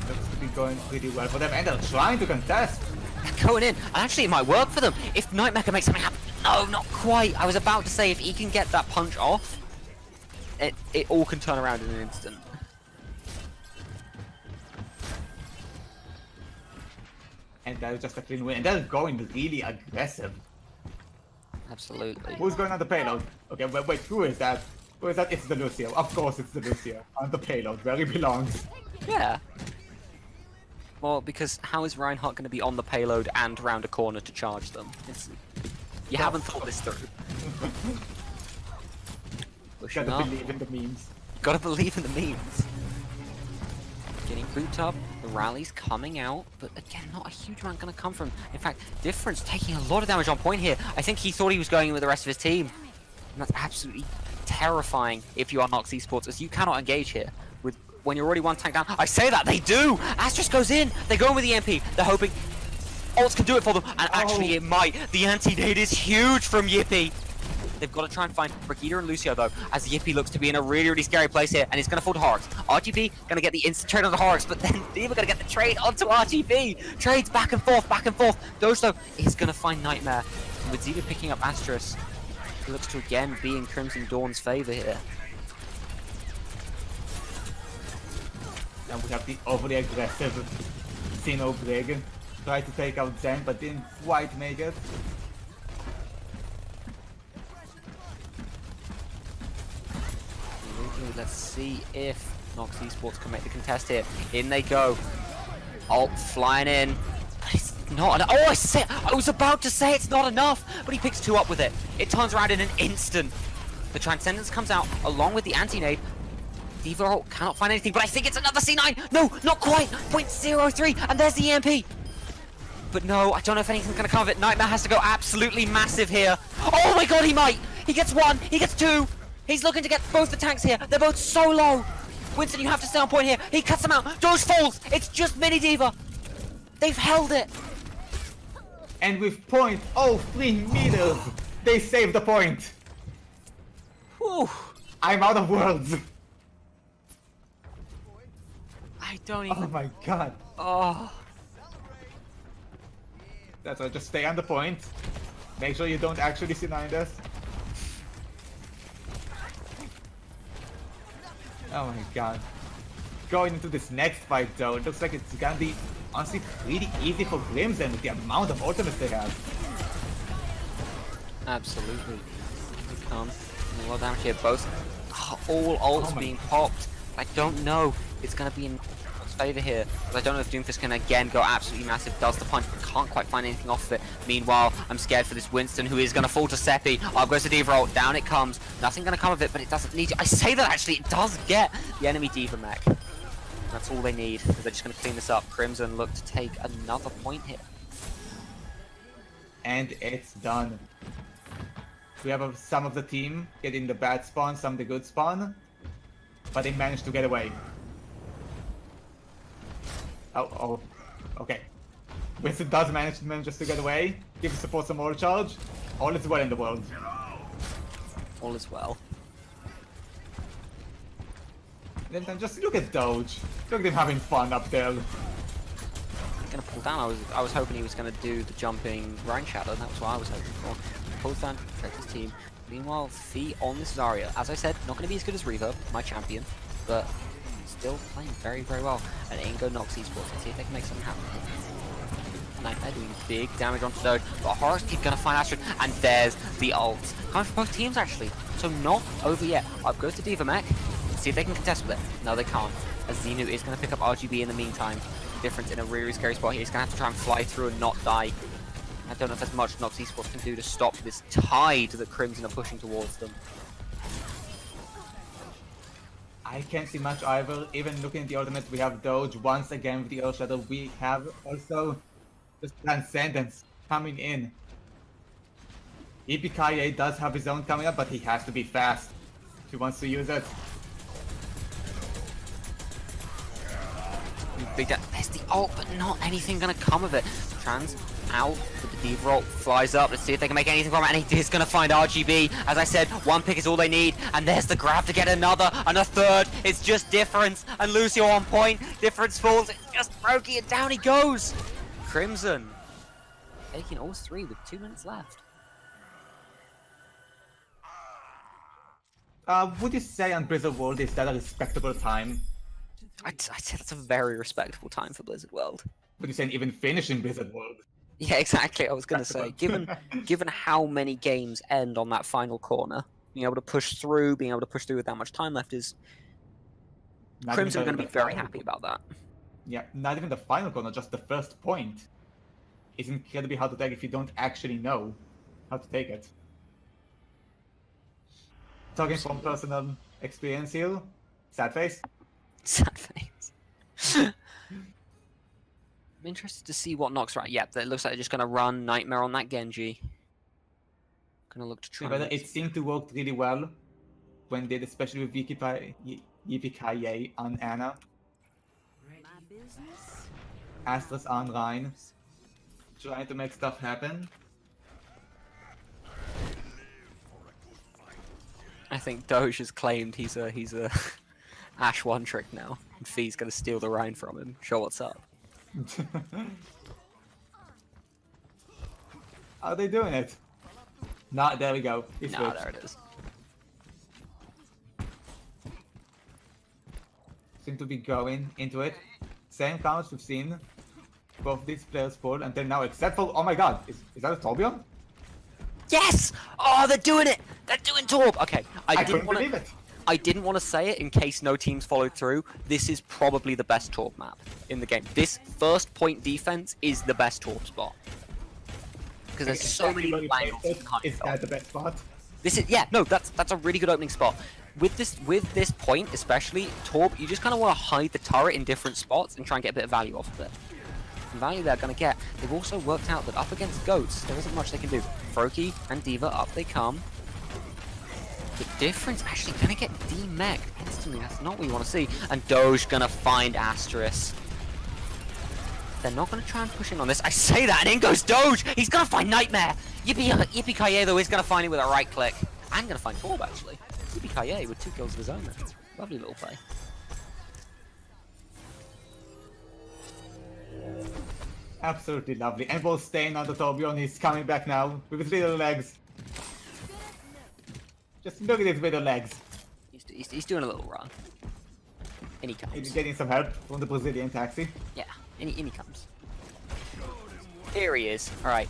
Looks to be going pretty well for them, and they're trying to contest. Going in, and actually it might work for them if Nightmare can make something happen. No, not quite. I was about to say if he can get that punch off, it all can turn around in an instant. And that is just a clean win. And they're going really aggressive. Absolutely. Who's going on the payload? Okay, wait, who is that? Who is that? It's the Lucio. Of course it's the Lucio. On the payload, where he belongs. Yeah. Well, because how is Reinhardt going to be on the payload and round a corner to charge them? You haven't thought this through. Pushing Gotta up. believe in the memes. Gotta believe in the memes. Getting booped up, the rally's coming out, but again, not a huge amount gonna come from. In fact, Difference taking a lot of damage on point here. I think he thought he was going in with the rest of his team. And that's absolutely terrifying if you are Nox Esports, as you cannot engage here with when you're already 1 tank down. I say that, they do! Asterisk goes in, they go in with the MP, they're hoping ults can do it for them, and actually it might. The anti-nade is huge from Yippee. They've got to try and find Brigitte and Lucio though, as Yippee looks to be in a really scary place here, and he's going to fall to Horrocks. RGB going to get the instant trade onto Horrocks, but then Diva going to get the trade onto RGB. Trades back and forth. Dojo is going to find Nightmare. And with Diva picking up Asterisk, it looks to again be in Crimson Dawn's favor here. And we have the overly aggressive Sino Brig. Tried to take out Zen, but didn't quite make it. Let's see if Nox Esports can make the contest here. In they go. Ult flying in. But it's not enough. Oh, I was about to say it's not enough, but he picks 2 up with it. It turns around in an instant. The Transcendence comes out along with the anti-nade. Diva ult cannot find anything, but I think it's another C9. No, not quite. 0.03, and there's the EMP. But no, I don't know if anything's going to come of it. Nightmare has to go absolutely massive here. Oh my god, he might. He gets 1, he gets 2. He's looking to get both the tanks here. They're both so low. Winston, you have to stay on point here. He cuts them out. Doge falls. It's just Mini Diva. They've held it. And with 0.03 meters, they saved the point. Whew. I'm out of words. I don't Oh even... my god. Oh. That's why just stay on the point. Make sure you don't actually C9 this. Oh my god. Going into this next fight though, it looks like it's gonna be honestly pretty easy for Crimson with the amount of ultimates they have. Absolutely. A lot of damage here. Both all ults being popped. I don't know. It's gonna be in favor here. But I don't know if Doomfist can again go absolutely massive. Does the punch, but can't quite find anything off of it. Meanwhile, I'm scared for this Winston, who is gonna fall to Seppi. Up goes the D.Va ult. Down it comes. Nothing gonna come of it, but it doesn't need to. I say that actually, it does get the enemy D.Va mech. That's all they need, because they're just gonna clean this up. Crimson look to take another point here. And it's done. We have some of the team getting the bad spawn, some the good spawn, but they managed to get away. Oh, okay. Winston does manage just to get away. Give support some more charge. All is well in the world. All is well. Then just look at Doge. Look at him having fun up there. Gonna pull down. I was hoping he was gonna do the jumping Rain Shadow. That was what I was hoping for. Pulls down, protects his team. Meanwhile, Fee on this Zarya. As I said, not gonna be as good as Reaver, my champion, but still playing very, very well. And Ingo knocks esports. Let's see if they can make something happen. Nightmare doing big damage onto Doge, but Horus keep gonna find Astrid, and there's the ult. Coming from both teams actually, so not over yet. Up goes to D.Va mech. See if they can contest with it. No, they can't. As Xenu is gonna pick up RGB in the meantime. Difference in a really scary spot here. He's gonna have to try and fly through and not die. I don't know if there's much Nox Esports can do to stop this tide that Crimson are pushing towards them. I can't see much either. Even looking at the ultimate, we have Doge once again with the Earth Shadow. We have also just Transcendence coming in. EPKA does have his own coming up, but he has to be fast if he wants to use it. There's the ult, but not anything gonna come of it. Trans out with the D.Va ult, flies up. Let's see if they can make anything from it. And he is gonna find RGB. As I said, one pick is all they need. And there's the grab to get another and a third. It's just Difference and Lucio on point. Difference falls. It's just Roki and down he goes. Crimson taking all three with 2 minutes left. Would you say on Blizzard World is that a respectable time? I'd say that's a very respectable time for Blizzard World. Would you say even finishing Blizzard World? Yeah, exactly. I was gonna say, given how many games end on that final corner, being able to push through with that much time left is Crimson are going to be very happy about that. Yeah, not even the final corner, just the first point. It's incredibly hard to take if you don't actually know how to take it. Talking from personal experience here, sad face. Sad face. I'm interested to see what Nox right. Yep, it looks like they're just gonna run Nightmare on that Genji. Gonna look to try. It seemed to work really well when they did, especially with EPKA on Anna. Astra's on Rhine, trying to make stuff happen. I think Doge has claimed he's a Ash one trick now, and Fee's gonna steal the Rhine from him. Show what's up. Are they doing it? Nah, there we go. Nah, there it is. Seem to be going into it. Same counts we've seen both these players pull until now, except for, oh my god, is that a Torbjorn? Yes! Oh, they're doing it! They're doing Torb! Okay, I couldn't believe it. I didn't want to say it in case no teams followed through. This is probably the best Torb map in the game. This first point defense is the best Torb spot. Because there's so many angles you can't Is that the best spot? This is, yeah, no, that's a really good opening spot. With this point especially, Torb, you just kind of want to hide the turret in different spots and try and get a bit of value off of it. The value they're going to get. They've also worked out that up against Goats, there isn't much they can do. Froki and D.Va, up they come. The Difference actually going to get D-mech instantly. That's not what you want to see. And Doge going to find Asterisk. They're not going to try and push in on this. I say that, and in goes Doge! He's going to find Nightmare! Yippee-ki-yay, though, is going to find it with a right click. And going to find Torb, actually. Yippee-ki-yay with 2 kills of his own. Lovely little play. Absolutely lovely. And we're staying on the Torbjorn. He's coming back now with his little legs. Just look at his little legs. He's doing a little run. In he He's comes. getting some help from the Brazilian taxi. Yeah, in he comes. Here he is. Alright.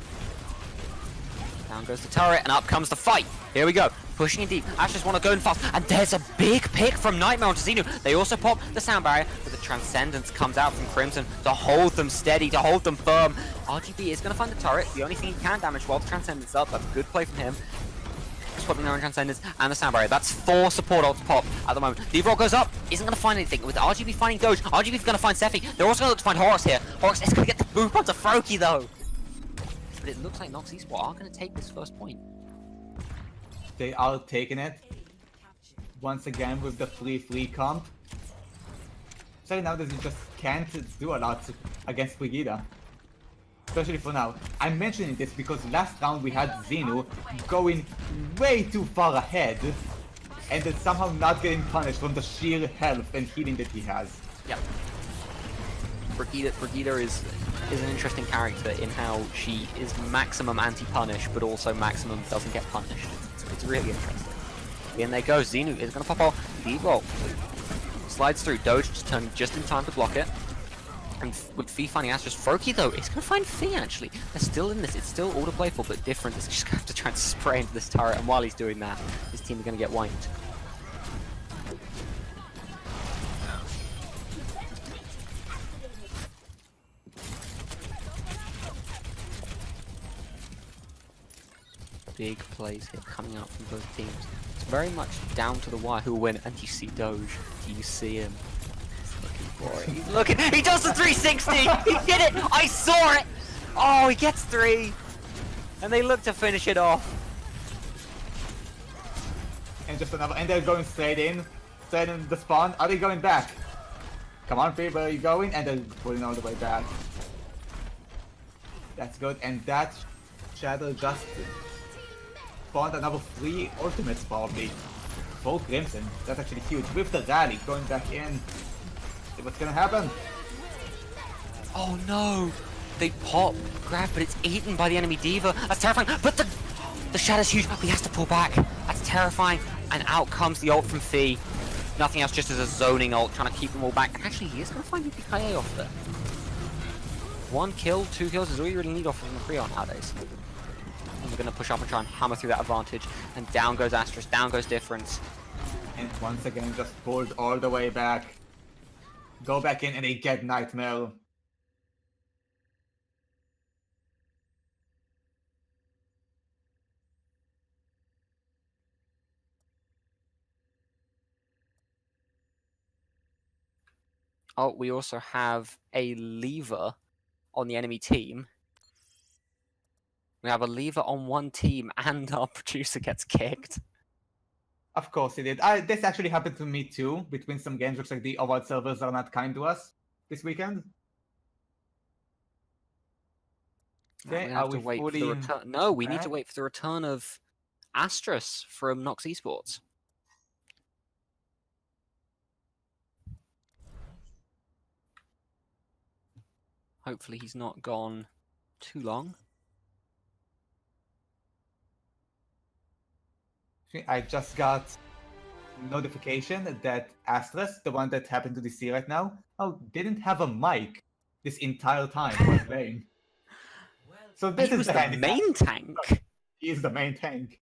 Down goes the turret, and up comes the fight. Here we go. Pushing in deep. Ashes want to go in fast. And there's a big pick from Nightmare onto Xenu. They also pop the sound barrier, but the Transcendence comes out from Crimson to hold them steady, to hold them firm. RGB is going to find the turret. The only thing he can damage while the Transcendence is up. That's a good play from him. Swapping their own Transcendence and the sound barrier. That's 4 support ults pop at the moment. The Overall goes up. Isn't going to find anything. With RGB finding Doge, RGB's going to find Sephi. They're also going to look to find Horus here. Horus is going to get the boop onto Froakie though. But it looks like Nox Esports are going to take this first point. They are taking it. Once again with the free comp. So now that you just can't do a lot against Brigida. Especially for now. I'm mentioning this because last round we had Xenu going way too far ahead. And then somehow not getting punished from the sheer health and healing that he has. Yeah. Brigida is an interesting character in how she is maximum anti-punish, but also maximum doesn't get punished. It's really interesting. In there goes. Xenu is going to pop off. D-roll. Slides through. Doge just turned just in time to block it. And with Fee finding Astra's, Froakie though, it's going to find Fee actually. They're still in this. It's still all to playful, but different. It's just going to have to try and spray into this turret, and while he's doing that, his team are going to get wiped. Big plays here coming out from both teams. It's very much down to the wire who will win, and you see Doge. Do you see him? He's looking for it. He's looking. He does the 360! He did it! I saw it! Oh, he gets 3! And they look to finish it off. And just another, and they're going straight in the spawn. Are they going back? Come on, Fee, where are you going? And they're pulling all the way back. That's good, and that Shadow just spawned another 3 ultimates probably. For Crimson. That's actually huge. With the rally going back in. See what's gonna happen? Oh no! They pop, grab, but it's eaten by the enemy Diva. That's terrifying. But the Shadow's huge. He has to pull back. That's terrifying. And out comes the ult from Fee. Nothing else, just as a zoning ult, trying to keep them all back. And actually, he is going to find UPKA off there. 1 kill, 2 kills is all you really need off of the Freon nowadays. And we're going to push up and try and hammer through that advantage. And down goes Astra's, down goes Difference. And once again, just pulled all the way back. Go back in and they get Nightmare. Oh, we also have a lever on the enemy team. We have a lever on one team and our producer gets kicked. Of course it did. This actually happened to me too. Between some games, looks like the Overwatch servers are not kind to us this weekend. Okay, we have to wait for the return. No, we need to wait for the return of Astrus from Nox Esports. Hopefully he's not gone too long. I just got notification that Astrus, the one that happened to DC right now, didn't have a mic this entire time while playing. So this is the main tank. He is the main tank.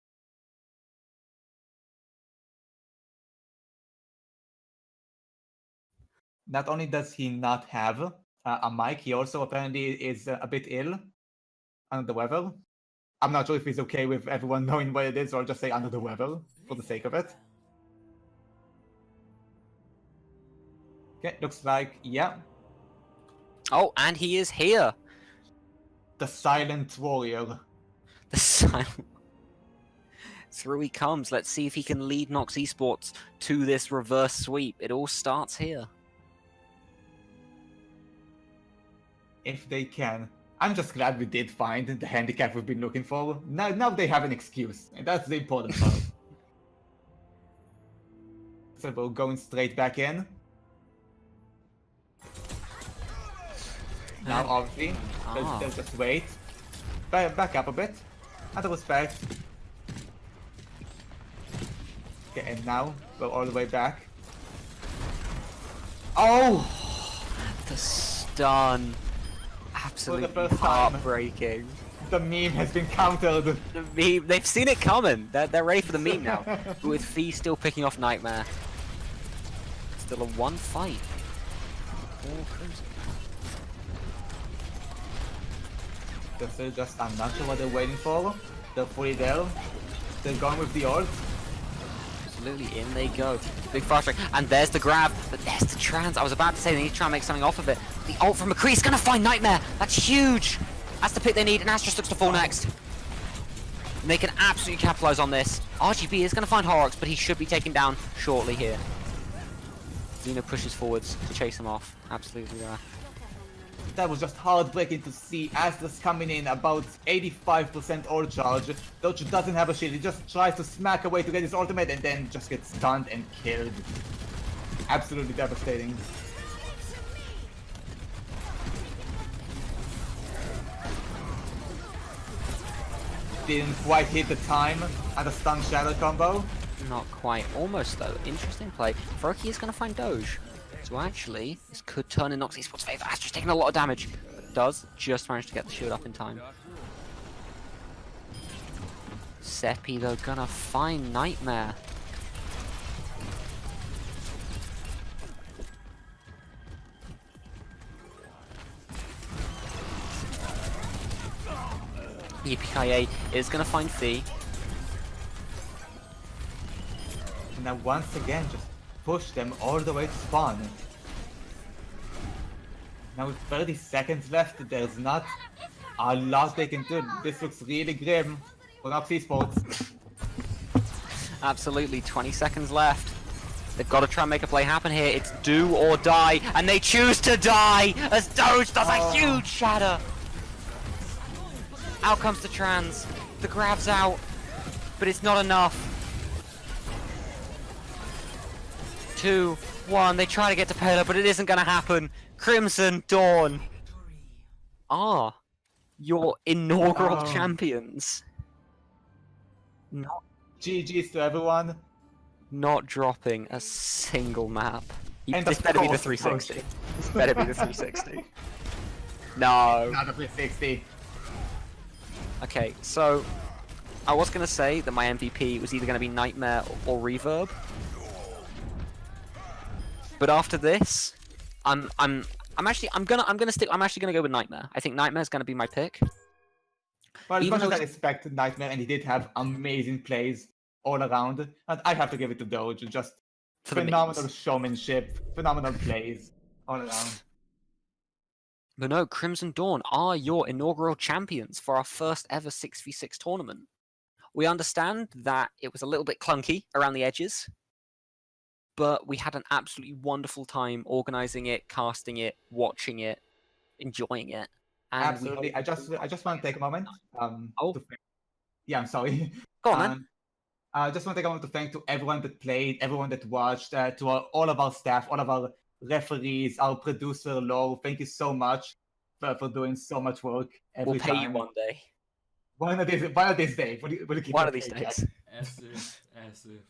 Not only does he not have a mic, he also apparently is a bit ill, under the weather. I'm not sure if he's okay with everyone knowing what it is, or just say under the weather, for the sake of it. Okay, looks like, yeah. Oh, and he is here. The Silent Warrior. The silent. Through he comes. Let's see if he can lead Nox Esports to this reverse sweep. It all starts here. If they can. I'm just glad we did find the handicap we've been looking for. Now they have an excuse, and that's the important part. So we're going straight back in. Now, obviously, they'll just wait. Back up a bit. Out of respect. Okay, and now we're all the way back. Oh! The stun. Absolutely first time. heartbreaking. The meme has been countered. The meme, they've seen it coming. They're ready for the meme now. But with Fee still picking off Nightmare. Still a one fight. For Crimson. They're still just, I'm not sure what they're waiting for. They're fully there. They're going with the ult. Absolutely, in they go. Big fast track, and there's the grab, but there's the trans. I was about to say they need to try and make something off of it. The ult from McCree is gonna find Nightmare. That's huge. That's the pick they need, and Asterisk looks to fall next. And they can absolutely capitalize on this. RGB is gonna find Horrocks, but he should be taken down shortly here. Xeno pushes forwards to chase him off. Absolutely there. That was just heartbreaking to see. Astra's coming in about 85% ult charge. Doge doesn't have a shield. He just tries to smack away to get his ultimate and then just gets stunned and killed. Absolutely devastating. Didn't quite hit the time at the stun shadow combo. Not quite. Almost though. Interesting play. Froki is gonna find Doge. So actually, this could turn in Nox Esports' favor. Astra's taking a lot of damage, but does just manage to get the shield up in time. Seppi though gonna find Nightmare. EPIA is gonna find Fee. And now once again, just push them all the way to spawn. Now with 30 seconds left, there's not a lot they can do. This looks really grim for Nox Esports. Absolutely, 20 seconds left. They've got to try and make a play happen here. It's do or die, and they choose to die as Doge does a huge shatter. Out comes the trans. The grab's out, but it's not enough. 2, 1, they try to get to Pela, but it isn't going to happen. Crimson Dawn are your inaugural champions. GG's to everyone. Not dropping a single map. And This of better be the course, 360. This better be the 360. No. Not a 360. Okay, so I was gonna say that my MVP was either gonna be Nightmare or Reverb, but after this, I'm actually gonna go with Nightmare. I think Nightmare's gonna be my pick. Well, as Even much as though I expect Nightmare, and he did have amazing plays all around, and I have to give it to Doge. Just For the phenomenal memes. showmanship, phenomenal plays all around. But no, Crimson Dawn are your inaugural champions for our first ever 6v6 tournament. We understand that it was a little bit clunky around the edges, but we had an absolutely wonderful time organizing it, casting it, watching it, enjoying it. And Absolutely. I just want to take a moment. Yeah, I'm sorry. Go on, man. I just want to take a moment to thank to everyone that played, everyone that watched, to all of our staff, all of our referees, our producer, Lo. Thank you so much for doing so much work every time. We'll pay you one day. One of these days. One of these days. Jack. As if.